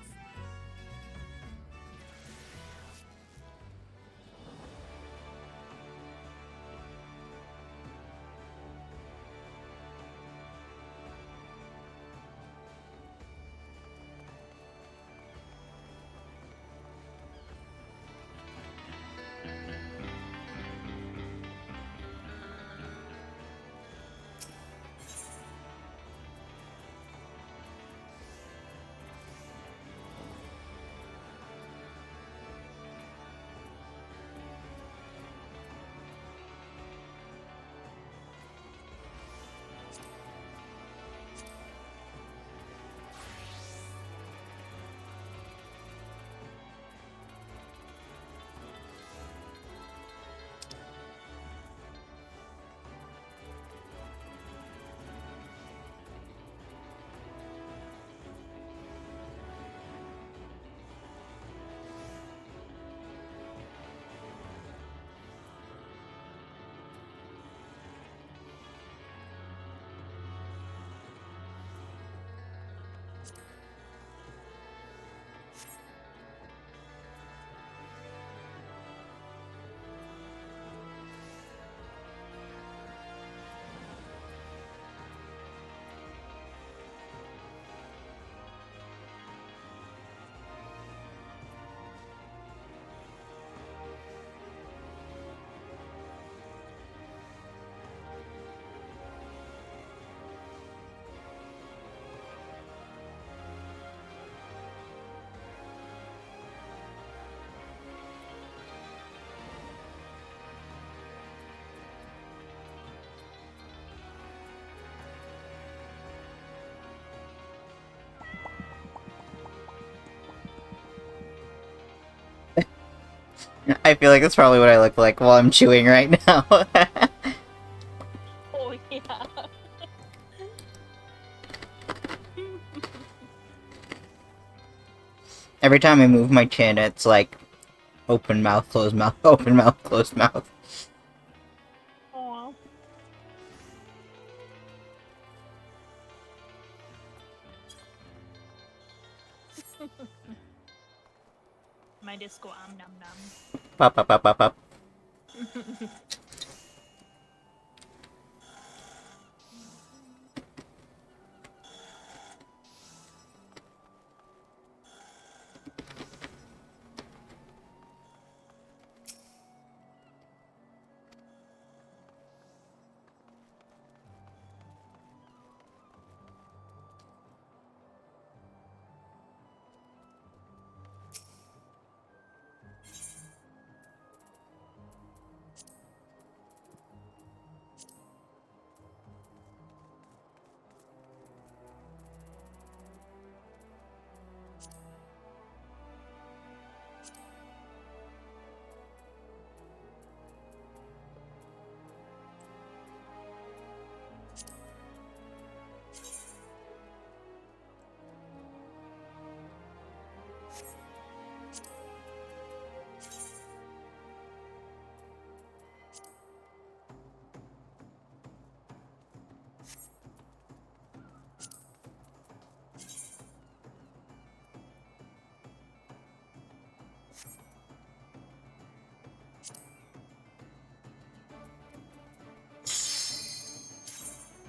I feel like that's probably what I look like while I'm chewing right now. Oh, yeah. Every time I move my chin, it's like open mouth, closed mouth, open mouth, closed mouth. Aw. My disco nom nom. Pop, pop, pop, pop, pop.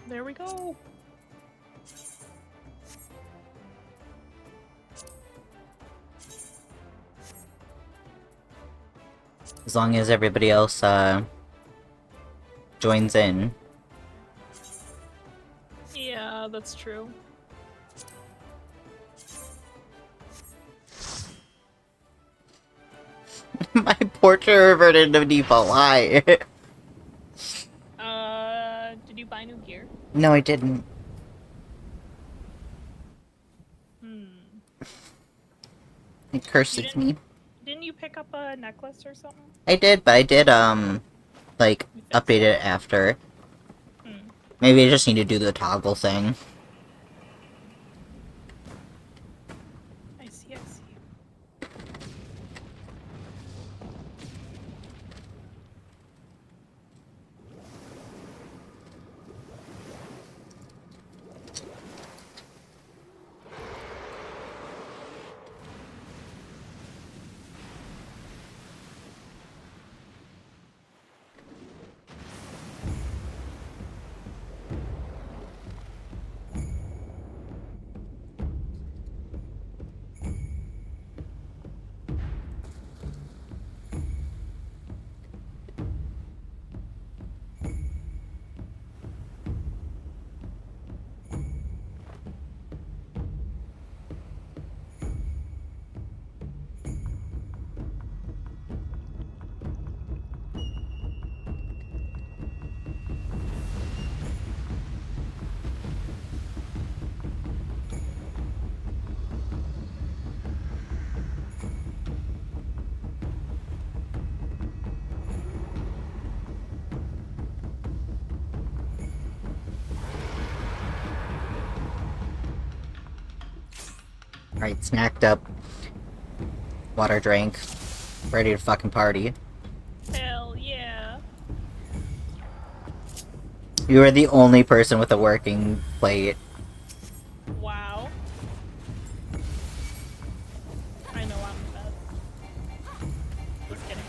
There we go. As long as everybody else, joins in. Yeah, that's true. My portrait reverted to default. Why? Did you buy new gear? No, I didn't. It curses me. Didn't you pick up a necklace or something? I did, but I did, like, update it after. Maybe I just need to do the toggle thing. I see, I see. Alright, snacked up. Water drank. Ready to fucking party. Hell yeah. You are the only person with a working plate. Wow. I know I'm the best. Just kidding.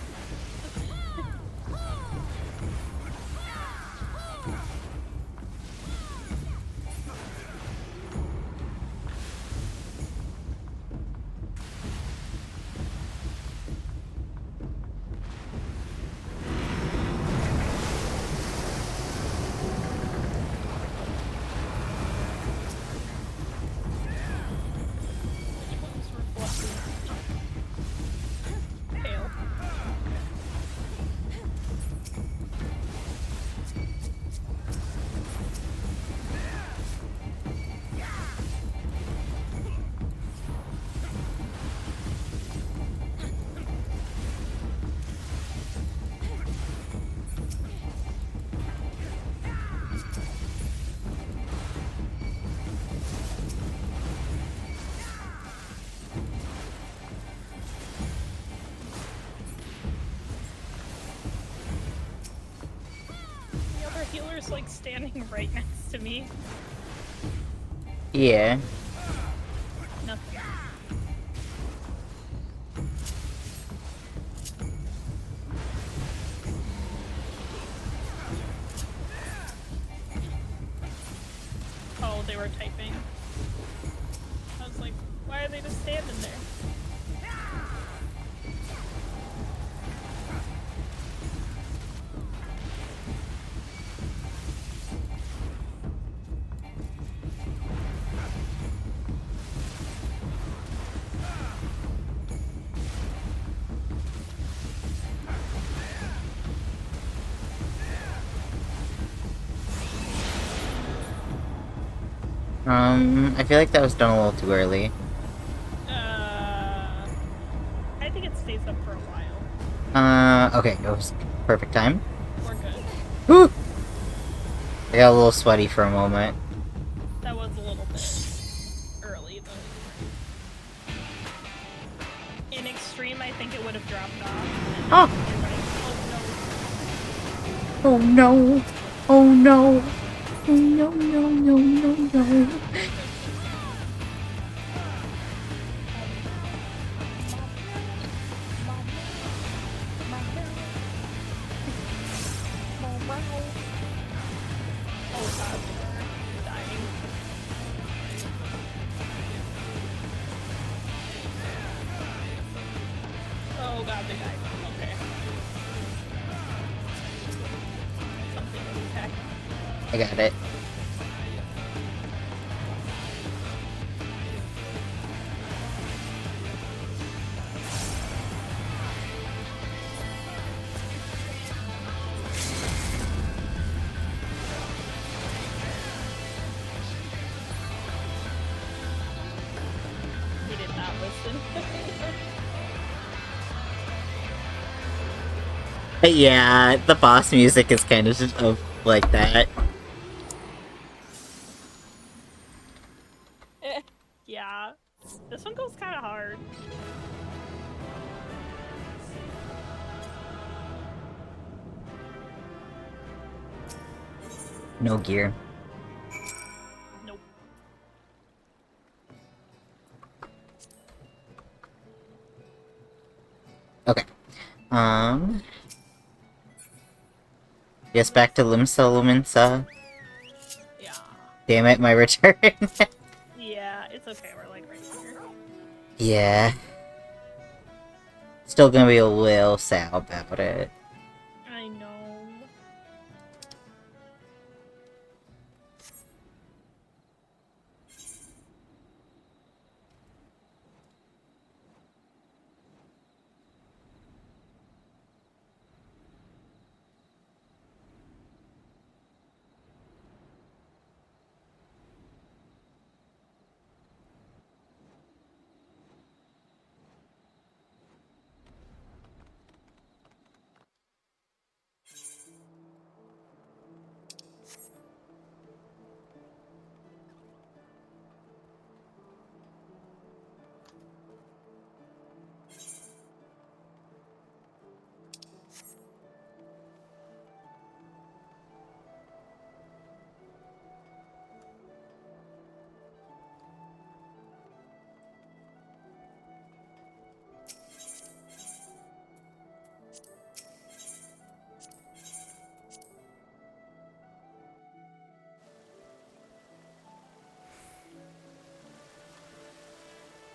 just like standing right next to me. Yeah. Nothing. Oh, they were typing. I was like, why are they just standing there? I feel like that was done a little too early. I think it stays up for a while. Okay, it was perfect time. We're good. Whew! I got a little sweaty for a moment. That was a little bit early, though. In extreme, I think it would have dropped off. Oh! Oh no! Oh no! Oh no, no, no, no, no. Oh god, they died. Okay. Something was attacked. I got it. He did not listen. Yeah, the boss music is kind of just like that. Yeah. This one goes kind of hard. No gear. Nope. Okay. Yes, back to Limsa Lumensa. Yeah. Damn it, my return. Yeah, it's okay. We're like right here. Yeah. Still gonna be a little sad about it. I know.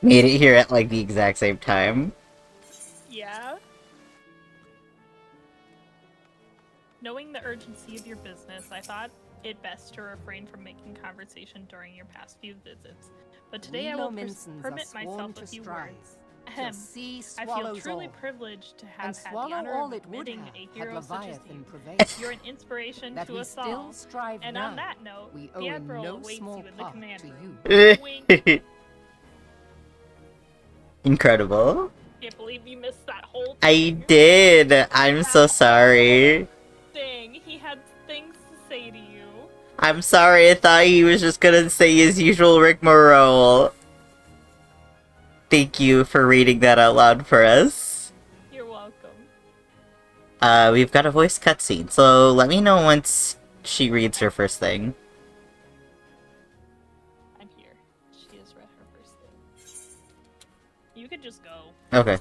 Made it here at like the exact same time. Yeah. Knowing the urgency of your business, I thought it best to refrain from making conversation during your past few visits. But today I will permit myself a few words. Ahem. I feel truly privileged to have had the honor of meeting a hero such as you. You're an inspiration to us all. And on that note, the Admiral awaits you in the command room. Wink. Incredible. Can't believe you missed that whole I thing. did. I'm so sorry. Thing. He had things to say to you. I'm sorry. I thought he was just gonna say his usual rigmarole. Thank you for reading that out loud for us. You're welcome. We've got a voice cutscene, so let me know once she reads her first thing. I'm here. She has read her first thing. You could just go. Okay.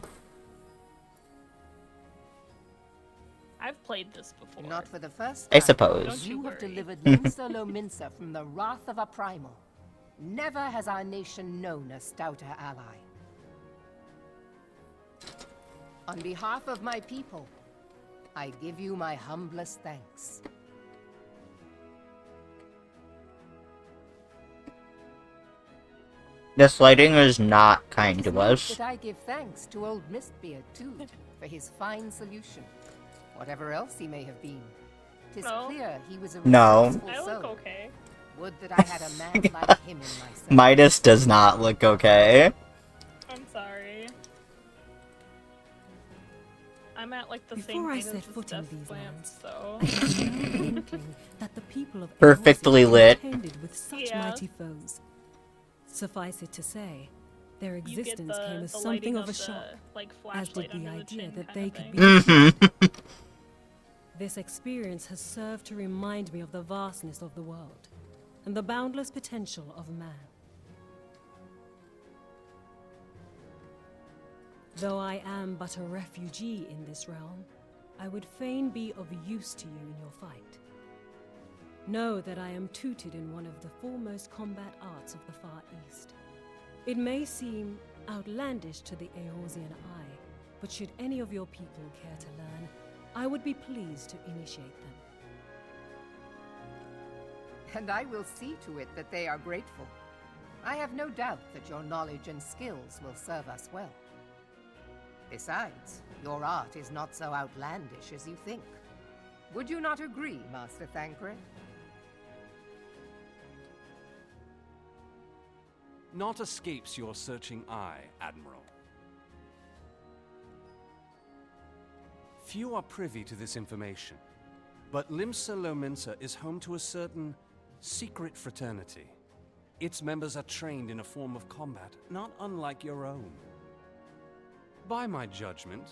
I've played this before. Not for the first time. I suppose. Don't you You have worry. delivered Limsa Lominsa from the wrath of a primal. Never has our nation known a stouter ally. On behalf of my people, I give you my humblest thanks. This lighting is not kind to Tis meet us. that I give thanks to old Mistbeard, too, for his fine solution. Whatever else he may have been, 'tis No. clear he was a No. resourceful I look soul. okay. Would that I had a man like him in my service. Midas does not look okay. I'm sorry. I'm at like the Before same I height set as this foot in death these lamp, lands, so I had no inkling that the people of Perfectly Eorzea lit. contended with such Yeah. mighty foes. Suffice it to say, their you get existence the, came as the something lighting of a the, shock, like as did flashlight the under the idea chin that kind they of could thing. be. Mm-hmm. This experience has served to remind me of the vastness of the world and the boundless potential of man. Though I am but a refugee in this realm, I would fain be of use to you in your fight. Know that I am tutored in one of the foremost combat arts of the Far East. It may seem outlandish to the Eorzean eye, but should any of your people care to learn, I would be pleased to initiate them. And I will see to it that they are grateful. I have no doubt that your knowledge and skills will serve us well. Besides, your art is not so outlandish as you think. Would you not agree, Master Thancred? Naught escapes your searching eye, Admiral. Few are privy to this information, but Limsa Lominsa is home to a certain secret fraternity. Its members are trained in a form of combat not unlike your own. By my judgment,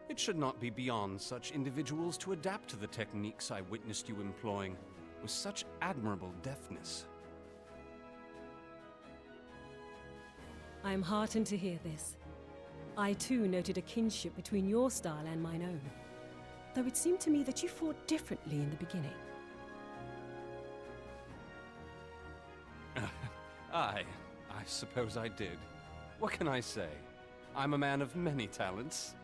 it should not be beyond such individuals to adapt to the techniques I witnessed you employing with such admirable deftness. I am heartened to hear this. I too noted a kinship between your style and mine own, though it seemed to me that you fought differently in the beginning. I suppose I did. What can I say? I'm a man of many talents.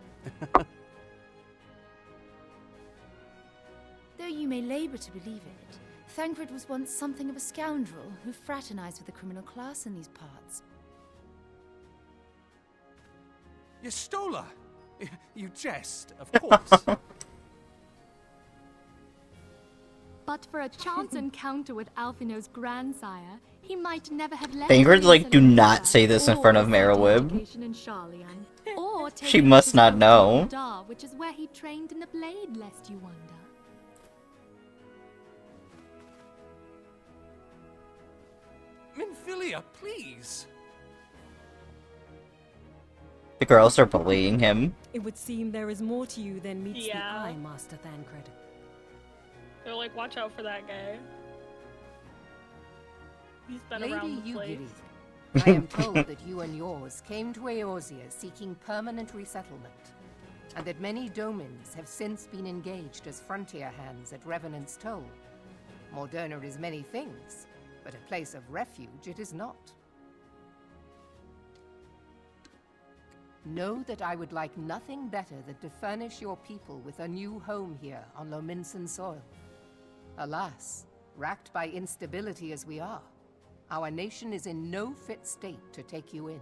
Though you may labor to believe it, Thancred was once something of a scoundrel who fraternized with the criminal class in these parts. Yestola! You jest, of course. But for a chance encounter with Alphino's grandsire, he might never have left. Thancred, like, do Limsa not Lominsa say this in or front of received Merriwib. education in Sharlayan, or She taken must his not course know. in Dar, which is where he trained in the blade, lest you wonder. Minfilia, please! The girls are bullying him. It would seem there is more to you than meets the Yeah. eye, Master Thancred. They're like, watch out for that guy. He's been Lady around the place. Yugiri, I am told that you and yours came to Eorzea seeking permanent resettlement, and that many domins have since been engaged as frontier hands at Revenant's Toll. Moderna is many things, but a place of refuge it is not. Know that I would like nothing better than to furnish your people with a new home here on Lominsan soil. Alas, racked by instability as we are, our nation is in no fit state to take you in.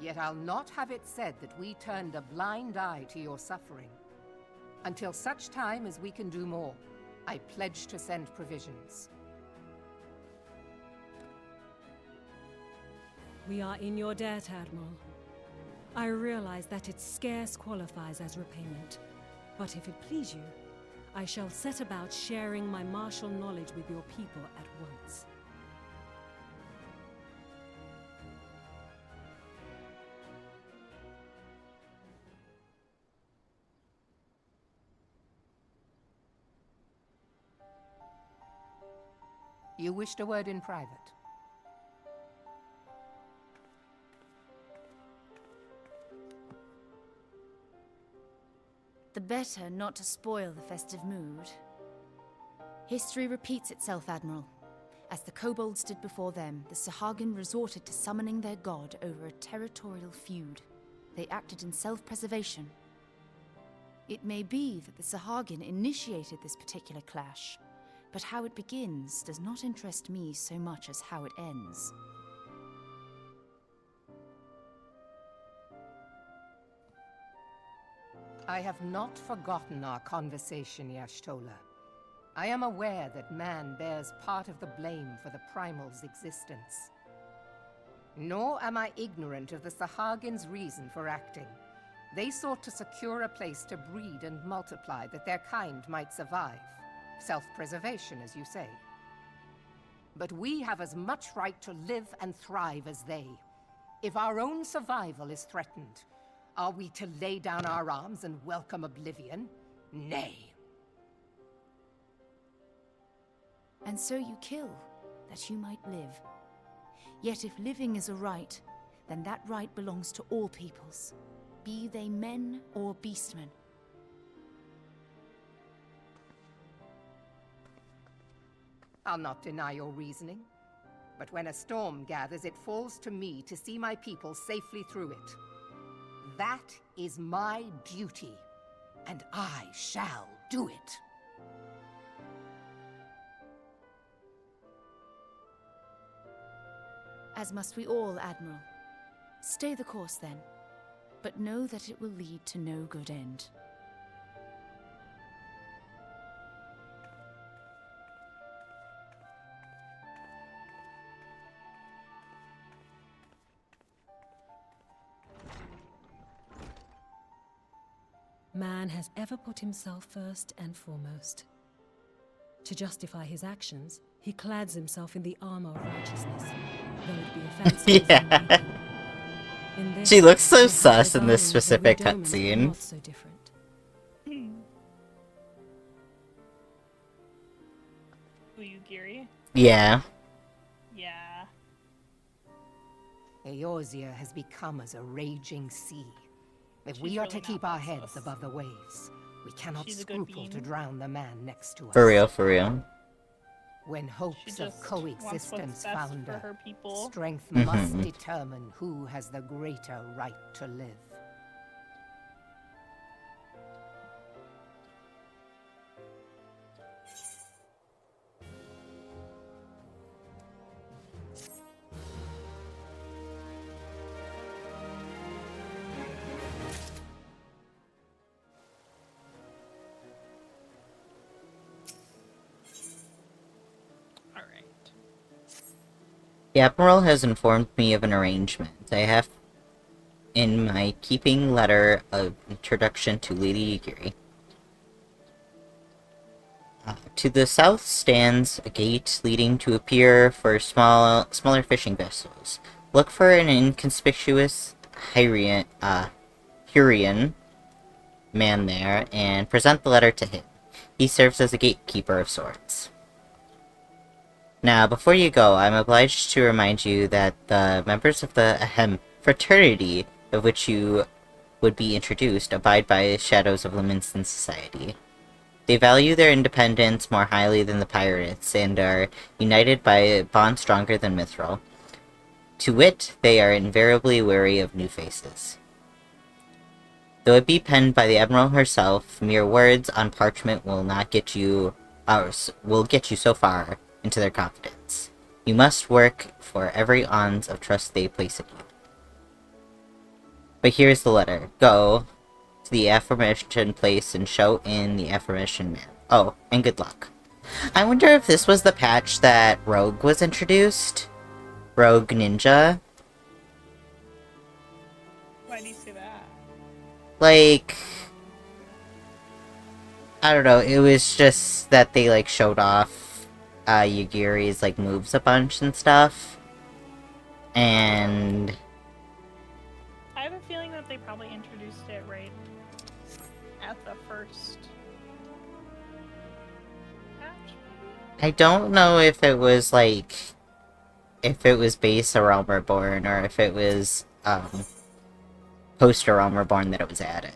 Yet I'll not have it said that we turned a blind eye to your suffering. Until such time as we can do more, I pledge to send provisions. We are in your debt, Admiral. I realize that it scarce qualifies as repayment, but if it please you, I shall set about sharing my martial knowledge with your people at once. You wished a word in private. The better not to spoil the festive mood. History repeats itself, Admiral. As the kobolds did before them, the Sahagin resorted to summoning their god over a territorial feud. They acted in self-preservation. It may be that the Sahagin initiated this particular clash, but how it begins does not interest me so much as how it ends. I have not forgotten our conversation, Y'shtola. I am aware that man bears part of the blame for the Primal's existence. Nor am I ignorant of the Sahagin's reason for acting. They sought to secure a place to breed and multiply that their kind might survive. Self-preservation, as you say. But we have as much right to live and thrive as they. If our own survival is threatened, are we to lay down our arms and welcome oblivion? Nay. And so you kill, that you might live. Yet if living is a right, then that right belongs to all peoples, be they men or beastmen. I'll not deny your reasoning. But when a storm gathers, it falls to me to see my people safely through it. That is my duty, and I shall do it. As must we all, Admiral. Stay the course, then. But know that it will lead to no good end. Man has ever put himself first and foremost. To justify his actions, he clads himself in the armor of righteousness, though it be offensive. Yeah. In this, She looks so his sus in this rebellion for specific redomement are cutscene. not so different. Who you, Geary? Yeah. Yeah. Eorzea has become as a raging sea. If She's we are really to keep not our that heads sus. above the waves, we cannot She's a good scruple to bean. drown the man next to us. For real, for real. When She hopes just of wants coexistence what's best for founder, her people. strength Mhm. must determine who has the greater right to live. Alright. The Admiral has informed me of an arrangement I have in my keeping letter of introduction to Lady Yagiri. To the south stands a gate leading to a pier for smaller fishing vessels. Look for an inconspicuous Hurrian man there and present the letter to him. He serves as a gatekeeper of sorts. Now, before you go, I'm obliged to remind you that the members of the fraternity of which you would be introduced abide by shadows of Livingston society. They value their independence more highly than the pirates, and are united by a bond stronger than Mithril. To wit, they are invariably wary of new faces. Though it be penned by the Admiral herself, mere words on parchment will get you so far into their confidence. You must work for every ounce of trust they place in you. But here's the letter. Go to the aforementioned place and show in the aforementioned man. Oh, and good luck. I wonder if this was the patch that Rogue was introduced? Rogue Ninja? Why do you say that? Like, I don't know, it was just that they, like, showed off Yagiri's, like, moves a bunch and stuff. And I have a feeling that they probably introduced it right at the first patch, maybe? I don't know if it was, like, if it was base A Realm Reborn, or if it was, post A Realm Reborn that it was added.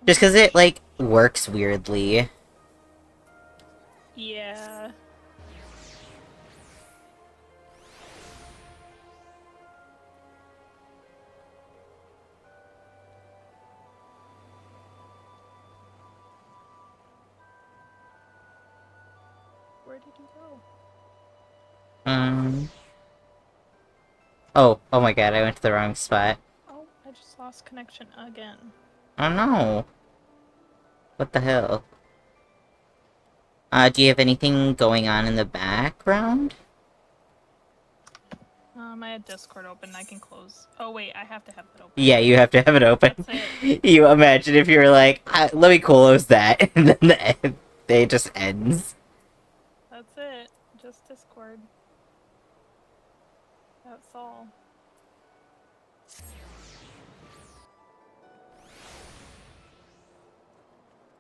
Just because it, like, works weirdly. Yeah. Where did he go? Oh my god, I went to the wrong spot. Oh, I just lost connection again. Oh no. What the hell? Do you have anything going on in the background? I had Discord open. I can close. Oh wait, I have to have it open. Yeah, you have to have it open. That's it. You imagine if you were like, let me close that, and then the day just ends. That's it. Just Discord. That's all.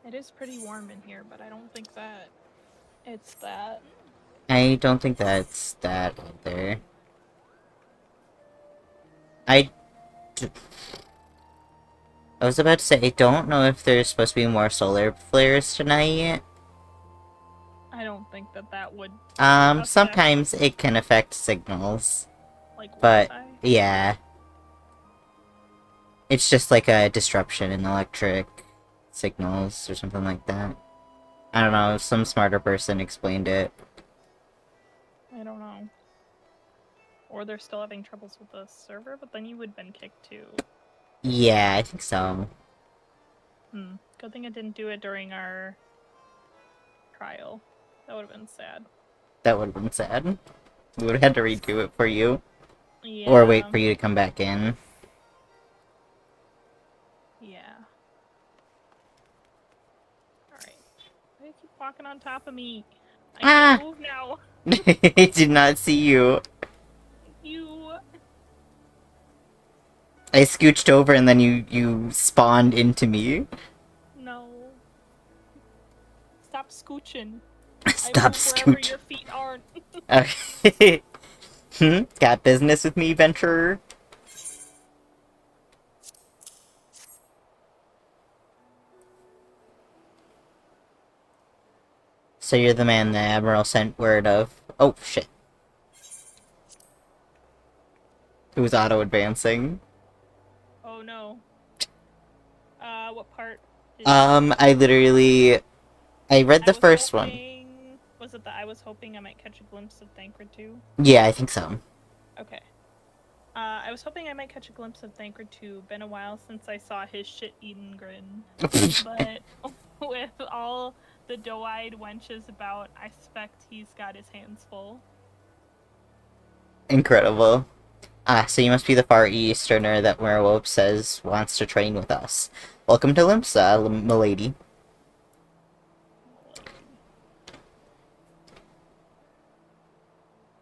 It is pretty warm in here, but I don't think that it's that. I don't think that's that either. I was about to say, I don't know if there's supposed to be more solar flares tonight. I don't think that that would affect, Sometimes it can affect signals. like, But, Wi-Fi. yeah. It's just like a disruption in electric signals or something like that. I don't know, some smarter person explained it. I don't know. Or they're still having troubles with the server, but then you would have been kicked too. Yeah, I think so. Good thing I didn't do it during our trial. That would have been sad. That would have been sad. We would have had to redo it for you. Yeah. Or wait for you to come back in. Yeah. Alright. Why do you keep walking on top of me? I can't move now. I did not see you. You. I scooched over and then you spawned into me. No. Stop scooching. Stop wherever scooching. your feet aren't. Okay. Got business with me, venturer? So you're the man the Admiral sent word of. Oh, shit. Who's auto-advancing? Oh no. What part? I literally... I read the first one. Was it that I was hoping I might catch a glimpse of Thancred 2? Yeah, I think so. Okay. I was hoping I might catch a glimpse of Thancred 2. Been a while since I saw his shit-eaten grin. But with all the doe-eyed wenches about, I suspect he's got his hands full. Incredible. So you must be the Far Easterner that Werewolf says wants to train with us. Welcome to Limsa, milady.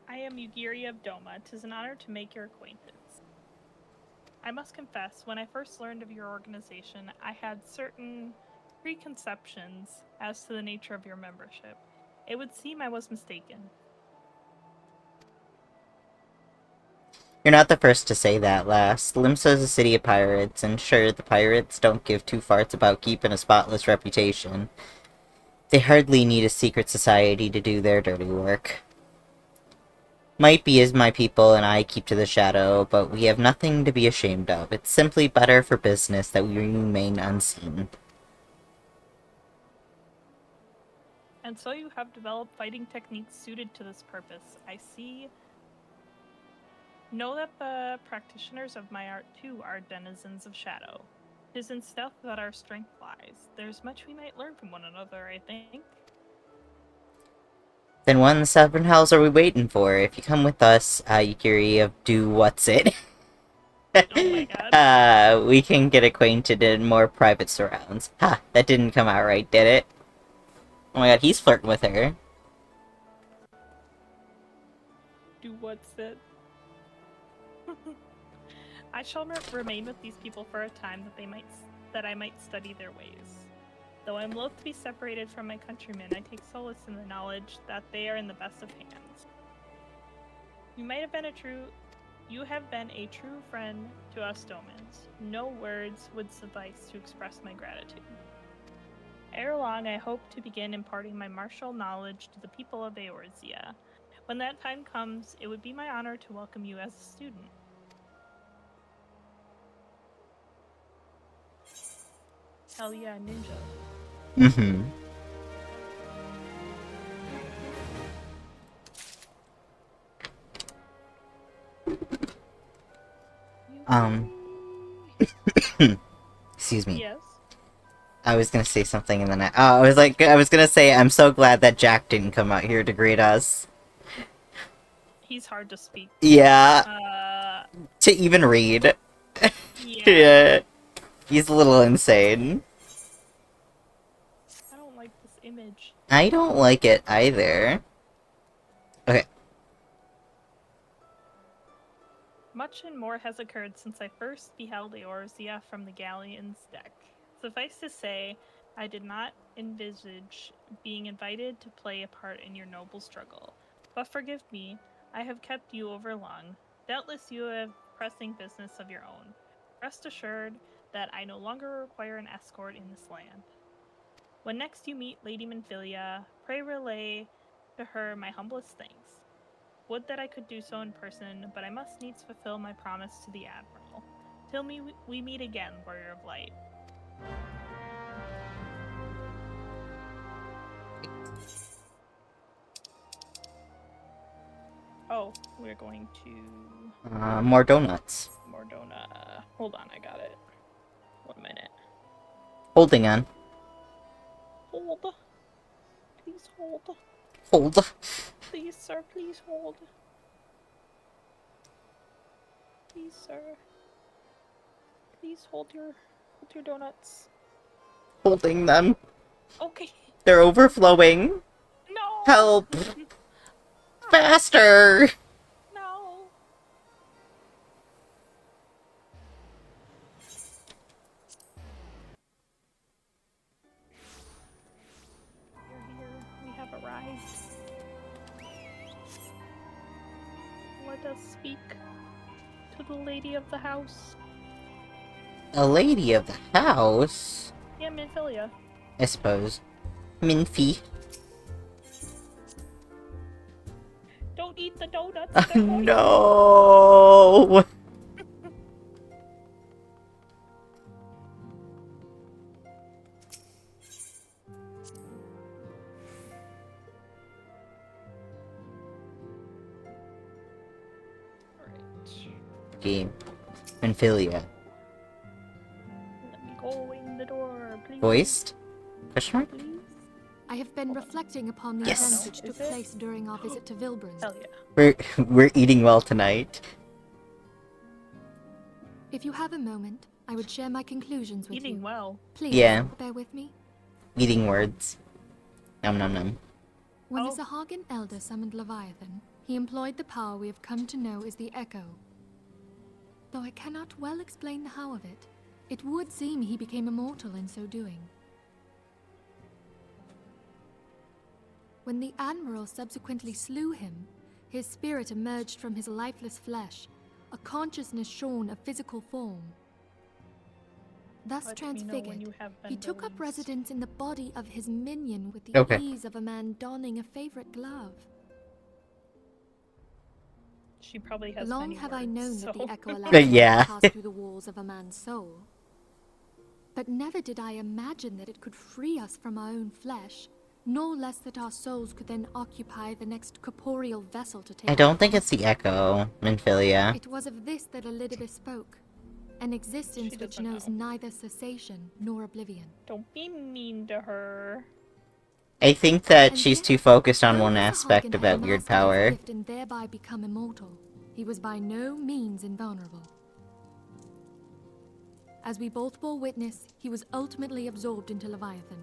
I am Yugiri of Doma. 'Tis an honor to make your acquaintance. I must confess, when I first learned of your organization, I had certain preconceptions as to the nature of your membership. It would seem I was mistaken. You're not the first to say that, lass. Limsa is a city of pirates, and sure, the pirates don't give two farts about keeping a spotless reputation. They hardly need a secret society to do their dirty work. Might be as my people and I keep to the shadow, but we have nothing to be ashamed of. It's simply better for business that we remain unseen. And so you have developed fighting techniques suited to this purpose. I see. Know that the practitioners of my art too are denizens of shadow. 'Tis in stealth that our strength lies. There's much we might learn from one another, I think. Then what in the seven hells are we waiting for? If you come with us, Yukiri of Do What's It, Oh my god. we can get acquainted in more private surrounds. Ha, that didn't come out right, did it? Oh my god, he's flirting with her. Do what's it? I shall remain with these people for a time that I might study their ways. Though I'm loath to be separated from my countrymen, I take solace in the knowledge that they are in the best of hands. You have been a true friend to us Domans. No words would suffice to express my gratitude. Ere long, I hope to begin imparting my martial knowledge to the people of Eorzea. When that time comes, it would be my honor to welcome you as a student. Hell yeah, ninja. Mm-hmm. Excuse me. Yes. I was gonna say something and then I was gonna say I'm so glad that Jack didn't come out here to greet us. He's hard to speak. Yeah. Uh, To even read. yeah. Yeah. He's a little insane. I don't like this image. I don't like it either. Okay. Much and more has occurred since I first beheld Eorzea from the galleon's deck. Suffice to say, I did not envisage being invited to play a part in your noble struggle. But forgive me, I have kept you over long. Doubtless you have pressing business of your own. Rest assured that I no longer require an escort in this land. When next you meet Lady Minfilia, pray relay to her my humblest thanks. Would that I could do so in person, but I must needs fulfill my promise to the Admiral. Till we meet again, Warrior of Light. Oh, we're going to... More donuts. Mordona. Hold on, I got it. 1 minute. Holding on. Hold. Please hold. Hold. Please, sir, please hold. Please, sir. Please hold your donuts. Holding them. Okay. They're overflowing. No. Help. Faster. No. Here, we have arrived. Let us speak to the lady of the house. A lady of the house? Yeah, Minfilia. I suppose. Minfie. Don't eat the donuts. They're poison. No. Game. Minfilia. Let me go in the door, please. Voiced? Question mark? Please. I have been reflecting upon the Yes. events which took Is it? place during our visit to Vilbrun. Hell yeah. We're eating well tonight. If you have a moment, I would share my conclusions with Eating you. well. Please, Yeah. bear with me. Eating words. Nom nom nom. When Oh. the Sahagin Elder summoned Leviathan, he employed the power we have come to know as the Echo. Though I cannot well explain the how of it, it would seem he became immortal in so doing. When the Admiral subsequently slew him, his spirit emerged from his lifeless flesh, a consciousness shorn of physical form. Thus Let me know when transfigured, you have been he took up released. residence in the body of his minion with the Okay. ease of a man donning a favorite glove. She probably has Long many have I words, known that so- the Echo allowed one Yeah. to pass through the walls of a man's soul. But never did I imagine that it could free us from our own flesh, nor less that our souls could then occupy the next corporeal vessel to take I our don't think it's passage. the Echo, Minfilia. It was of this that Elizabeth spoke, an existence She which doesn't knows know. neither cessation nor oblivion. Don't be mean to her. I think that And she's yet, too focused on though one the aspect Sahagin had about weird mastered his power. gift and thereby become immortal, he was by no means invulnerable. As we both bore witness, he was ultimately absorbed into Leviathan.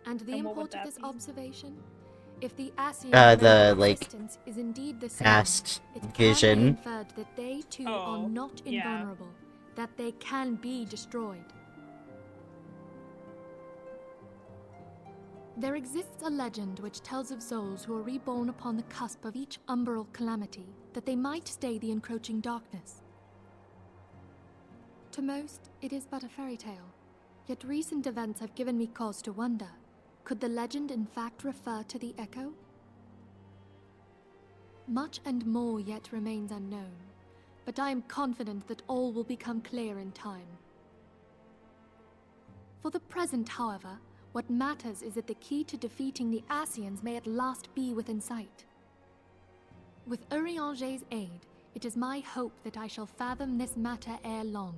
And the And what would import of that this be? observation? If the Asian The, like, existence is indeed the same, Past it can be vision. inferred that they too are Oh, not yeah. invulnerable, that they can be destroyed. There exists a legend which tells of souls who are reborn upon the cusp of each umbral calamity, that they might stay the encroaching darkness. To most, it is but a fairy tale, yet recent events have given me cause to wonder. Could the legend in fact refer to the Echo? Much and more yet remains unknown, but I am confident that all will become clear in time. For the present, however, what matters is that the key to defeating the Ascians may at last be within sight. With Urianger's aid, it is my hope that I shall fathom this matter ere long.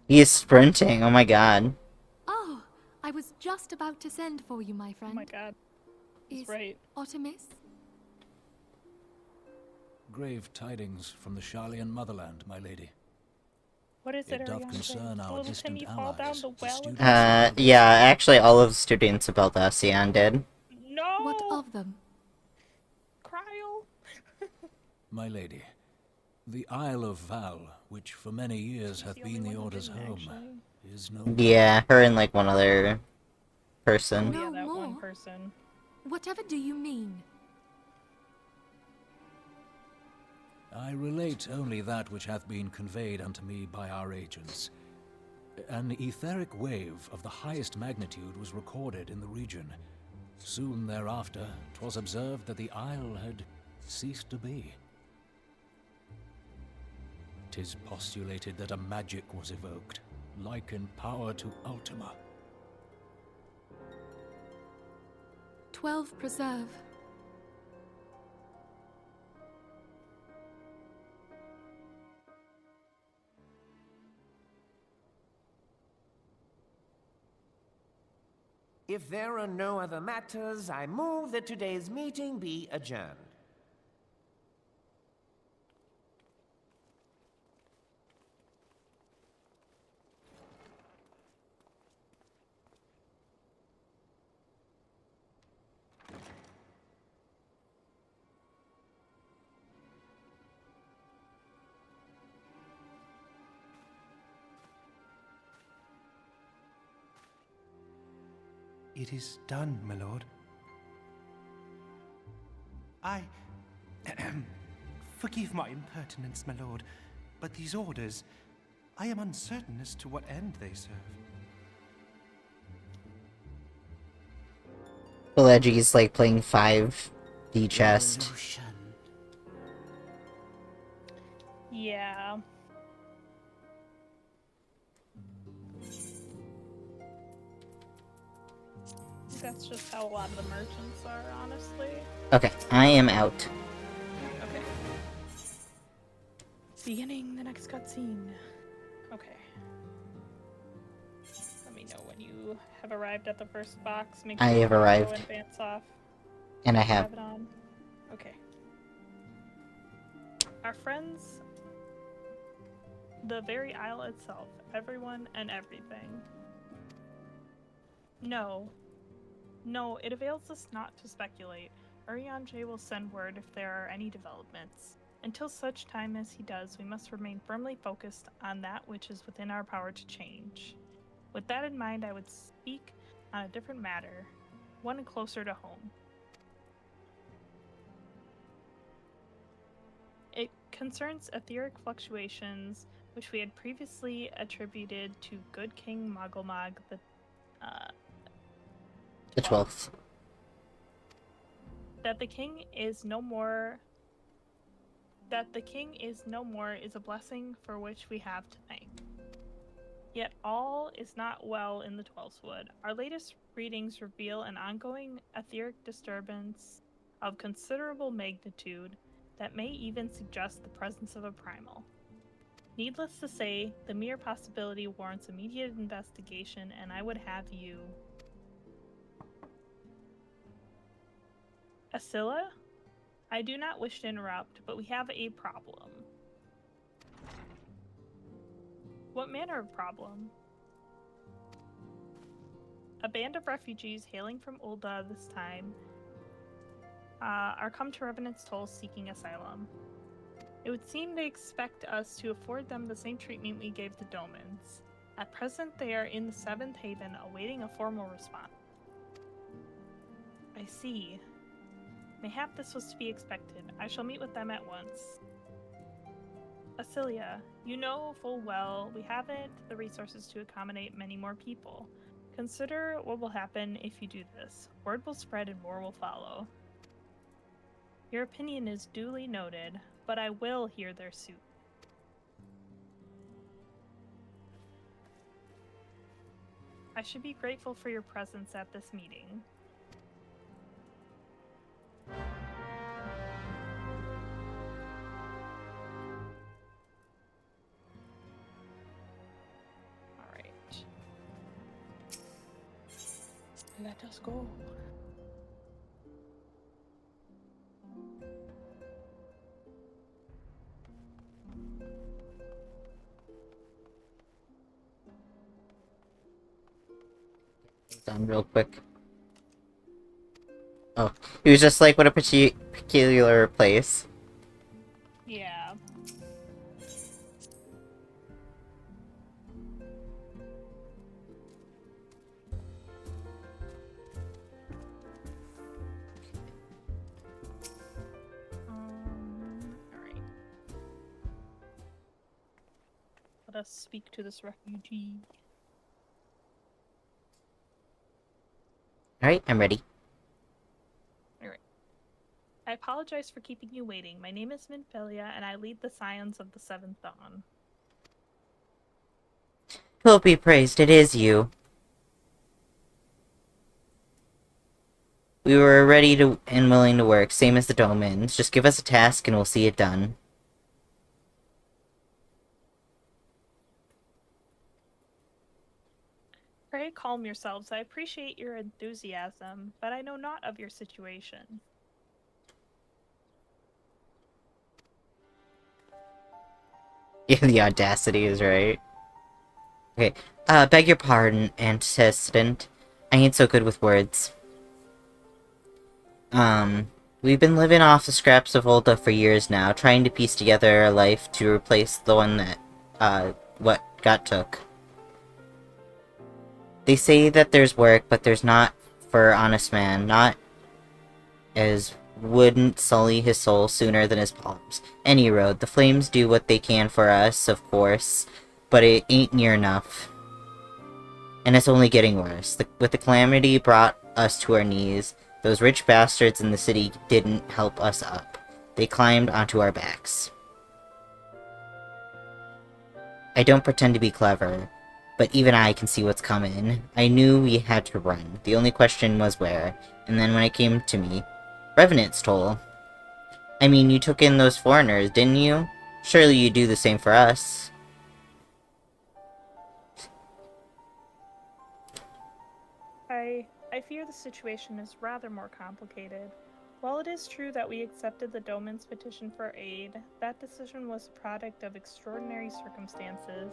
He is sprinting, oh my god. Oh, I was just about to send for you, my friend. Oh my god. He's Is right. Artemis? Grave tidings from the Sharlayan motherland, my lady. What is it, It doth Ariana? concern our Little distant Timmy fall down allies, the the well students again? of Yeah, actually all of the students of Baldacian did. No! What of them? Cryle? My lady, the Isle of Val, which for many years hath the been only the one who Order's didn't, home, actually. is no more. Yeah, her and like one other person. Oh, yeah, No that one more? person. Whatever do you mean? I relate only that which hath been conveyed unto me by our agents. An etheric wave of the highest magnitude was recorded in the region. Soon thereafter, 'twas observed that the isle had ceased to be. 'Tis postulated that a magic was evoked, like in power to Ultima. 12 preserve. If there are no other matters, I move that today's meeting be adjourned. It is done, my lord. Forgive my impertinence, my lord, but these orders, I am uncertain as to what end they serve. Pelagi's like playing 5D chest. Yeah. That's just how a lot of the merchants are, honestly. Okay, I am out. Okay. Beginning the next cutscene. Okay. Let me know when you have arrived at the first box. Make sure I you have have arrived. go advance off. And I have. Have it on. Okay. Our friends, the very isle itself, everyone and everything. No, it avails us not to speculate. Urianger will send word if there are any developments. Until such time as he does, we must remain firmly focused on that which is within our power to change. With that in mind, I would speak on a different matter, one closer to home. It concerns etheric fluctuations, which we had previously attributed to good King Mogulmog The 12th. That the king is no more is a blessing for which we have to thank. Yet all is not well in the 12th Wood. Our latest readings reveal an ongoing etheric disturbance of considerable magnitude that may even suggest the presence of a primal. Needless to say, the mere possibility warrants immediate investigation, and I would have you... Asilla? I do not wish to interrupt, but we have a problem. What manner of problem? A band of refugees hailing from Ul'dah this time are come to Revenant's Toll seeking asylum. It would seem they expect us to afford them the same treatment we gave the Domans. At present, they are in the Seventh Haven awaiting a formal response. I see. Mayhap this was to be expected. I shall meet with them at once. Asilia, you know full well we haven't the resources to accommodate many more people. Consider what will happen if you do this. Word will spread and more will follow. Your opinion is duly noted, but I will hear their suit. I should be grateful for your presence at this meeting. Alright. Let us go. Done real quick. Oh, he was just like, what a peculiar place. Yeah. Alright. Let us speak to this refugee. Alright, I'm ready. I apologize for keeping you waiting. My name is Minfelia, and I lead the Scions of the Seventh Dawn. Philip be praised, it is you. We were ready to and willing to work, same as the Domans. Just give us a task and we'll see it done. Pray calm yourselves. I appreciate your enthusiasm, but I know not of your situation. Yeah, the audacity is right. Okay, beg your pardon, antecedent. I ain't so good with words. We've been living off the scraps of Volta for years now, trying to piece together a life to replace the one that, what got took. They say that there's work, but there's not for honest man, not as wouldn't sully his soul sooner than his palms. Any road, the flames do what they can for us, of course, but it ain't near enough. And it's only getting worse. With the calamity brought us to our knees, those rich bastards in the city didn't help us up. They climbed onto our backs. I don't pretend to be clever, but even I can see what's coming. I knew we had to run. The only question was where. And then when it came to me, Revenant's Toll. I mean, you took in those foreigners, didn't you? Surely you'd do the same for us. I fear the situation is rather more complicated. While it is true that we accepted the Doman's petition for aid, that decision was a product of extraordinary circumstances.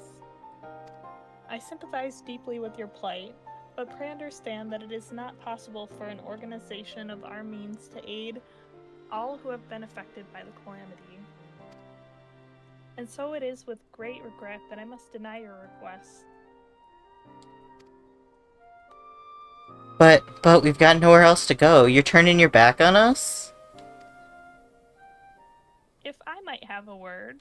I sympathize deeply with your plight, but pray understand that it is not possible for an organization of our means to aid all who have been affected by the calamity. And so it is with great regret that I must deny your request. But we've got nowhere else to go. You're turning your back on us? If I might have a word.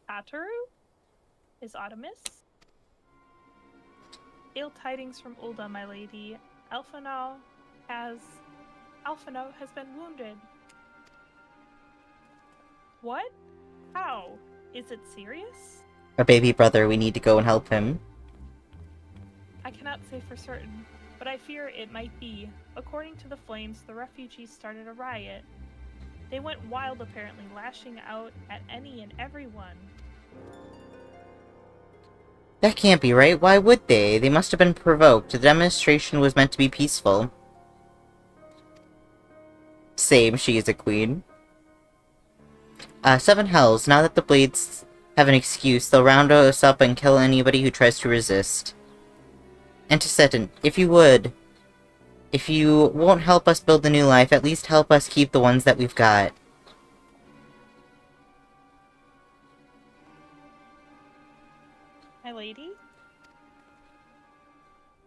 Ataru? Is Artemis? Ill tidings from Ulda, my lady. Alphinaud has been wounded. What? How? Is it serious? Our baby brother, we need to go and help him. I cannot say for certain, but I fear it might be. According to the flames, the refugees started a riot. They went wild, apparently, lashing out at any and everyone. That can't be right. Why would they? They must have been provoked. The demonstration was meant to be peaceful. Same, she is a queen. Seven hells. Now that the Blades have an excuse, they'll round us up and kill anybody who tries to resist. Antecedent, if If you won't help us build a new life, at least help us keep the ones that we've got. My lady?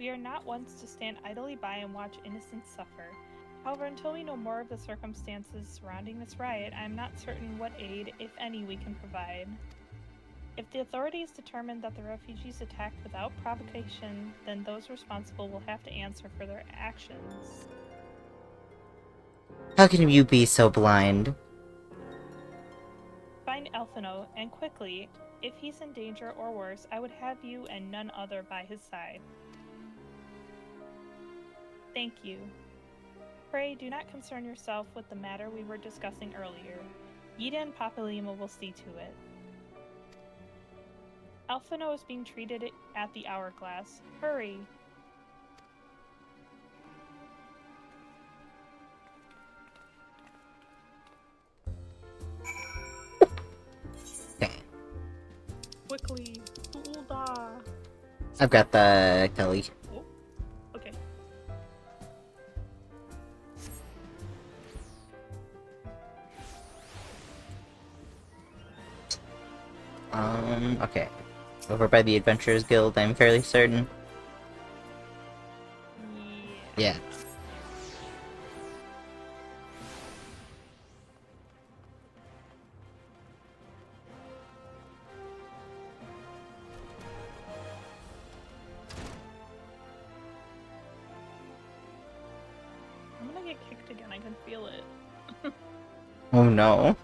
We are not ones to stand idly by and watch innocents suffer. However, until we know more of the circumstances surrounding this riot, I am not certain what aid, if any, we can provide. If the authorities determine that the refugees attacked without provocation, then those responsible will have to answer for their actions. How can you be so blind? Find Elfino, and quickly. If he's in danger or worse, I would have you and none other by his side. Thank you. Pray do not concern yourself with the matter we were discussing earlier. Yida and Papalima will see to it. Elfino is being treated at the Hourglass. Hurry! Okay. Quickly! Ulda! I've got the Kelly. Oh, okay. Okay. Over by the Adventurers Guild, I'm fairly certain. Yeah. I'm gonna get kicked again, I can feel it. Oh no.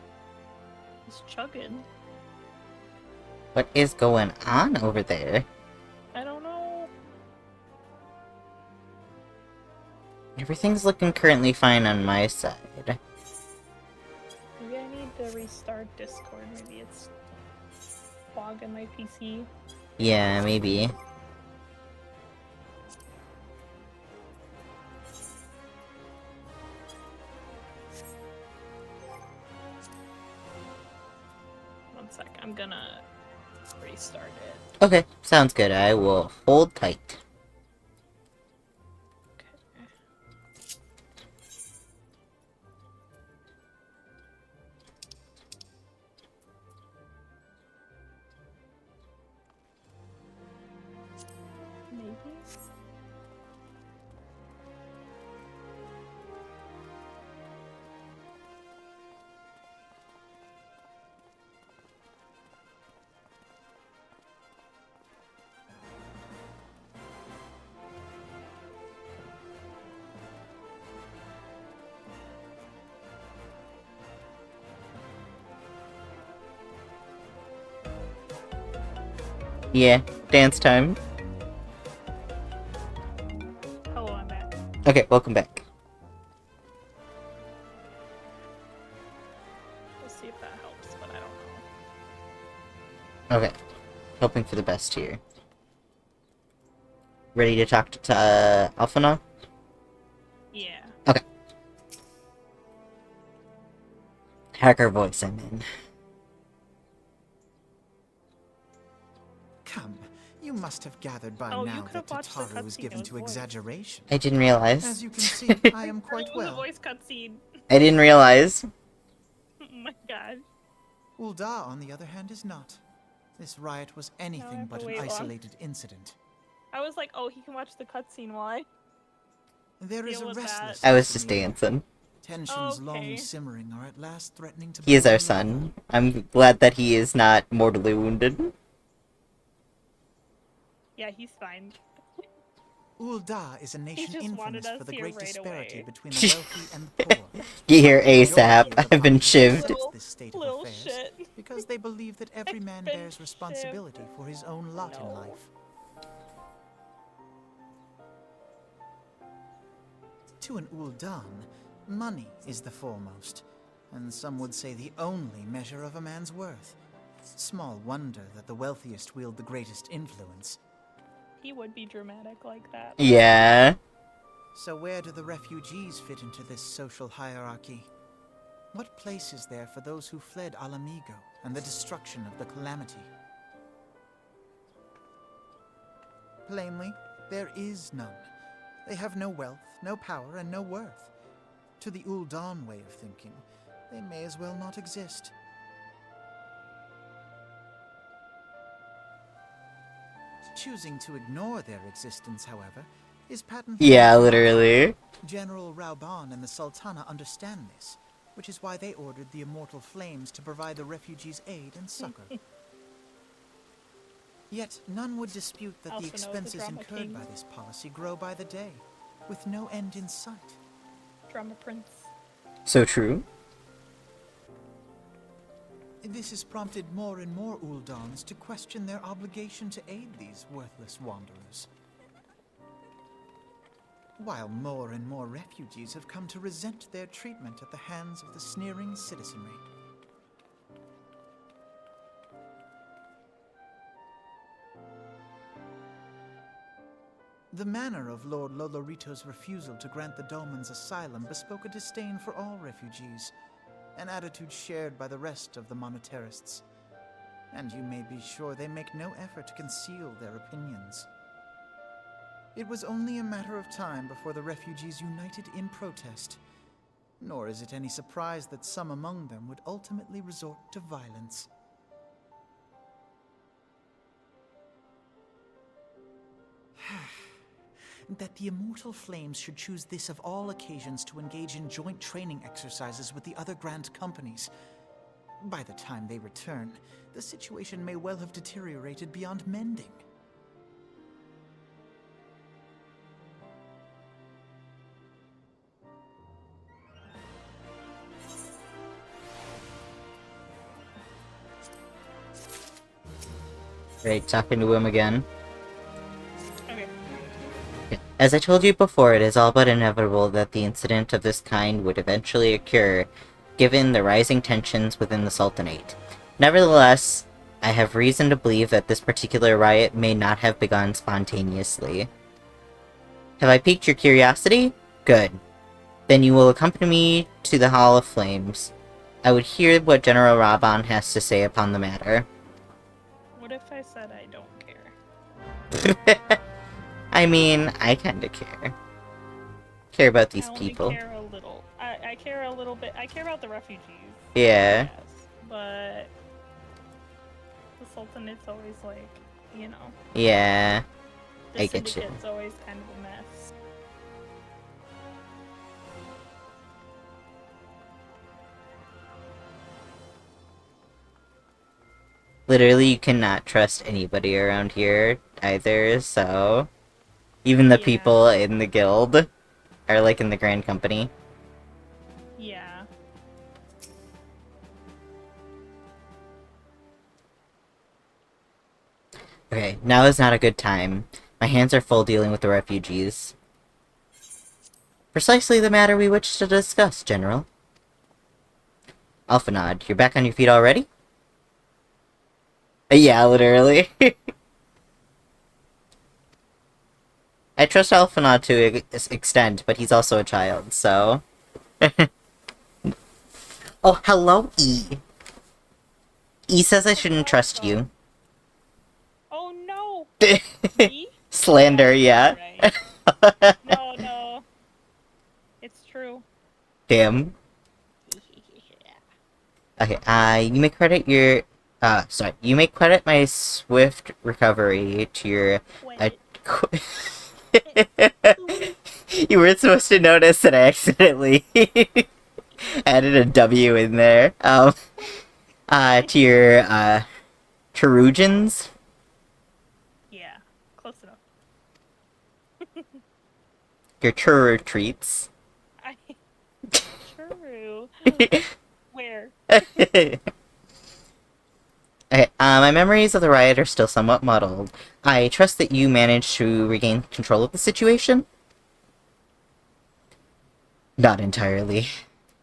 It's chugging. What is going on over there? I don't know. Everything's looking currently fine on my side. Maybe I need to restart Discord. Maybe it's clogging my PC. Yeah, maybe. One sec, I'm gonna restart it. Okay, sounds good. I will hold tight. Okay. Maybe? Yeah, dance time. Hello, I'm back. Okay, welcome back. We'll see if that helps, but I don't know. Okay. Hoping for the best here. Ready to talk to Alphana? Yeah. Okay. Hacker voice, I'm in. Come, you must have gathered by Oh, you now could that have watched the Tataru is cutscene, given it was to voiced. exaggeration. I didn't realize. As you can see, I am quite It was a well. voice cutscene. I didn't realize. Oh my god. Ulda, on the other hand, is not. This riot was I anything have but to an wait long. isolated incident. I was like, oh, he can watch the cutscene while I... There is Deal a with that. restlessness. I was just in the air. dancing. Tensions Okay. long simmering are at last threatening to He is blow our over. son. I'm glad that he is not mortally wounded. Yeah, he's fine. Ulda is a nation just wanted infamous us for the here great right disparity away. between the wealthy and the poor. Get here The majority ASAP. of the I've been populace shivved. accepts this state of Little affairs shit. because they believe that every man been bears responsibility for his own lot in No. life. To an Uldan, money is the foremost, and some would say the only measure of a man's worth. Small wonder that the wealthiest wield the greatest influence. He would be dramatic like that. Yeah. So where do the refugees fit into this social hierarchy? What place is there for those who fled Alamigo and the destruction of the Calamity? Plainly, there is none. They have no wealth, no power, and no worth. To the Ul'Dan way of thinking, they may as well not exist. Choosing to ignore their existence, however, is patently Yeah, unwise. literally. General Rauban and the Sultana understand this, which is why they ordered the Immortal Flames to provide the refugees aid and succor. Yet none would dispute that Also the know the expenses drama incurred king. by this policy grow by the day, with no end in sight. Drama prince. So true. This has prompted more and more Uldans to question their obligation to aid these worthless wanderers. While more and more refugees have come to resent their treatment at the hands of the sneering citizenry. The manner of Lord Lolorito's refusal to grant the Dolmens asylum bespoke a disdain for all refugees, an attitude shared by the rest of the monetarists. And you may be sure they make no effort to conceal their opinions. It was only a matter of time before the refugees united in protest, nor is it any surprise that some among them would ultimately resort to violence. That the Immortal Flames should choose this of all occasions to engage in joint training exercises with the other Grand Companies. By the time they return, the situation may well have deteriorated beyond mending. Right, talking to him again. Okay. As I told you before, it is all but inevitable that the incident of this kind would eventually occur, given the rising tensions within the Sultanate. Nevertheless, I have reason to believe that this particular riot may not have begun spontaneously. Have I piqued your curiosity? Good. Then you will accompany me to the Hall of Flames. I would hear what General Raban has to say upon the matter. What if I said I don't care? I mean, I kinda care. Care about these I only people. care a little. I care a little bit. I care about the refugees. Yeah. Yes, but the Sultanate's always like, you know. Yeah. The I get you. Syndicate's always kind of a mess. Literally, you cannot trust anybody around here either, so... Even the Yeah. people in the guild, or like in the Grand Company. Yeah. Okay, now is not a good time. My hands are full dealing with the refugees. Precisely the matter we wish to discuss, General. Alphanod, you're back on your feet already? Yeah, literally. I trust Alphanod to extent, but he's also a child, so... Oh, hello, E. E says I shouldn't trust you. Oh no! Me? Slander, yeah. Right. No. It's true. Damn. Okay, you may credit your... sorry. You may credit my swift recovery to your... You weren't supposed to notice that I accidentally added a W in there. To your, Terugians? Yeah, close enough. Your Churro treats. True. Where? Okay, my memories of the riot are still somewhat muddled. I trust that you managed to regain control of the situation? Not entirely.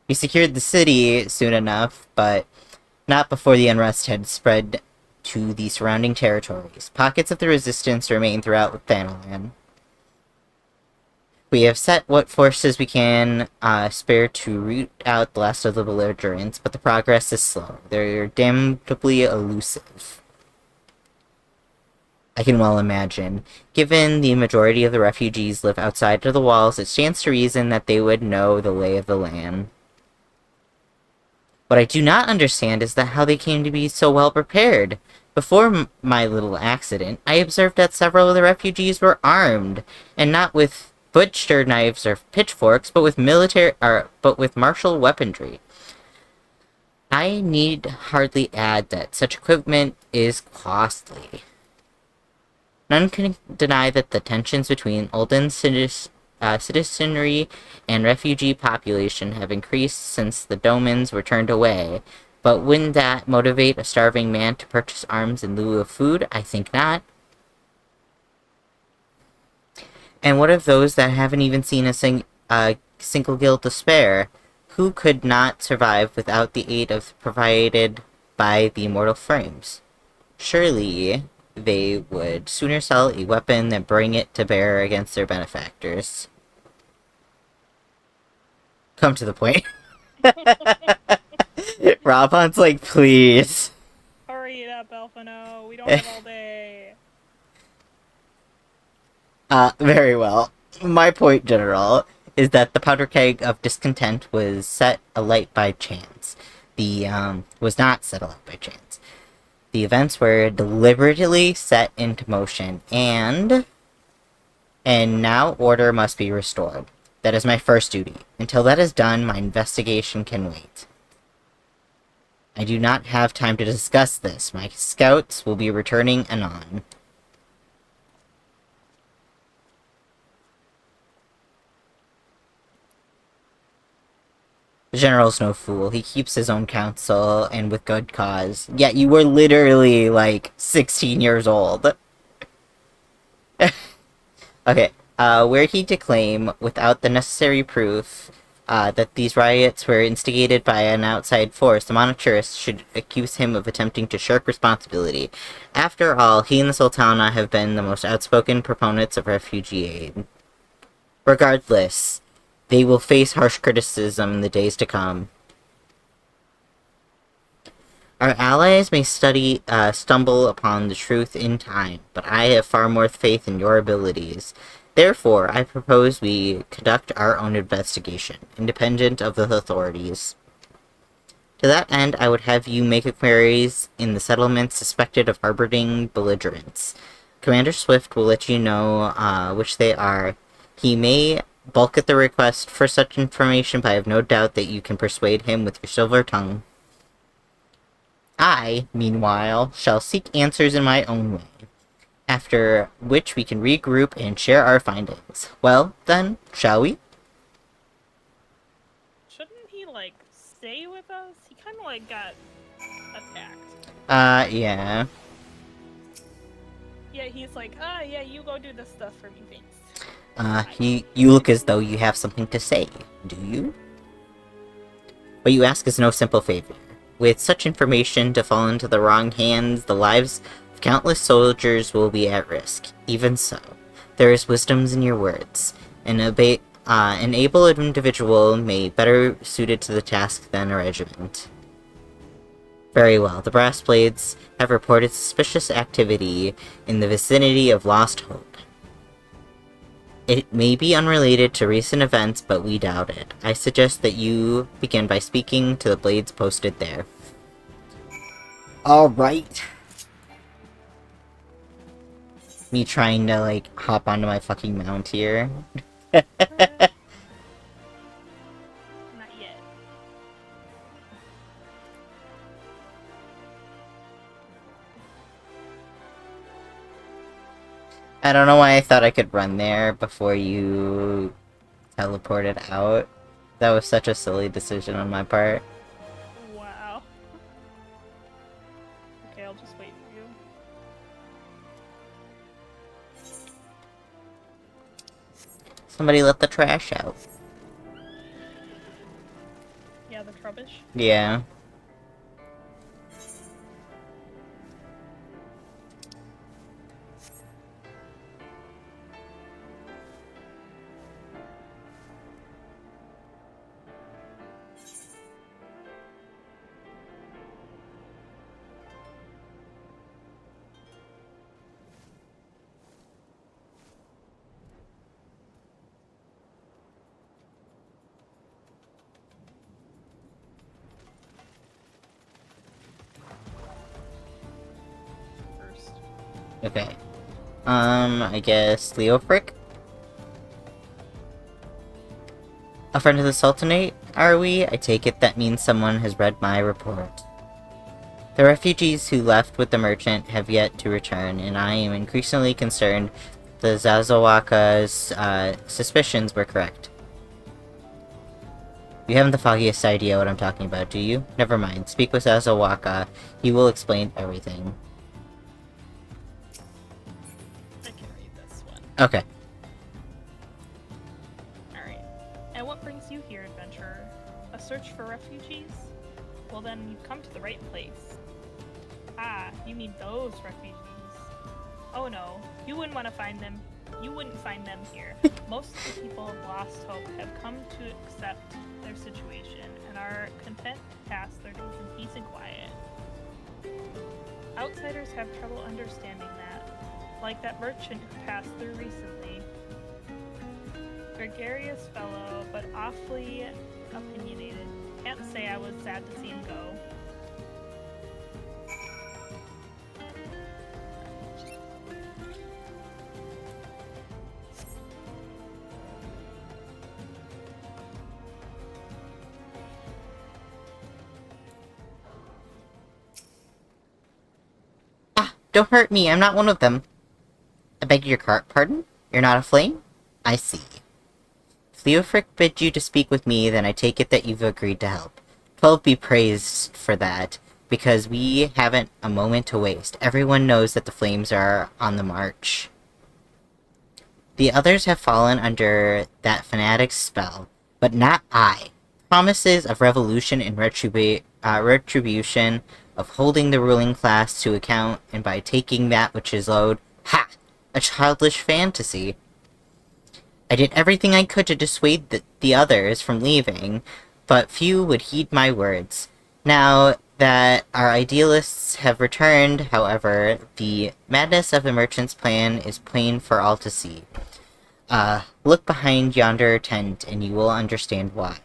We secured the city soon enough, but not before the unrest had spread to the surrounding territories. Pockets of the resistance remain throughout Thanalan. We have set what forces we can spare to root out the last of the belligerents, but the progress is slow. They're damnably elusive. I can well imagine. Given the majority of the refugees live outside of the walls, it stands to reason that they would know the lay of the land. What I do not understand is that how they came to be so well prepared. Before my little accident, I observed that several of the refugees were armed, and not with butcher knives or pitchforks, but with martial weaponry. I need hardly add that such equipment is costly. None can deny that the tensions between Olden's citizenry and refugee population have increased since the Domans were turned away, but wouldn't that motivate a starving man to purchase arms in lieu of food? I think not. And what of those that haven't even seen a single guild to spare? Who could not survive without the aid provided by the immortal frames? Surely they would sooner sell a weapon than bring it to bear against their benefactors. Come to the point. Rob Hunt's like, please. Hurry it up, Elfino. We don't have all day. Very well. My point, General, is that the powder keg of discontent was set alight by chance. Was not set alight by chance. The events were deliberately set into motion, and now order must be restored. That is my first duty. Until that is done, my investigation can wait. I do not have time to discuss this. My scouts will be returning anon. The General's no fool. He keeps his own counsel, and with good cause. Yet you were literally, like, 16 years old. Okay, were he to claim, without the necessary proof, that these riots were instigated by an outside force, the monetarist should accuse him of attempting to shirk responsibility. After all, he and the Sultana have been the most outspoken proponents of refugee aid. Regardless, they will face harsh criticism in the days to come. Our allies may stumble upon the truth in time, but I have far more faith in your abilities. Therefore, I propose we conduct our own investigation, independent of the authorities. To that end, I would have you make inquiries in the settlements suspected of harboring belligerents. Commander Swift will let you know which they are. He may balk at the request for such information, but I have no doubt that you can persuade him with your silver tongue. I, meanwhile, shall seek answers in my own way, after which we can regroup and share our findings. Well, then, shall we? Shouldn't he, like, stay with us? He kind of, like, got attacked. Yeah. Yeah, he's like, yeah, you go do this stuff for me, thanks. You look as though you have something to say, do you? What you ask is no simple favor. With such information to fall into the wrong hands, the lives of countless soldiers will be at risk. Even so, there is wisdom in your words. An able individual may better suited to the task than a regiment. Very well, the Brass Blades have reported suspicious activity in the vicinity of Lost Hope. It may be unrelated to recent events, but we doubt it. I suggest that you begin by speaking to the Blades posted there. Alright. Me trying to, like, hop onto my fucking mount here. Not yet. I don't know why I thought I could run there before you teleported out. That was such a silly decision on my part. Wow. Okay, I'll just wait for you. Somebody let the trash out. Yeah, the trubbish. Yeah. Okay. I guess Leofric? A friend of the Sultanate, are we? I take it that means someone has read my report. The refugees who left with the merchant have yet to return, and I am increasingly concerned the Zazawaka's suspicions were correct. You haven't the foggiest idea what I'm talking about, do you? Never mind. Speak with Zazawaka. He will explain everything. I can read this one. Okay. Alright. And what brings you here, adventurer? A search for refugees? Well then, you've come to the right place. Ah, you mean those refugees. Oh no, you wouldn't want to find them. You wouldn't find them here. Most of the people of Lost Hope have come to accept their situation and are content to pass their days in peace and quiet. Outsiders have trouble understanding that, like that merchant who passed through recently. Gregarious fellow, but awfully opinionated. Can't say I was sad to see him go. Don't hurt me, I'm not one of them. I beg your pardon? You're not a flame? I see. If Leofric bid you to speak with me, then I take it that you've agreed to help. 12 be praised for that, because we haven't a moment to waste. Everyone knows that the flames are on the march. The others have fallen under that fanatic's spell, but not I. Promises of revolution and retribution, of holding the ruling class to account, and by taking that which is owed. Ha! A childish fantasy. I did everything I could to dissuade the others from leaving, but few would heed my words. Now that our idealists have returned, however, the madness of the merchant's plan is plain for all to see. Look behind yonder tent, and you will understand why.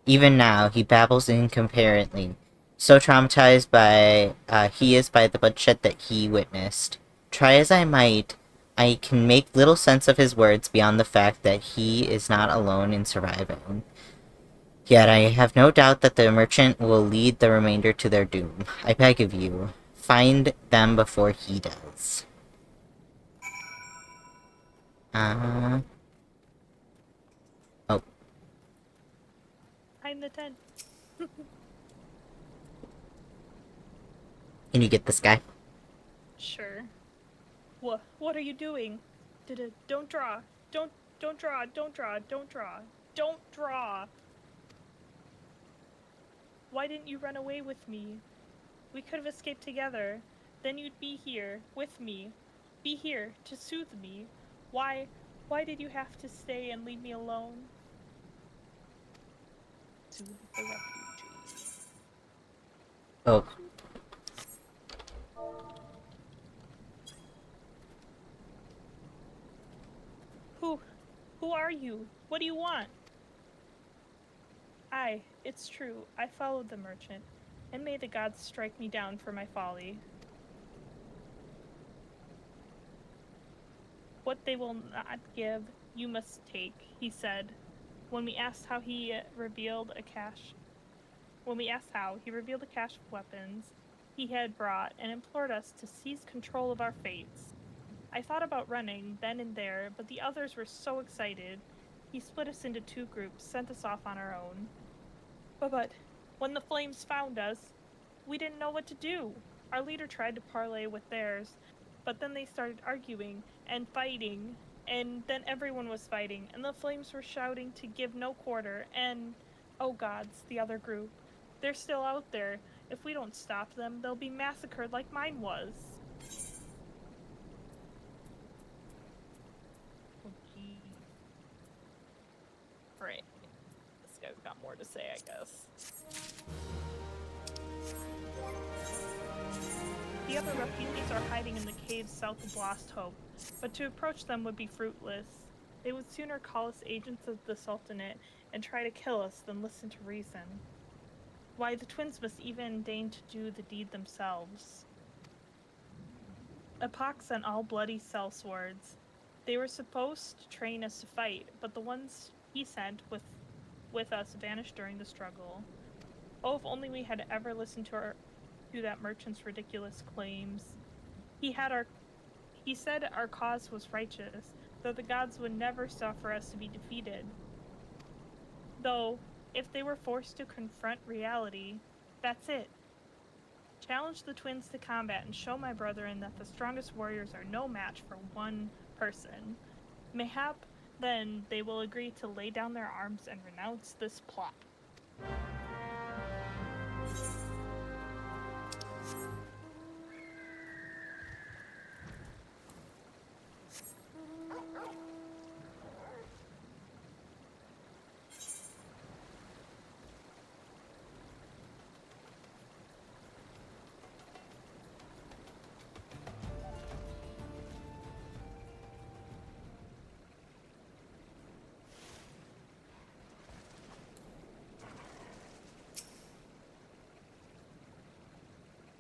Even now, he babbles incoherently, so traumatized he is by the bloodshed that he witnessed. Try as I might, I can make little sense of his words beyond the fact that he is not alone in surviving. Yet I have no doubt that the merchant will lead the remainder to their doom. I beg of you, find them before he does. Oh. I'm the 10. Can you get this guy? Sure. What are you doing? Don't draw. Don't draw. Don't draw. Don't draw. Don't draw. Why didn't you run away with me? We could have escaped together. Then you'd be here with me. Be here to soothe me. Why did you have to stay and leave me alone? Soothe the refugees. Oh. Who are you? What do you want? It's true, I followed the merchant, and may the gods strike me down for my folly. What they will not give, you must take, he said. When we asked how, he revealed a cache of weapons he had brought and implored us to seize control of our fates. I thought about running then and there, but the others were so excited. He split us into 2 groups, sent us off on our own. But when the flames found us, we didn't know what to do. Our leader tried to parley with theirs, but then they started arguing and fighting, and then everyone was fighting, and the flames were shouting to give no quarter, and, oh gods, the other group. They're still out there. If we don't stop them, they'll be massacred like mine was. Oh, gee. Right. This guy's got more to say, I guess. The other refugees are hiding in the caves south of Lost Hope, but to approach them would be fruitless. They would sooner call us agents of the Sultanate and try to kill us than listen to reason. Why, the twins must even deign to do the deed themselves. a pox on all bloody sellswords. They were supposed to train us to fight, but the ones he sent with us vanished during the struggle. Oh, if only we had ever listened to that merchant's ridiculous claims. He said our cause was righteous, that the gods would never suffer us to be defeated. Though, if they were forced to confront reality, that's it. Challenge the twins to combat and show my brethren that the strongest warriors are no match for one person. Mayhap then they will agree to lay down their arms and renounce this plot.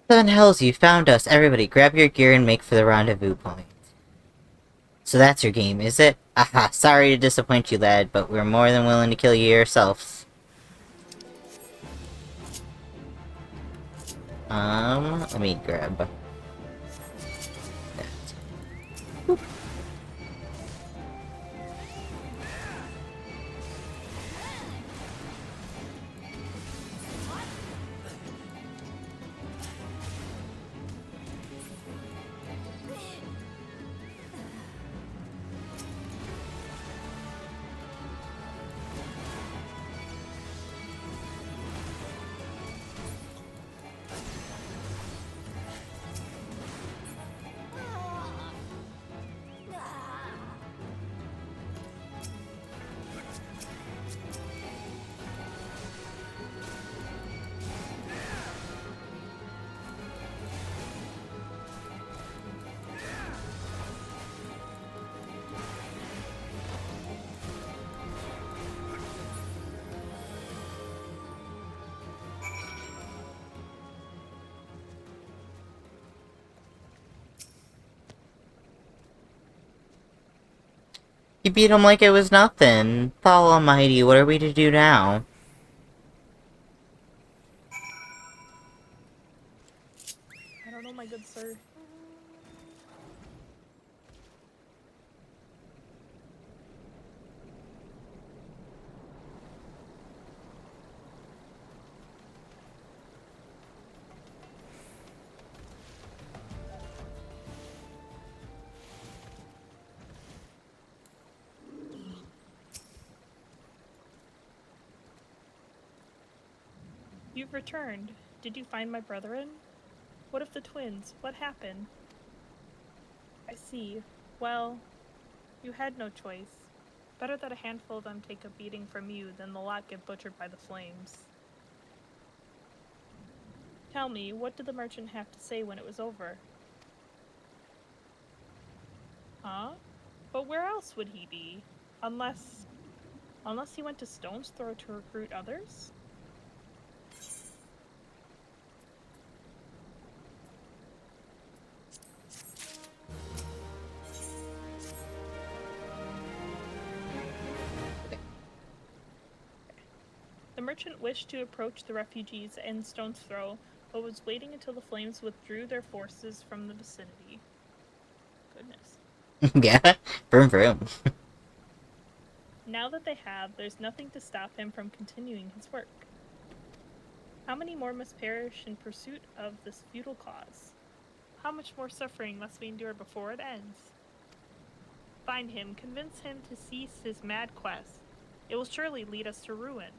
Seven hells, you found us. Everybody, grab your gear and make for the rendezvous point. So that's your game, is it? Aha, sorry to disappoint you, lad, but we're more than willing to kill you yourselves. Let me grab that. Boop. You beat him like it was nothing. Thal Almighty, what are we to do now? I don't know, my good sir. You've returned. Did you find my brethren? What of the twins? What happened? I see. Well, you had no choice. Better that a handful of them take a beating from you than the lot get butchered by the flames. Tell me, what did the merchant have to say when it was over? Huh? But where else would he be? Unless he went to Stone's Throw to recruit others? The merchant wished to approach the refugees in Stone's Throw, but was waiting until the flames withdrew their forces from the vicinity. Goodness. Yeah, vroom vroom. Now that they have, there's nothing to stop him from continuing his work. How many more must perish in pursuit of this futile cause? How much more suffering must we endure before it ends? Find him, convince him to cease his mad quest. It will surely lead us to ruin.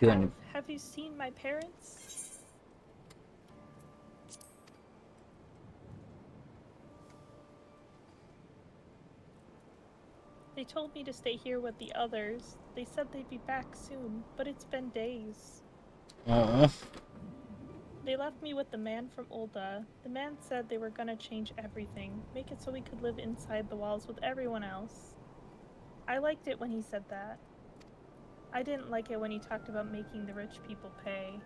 Have you seen my parents? They told me to stay here with the others. They said they'd be back soon, but it's been days. Oh. They left me with the man from Ulda. The man said they were gonna change everything, make it so we could live inside the walls with everyone else. I liked it when he said that. I didn't like it when he talked about making the rich people pay.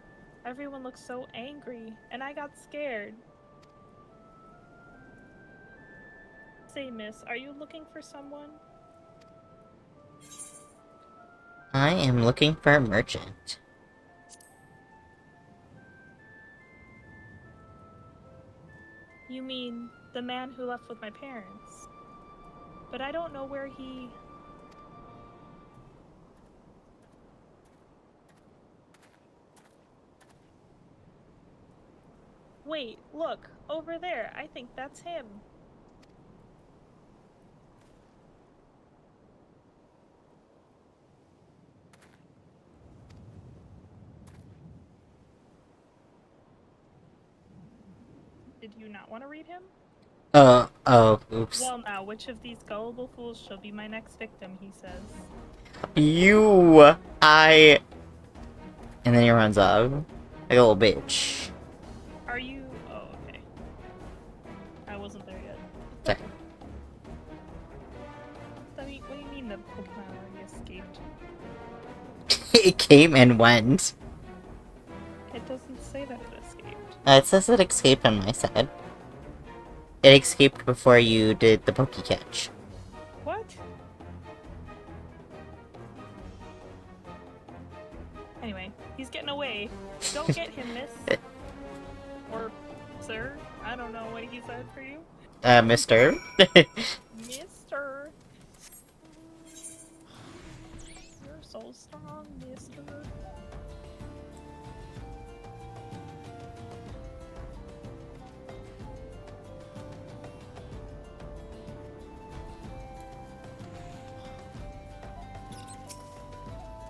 Everyone looked so angry, and I got scared. Say, miss, are you looking for someone? I am looking for a merchant. You mean the man who left with my parents? But I don't know where he... Wait, look, over there. I think that's him. Did you not want to read him? Oh, oops. Well now, which of these gullible fools shall be my next victim, he says. You, I... And then he runs off. Like a little bitch. Are you... Oh, okay. I wasn't there yet. Sorry. What do you mean the Pokemon already escaped? It came and went. It doesn't say that it escaped. It says it escaped on my side. It escaped before you did the Poke Catch. What? Anyway, he's getting away. Don't get him, miss. Or sir. I don't know what he said for you. Mister? Mister. You're so strong, mister.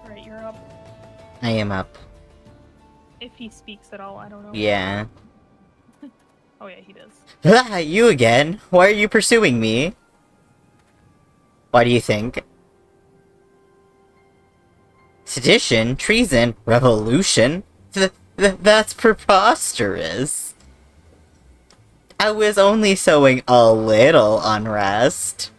Alright, you're up. I am up. If he speaks at all, I don't know. Yeah. Oh yeah, he does. Ah, you again? Why are you pursuing me? Why do you think? Sedition? Treason? Revolution? That's preposterous. I was only sowing a little unrest.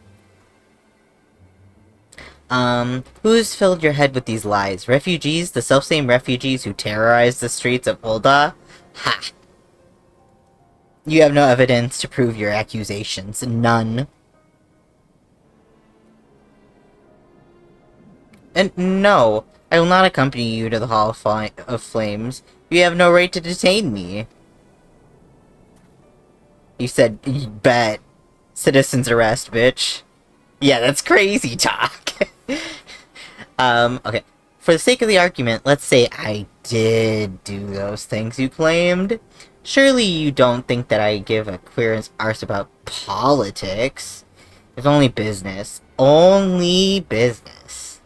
Who's filled your head with these lies? Refugees? The selfsame refugees who terrorized the streets of Ulda? Ha! You have no evidence to prove your accusations. None. And no, I will not accompany you to the Hall of Flames. You have no right to detain me. You said, you bet. Citizen's arrest, bitch. Yeah, that's crazy talk. Okay. For the sake of the argument, let's say I did do those things you claimed. Surely you don't think that I give a queer arse about politics. It's only business. Only business.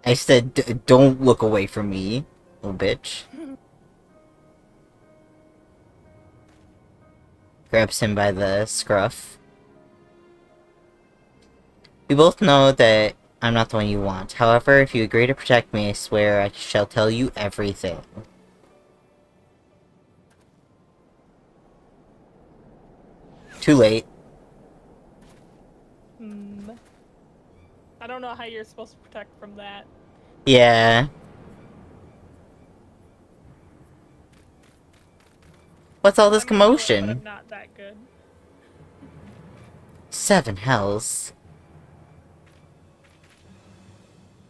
I said, don't look away from me, little bitch. Grabs him by the scruff. We both know that I'm not the one you want. However, if you agree to protect me, I swear I shall tell you everything. Too late. I don't know how you're supposed to protect from that. Yeah. What's all this commotion? I'm not that good. 7 hells.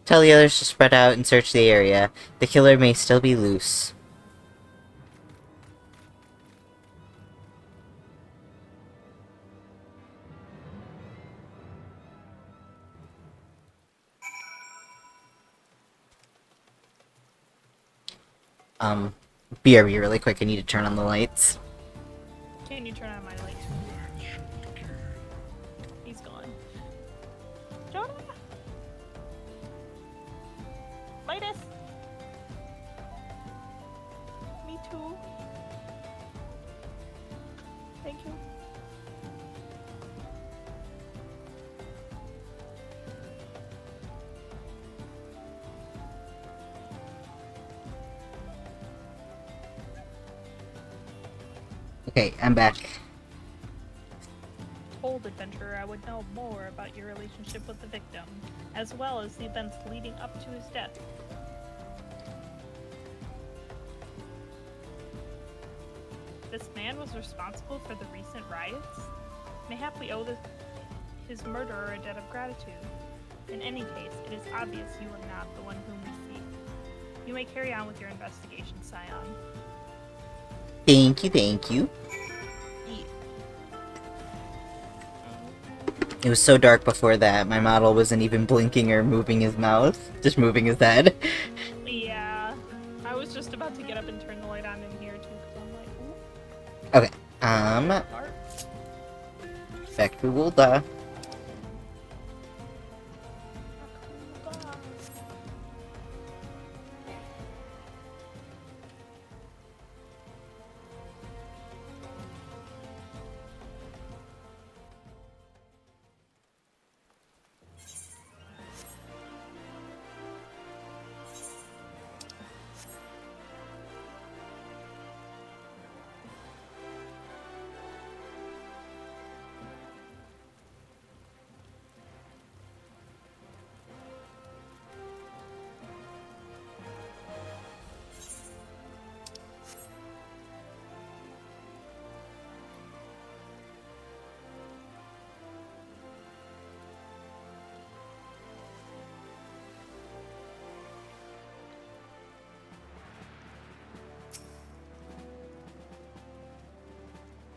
Tell the others to spread out and search the area. The killer may still be loose. BRB really quick, I need to turn on the lights. Can you turn on my light? He's gone. Jonah! Midas! Me too. Thank you. Okay, I'm back. Told adventurer I would know more about your relationship with the victim, as well as the events leading up to his death. This man was responsible for the recent riots? Mayhap we owe his murderer a debt of gratitude. In any case, it is obvious you are not the one whom we seek. You may carry on with your investigation, Scion. Thank you, thank you. It was so dark before that, my model wasn't even blinking or moving his mouth, just moving his head. Yeah, I was just about to get up and turn the light on in here too, because I'm like, ooh. Okay, Dark. back to Wulda.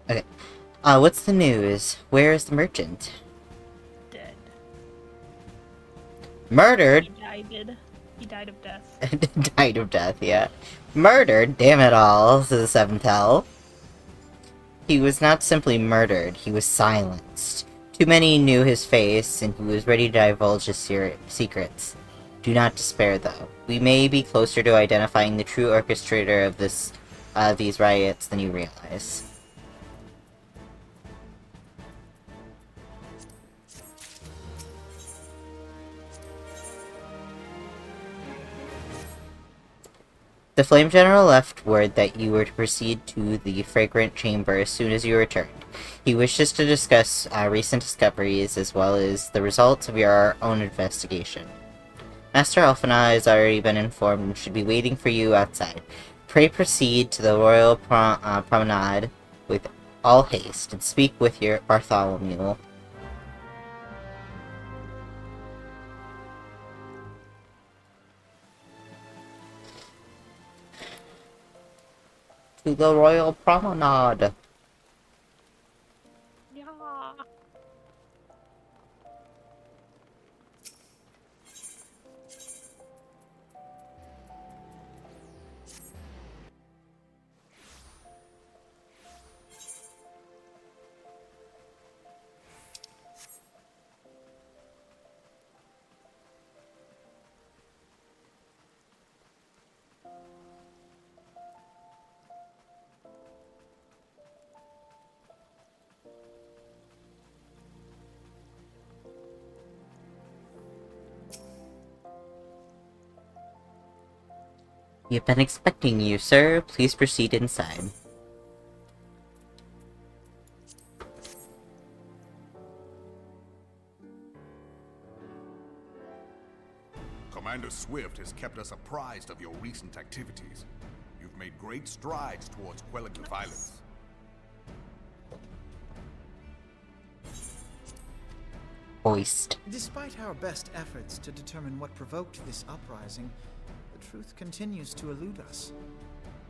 Okay. What's the news? Where is the merchant? Dead. Murdered? He died of death. Died of death, yeah. Murdered? Damn it all, says the Seventh Hell. He was not simply murdered, he was silenced. Too many knew his face, and he was ready to divulge his secrets. Do not despair, though. We may be closer to identifying the true orchestrator of these riots than you realize. The Flame General left word that you were to proceed to the Fragrant Chamber as soon as you returned. He wishes to discuss recent discoveries as well as the results of your own investigation. Master Elfina has already been informed and should be waiting for you outside. Pray proceed to the Royal Promenade with all haste and speak with your Bartholomew. To the Royal Promenade. Yeah. We have been expecting you, sir. Please proceed inside. Commander Swift has kept us apprised of your recent activities. You've made great strides towards quelling the violence. Hoist. Despite our best efforts to determine what provoked this uprising, the truth continues to elude us.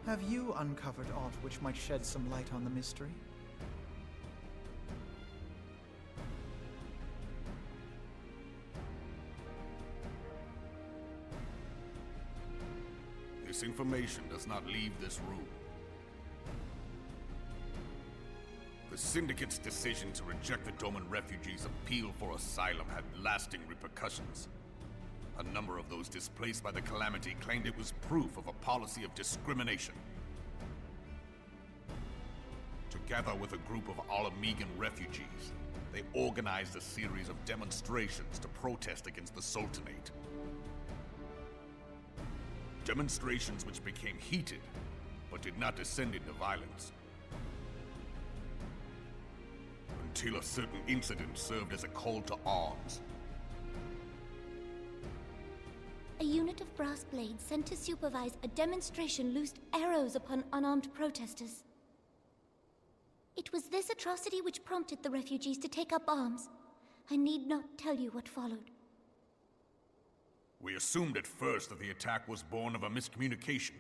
Have you uncovered aught which might shed some light on the mystery? This information does not leave this room. The Syndicate's decision to reject the Doman refugees' appeal for asylum had lasting repercussions. A number of those displaced by the Calamity claimed it was proof of a policy of discrimination. Together with a group of Alamegan refugees, they organized a series of demonstrations to protest against the Sultanate. Demonstrations which became heated, but did not descend into violence. Until a certain incident served as a call to arms. A unit of brass blades sent to supervise a demonstration loosed arrows upon unarmed protesters. It was this atrocity which prompted the refugees to take up arms. I need not tell you what followed. We assumed at first that the attack was born of a miscommunication.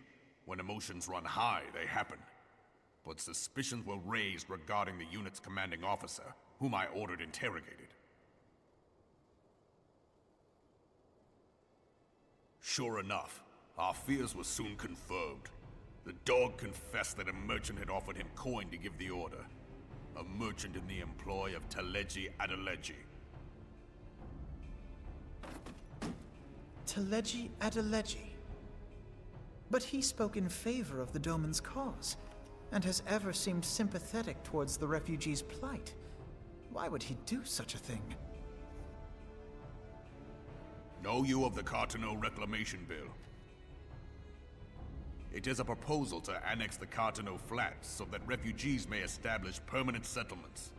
When emotions run high, they happen. But suspicions were raised regarding the unit's commanding officer, whom I ordered interrogated. Sure enough, our fears were soon confirmed. The dog confessed that a merchant had offered him coin to give the order. A merchant in the employ of Teleji Adeleji. Teleji Adeleji. But he spoke in favor of the Doman's cause, and has ever seemed sympathetic towards the refugees' plight. Why would he do such a thing? Know you of the Cartano Reclamation Bill? It is a proposal to annex the Cartano Flats so that refugees may establish permanent settlements.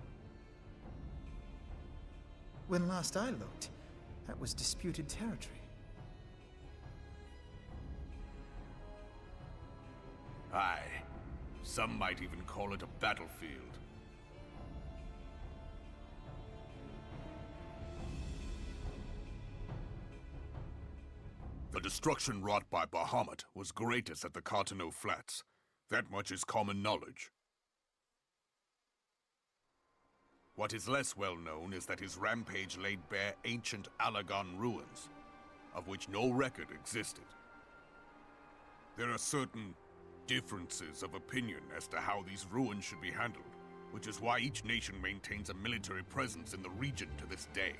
When last I looked, that was disputed territory. Aye. Some might even call it a battlefield. The destruction wrought by Bahamut was greatest at the Cartano Flats. That much is common knowledge. What is less well known is that his rampage laid bare ancient Alagon ruins, of which no record existed. There are certain differences of opinion as to how these ruins should be handled, which is why each nation maintains a military presence in the region to this day.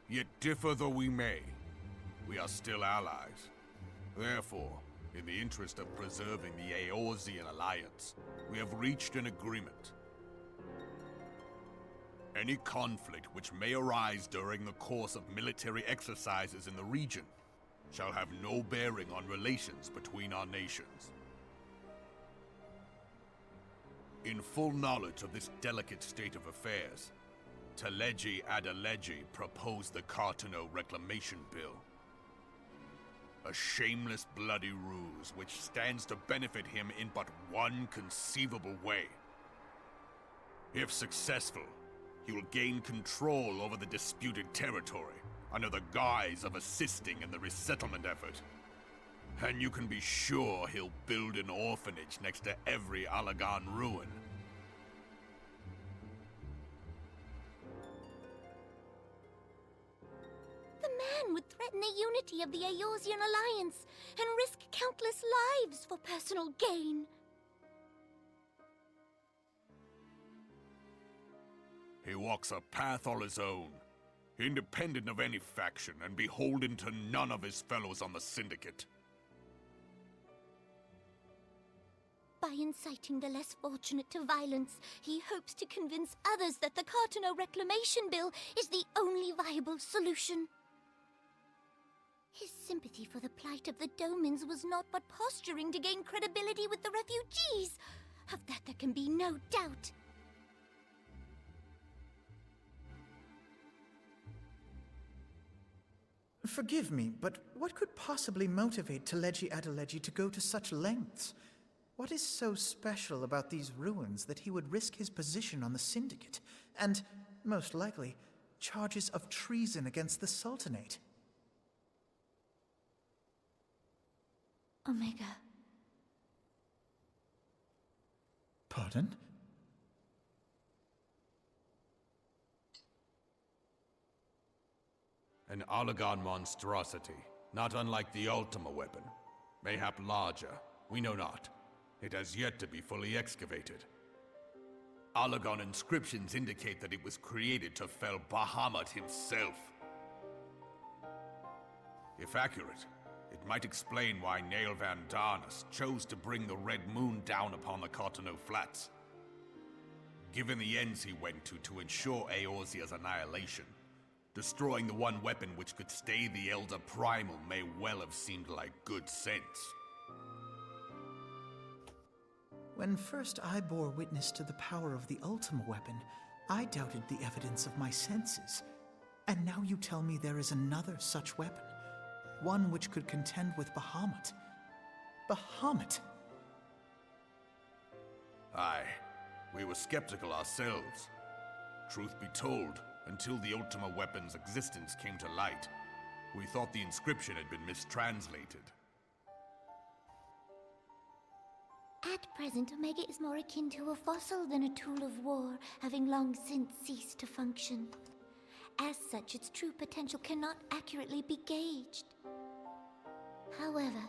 Yet differ though we may, we are still allies. Therefore, in the interest of preserving the Eorzean alliance, we have reached an agreement. Any conflict which may arise during the course of military exercises in the region shall have no bearing on relations between our nations. In full knowledge of this delicate state of affairs, Teleji Adeleji proposed the Cartano Reclamation Bill. A shameless bloody ruse which stands to benefit him in but one conceivable way. If successful, he will gain control over the disputed territory under the guise of assisting in the resettlement effort. And you can be sure he'll build an orphanage next to every Alagon ruin. The man would threaten the unity of the Eorzean alliance and risk countless lives for personal gain. He walks a path all his own, independent of any faction and beholden to none of his fellows on the Syndicate. By inciting the less fortunate to violence, he hopes to convince others that the Cartano Reclamation Bill is the only viable solution. His sympathy for the plight of the Domans was not but posturing to gain credibility with the refugees. Of that there can be no doubt. Forgive me, but what could possibly motivate Teleji Adeleji to go to such lengths? What is so special about these ruins that he would risk his position on the Syndicate, and, most likely, charges of treason against the Sultanate? Omega. Pardon? An Alagon monstrosity, not unlike the Ultima weapon. Mayhap larger, we know not. It has yet to be fully excavated. Allagan inscriptions indicate that it was created to fell Bahamut himself. If accurate, it might explain why Nail Van Darnus chose to bring the Red Moon down upon the Cotonou Flats. Given the ends he went to ensure Eorzea's annihilation, destroying the one weapon which could stay the Elder Primal may well have seemed like good sense. When first I bore witness to the power of the Ultima weapon, I doubted the evidence of my senses. And now you tell me there is another such weapon. One which could contend with Bahamut. Bahamut! Aye, we were skeptical ourselves. Truth be told, until the Ultima weapon's existence came to light, we thought the inscription had been mistranslated. At present, Omega is more akin to a fossil than a tool of war, having long since ceased to function. As such, its true potential cannot accurately be gauged. However,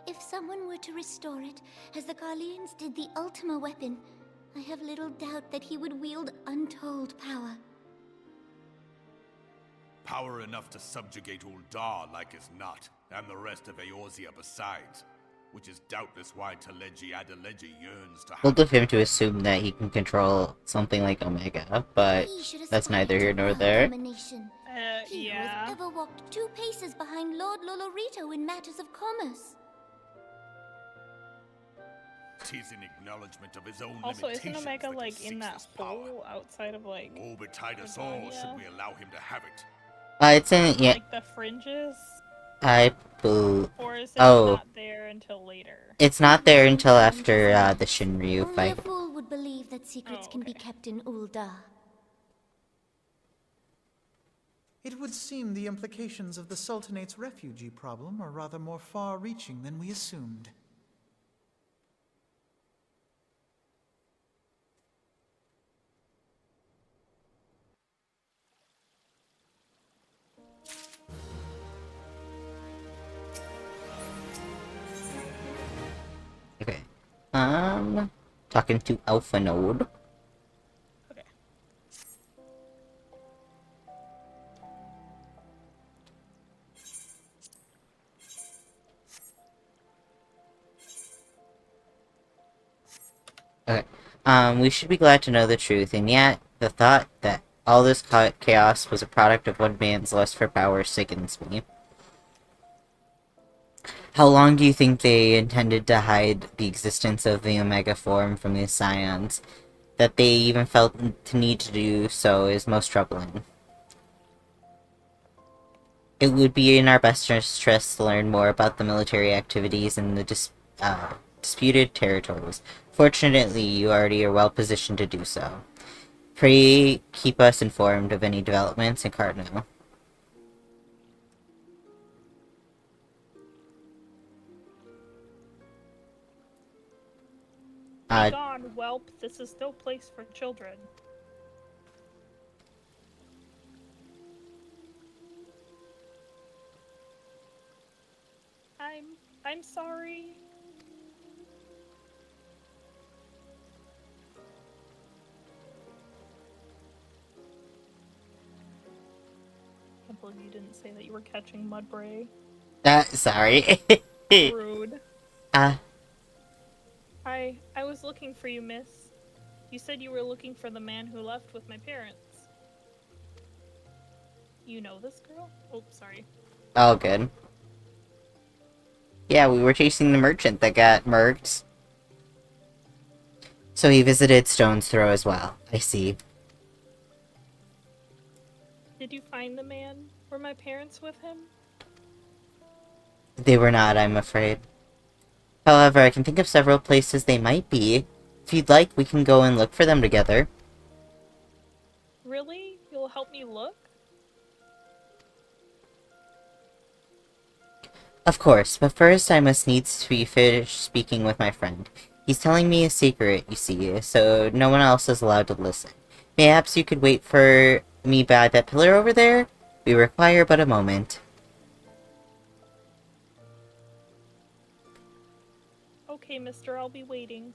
if someone were to restore it, as the Garleans did the Ultima weapon, I have little doubt that he would wield untold power. Power enough to subjugate Uldar like as not, and the rest of Eorzea besides. Which is doubtless why Teleji Adeleji yearns to have... We'll him to assume that he can control something like Omega, but that's neither here nor there. He who Yeah. has ever walked 2 paces behind Lord Lolorito in matters of commerce. 'Tis in acknowledgement of his own Also, isn't limitations Omega that he like in seeks that this power. hole outside of like Woe betide us all should we allow him to have it. It's in, yeah, like the fringes? I believe... Or is it Oh. not there until later? It's not there until after, the Shinryu Only fight. a fool would believe that secrets can be kept in Uldar. It would seem the implications of the Sultanate's refugee problem are rather more far-reaching than we assumed. Okay. Talking to Alpha Node. Okay. Okay. We should be glad to know the truth, and yet, the thought that all this chaos was a product of one man's lust for power sickens me. How long do you think they intended to hide the existence of the Omega form from the Scions? That they even felt the need to do so is most troubling. It would be in our best interest to learn more about the military activities in the disputed territories. Fortunately, you already are well positioned to do so. Pray keep us informed of any developments in Cardinal. Be gone, whelp. This is no place for children. I'm sorry. I can't believe you didn't say that you were catching Mudbray. Sorry. Rude. I was looking for you, miss. You said you were looking for the man who left with my parents. You know this girl? Oh, sorry. Oh, good. Yeah, we were chasing the merchant that got murked. So he visited Stone's Throw as well. I see. Did you find the man? Were my parents with him? They were not, I'm afraid. However, I can think of several places they might be. If you'd like, we can go and look for them together. Really? You'll help me look? Of course, but first I must needs to finish speaking with my friend. He's telling me a secret, you see, so no one else is allowed to listen. Perhaps you could wait for me by that pillar over there? We require but a moment. Okay, Okay, mister, I'll be waiting.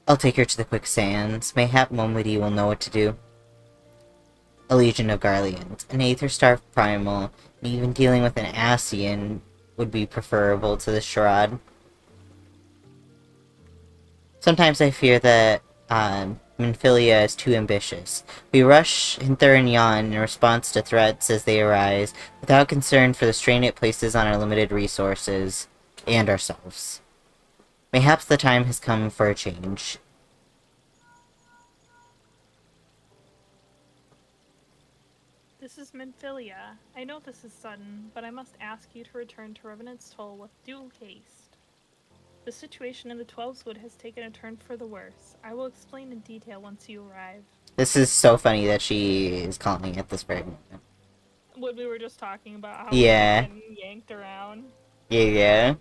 I'll take her to the quicksands. Mayhap Momody will know what to do. A legion of Garleans, an Aether-starved primal, and even dealing with an Ascian would be preferable to the Sharad. Sometimes I fear that Minfilia is too ambitious. We rush hither and yon in response to threats as they arise, without concern for the strain it places on our limited resources, and ourselves. Mayhaps the time has come for a change. This is Minfilia. I know this is sudden, but I must ask you to return to Revenant's Toll with due haste. The situation in the Twelveswood has taken a turn for the worse. I will explain in detail once you arrive. This is so funny that she is calling at this very moment. What we were just talking about, how Yeah. we're getting yanked around. Yeah.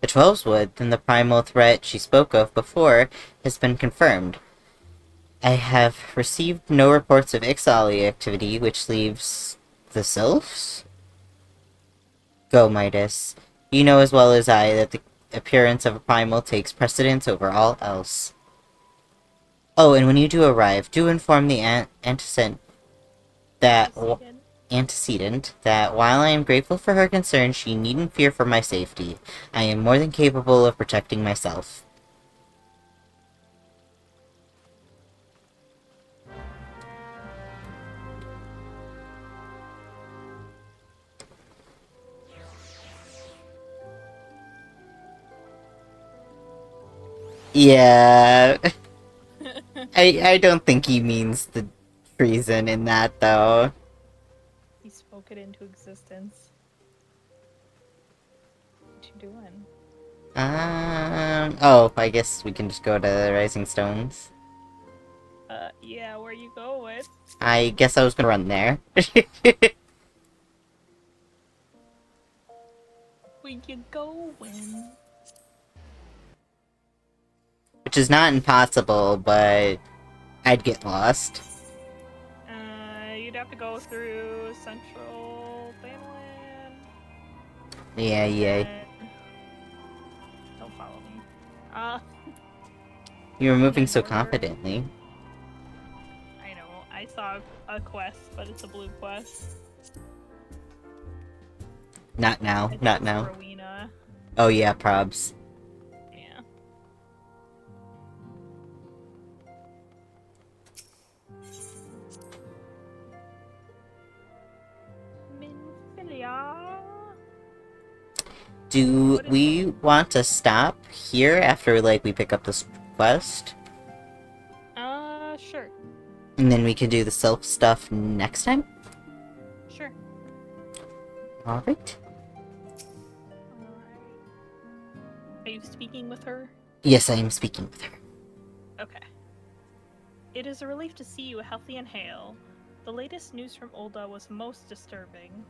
The Twelveswood, then the primal threat she spoke of before, has been confirmed. I have received no reports of Ixali activity, which leaves the Sylphs? Go, Midas. You know as well as I that the appearance of a primal takes precedence over all else. Oh, and when you do arrive, do inform the antecedent that while I am grateful for her concern, she needn't fear for my safety. I am more than capable of protecting myself. Yeah. I don't think he means the treason in that, though. He spoke it into existence. What you doing? Oh, I guess we can just go to the Rising Stones. Yeah, where you going? I guess I was gonna run there. Where you going? Which is not impossible, but I'd get lost. You'd have to go through Central Thanalan. Yeah. Don't follow me. You were moving so Northern. confidently. I know. I saw a quest, but it's a blue quest. Not now. Not now. Rowena. Oh yeah, probs. Yeah. Minfilia. Do we want to stop here after, like, we pick up this quest? Sure. And then we can do the self stuff next time? Sure. Alright. Are you speaking with her? Yes, I am speaking with her. Okay. It is a relief to see you healthy and hale. The latest news from Ulda was most disturbing.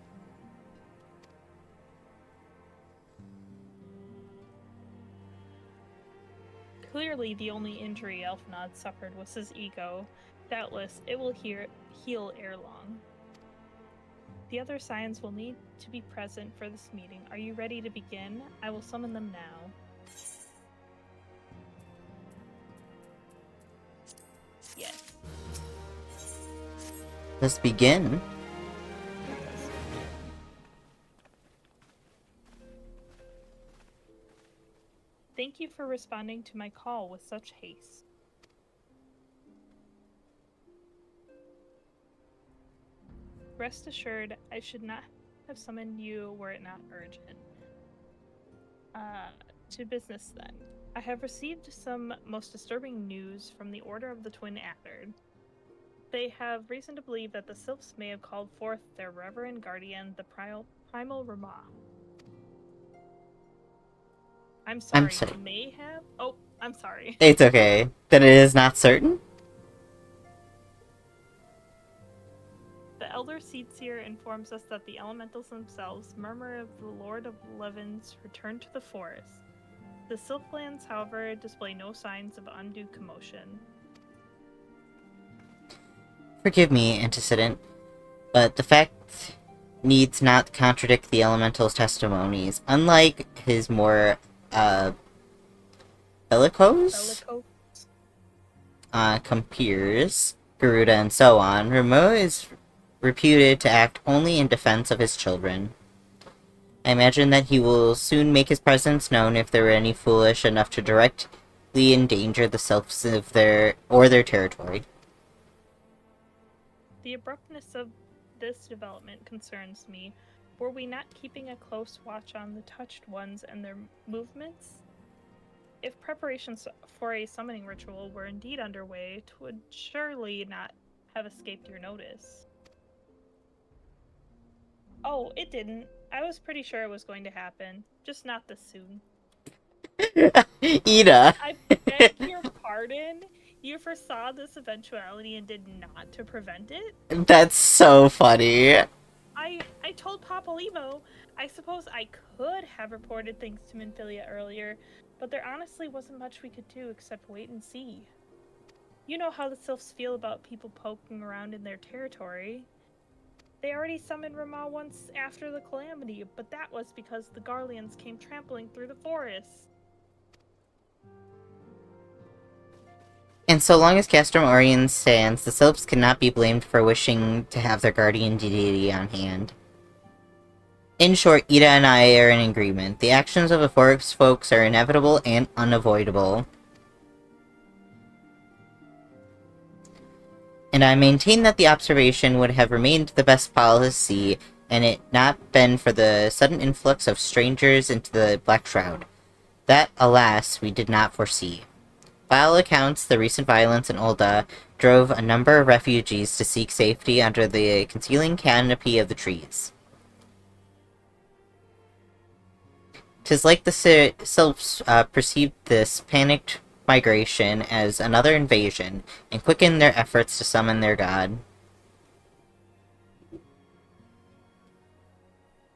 Clearly, the only injury Elfnod suffered was his ego. Doubtless, it will heal ere long. The other Scions will need to be present for this meeting. Are you ready to begin? I will summon them now. Yes. Let's begin. Thank you for responding to my call with such haste. Rest assured, I should not have summoned you were it not urgent. To business then. I have received some most disturbing news from the Order of the Twin Adder. They have reason to believe that the Sylphs may have called forth their reverend guardian, the Primal Ramah. I'm sorry. May have? Oh, I'm sorry. It's okay. Then it is not certain? The Elder Seedseer informs us that the elementals themselves murmur of the Lord of Levin's return to the forest. The Sylphlands, however, display no signs of undue commotion. Forgive me, antecedent, but the fact needs not contradict the elemental's testimonies. Unlike his more, bellicose? Compeers, Garuda, and so on, Remo is reputed to act only in defense of his children. I imagine that he will soon make his presence known if there were any foolish enough to directly endanger the selves of their territory. The abruptness of this development concerns me. Were we not keeping a close watch on the touched ones and their movements? If preparations for a summoning ritual were indeed underway, it would surely not have escaped your notice. Oh, it didn't. I was pretty sure it was going to happen, just not this soon. Ida! I beg your pardon? You foresaw this eventuality and did not to prevent it? That's so funny. I told Papa Limo I suppose I could have reported things to Minfilia earlier, but there honestly wasn't much we could do except wait and see. You know how the Sylphs feel about people poking around in their territory. They already summoned Rama once after the calamity, but that was because the Garleans came trampling through the forest. And so long as Castrum Orient stands, the Sylphs cannot be blamed for wishing to have their guardian deity on hand. In short, Ida and I are in agreement. The actions of the forest folks are inevitable and unavoidable. And I maintain that the observation would have remained the best policy, and it not been for the sudden influx of strangers into the Black Shroud. That, alas, we did not foresee. By all accounts, the recent violence in Ul'dah drove a number of refugees to seek safety under the concealing canopy of the trees. 'Tis like the Sylphs perceived this panicked migration as another invasion, and quickened their efforts to summon their god.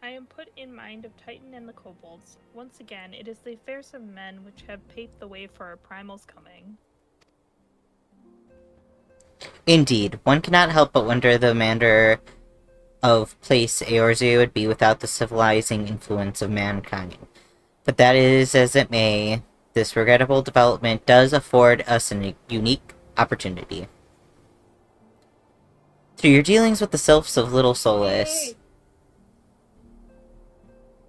I am put in mind of Titan and the kobolds. Once again, it is the affairs of men which have paved the way for our primal's coming. Indeed, one cannot help but wonder the manner of place Eorzea would be without the civilizing influence of mankind. But that is as it may, this regrettable development does afford us a unique opportunity. Through your dealings with the Sylphs of Little Solace...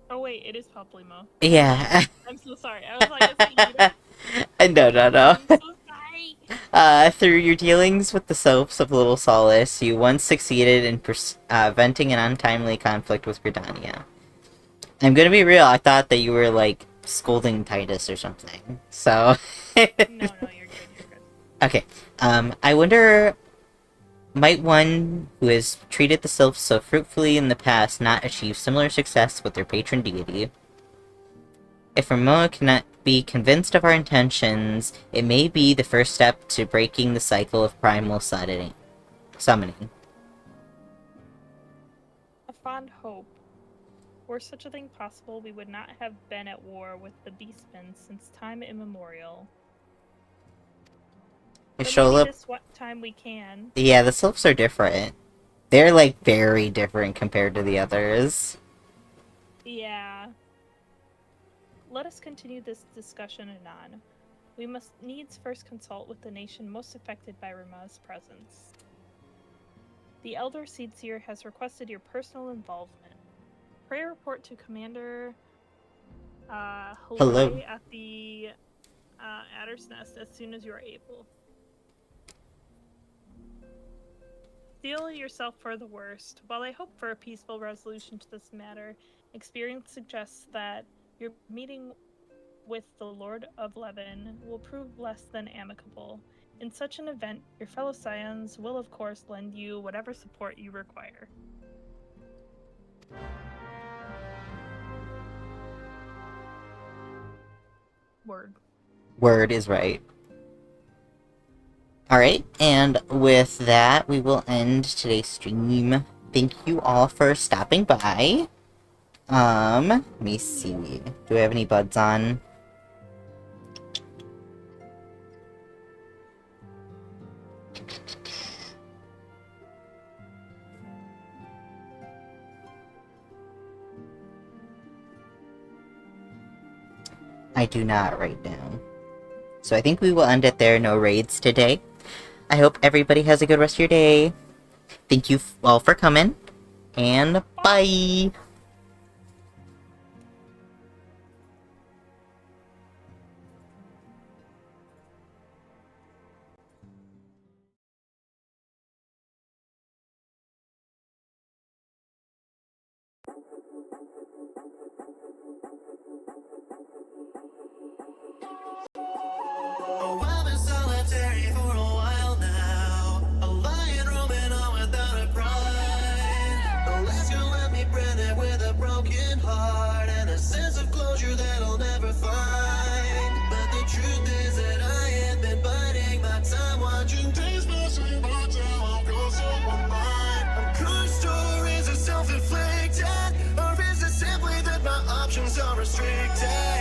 Oh wait, it is Paplimo. Yeah. I'm so sorry. I was like, it's No. I'm so sorry. Through your dealings with the Sylphs of Little Solace, you once succeeded in preventing an untimely conflict with Gridania. I'm gonna be real, I thought that you were, like, scolding Titus or something, so... No, you're good. Okay, I wonder, might one who has treated the Sylphs so fruitfully in the past not achieve similar success with their patron deity? If Ramoa cannot be convinced of our intentions, it may be the first step to breaking the cycle of primal summoning. A fond hope. Were such a thing possible, we would not have been at war with the Beastmen since time immemorial. But maybe this time we can. Yeah, the Sylphs are different. They're, like, very different compared to the others. Yeah. Let us continue this discussion anon. We must needs first consult with the nation most affected by Rama's presence. The Elder Seedseer has requested your personal involvement. Pray report to Commander Hello. at the Adder's Nest as soon as you are able. Steel yourself for the worst. While I hope for a peaceful resolution to this matter, experience suggests that your meeting with the Lord of Levin will prove less than amicable. In such an event, your fellow scions will of course lend you whatever support you require. Word is right. Alright, and with that, we will end today's stream. Thank you all for stopping by. Let me see. Do I have any buds on? I do not right now. So I think we will end it there. No raids today. I hope everybody has a good rest of your day. Thank you all for coming, and bye! Oh, I've been solitary for a while now. A lion roaming on without a pride. Alaska left me branded with a broken heart and a sense of closure that I'll never find. But the truth is that I have been biding my time, watching days pass me by till I'm close to my mind. I'm cursed, or is it self-inflicted? Or is it simply that my options are restricted?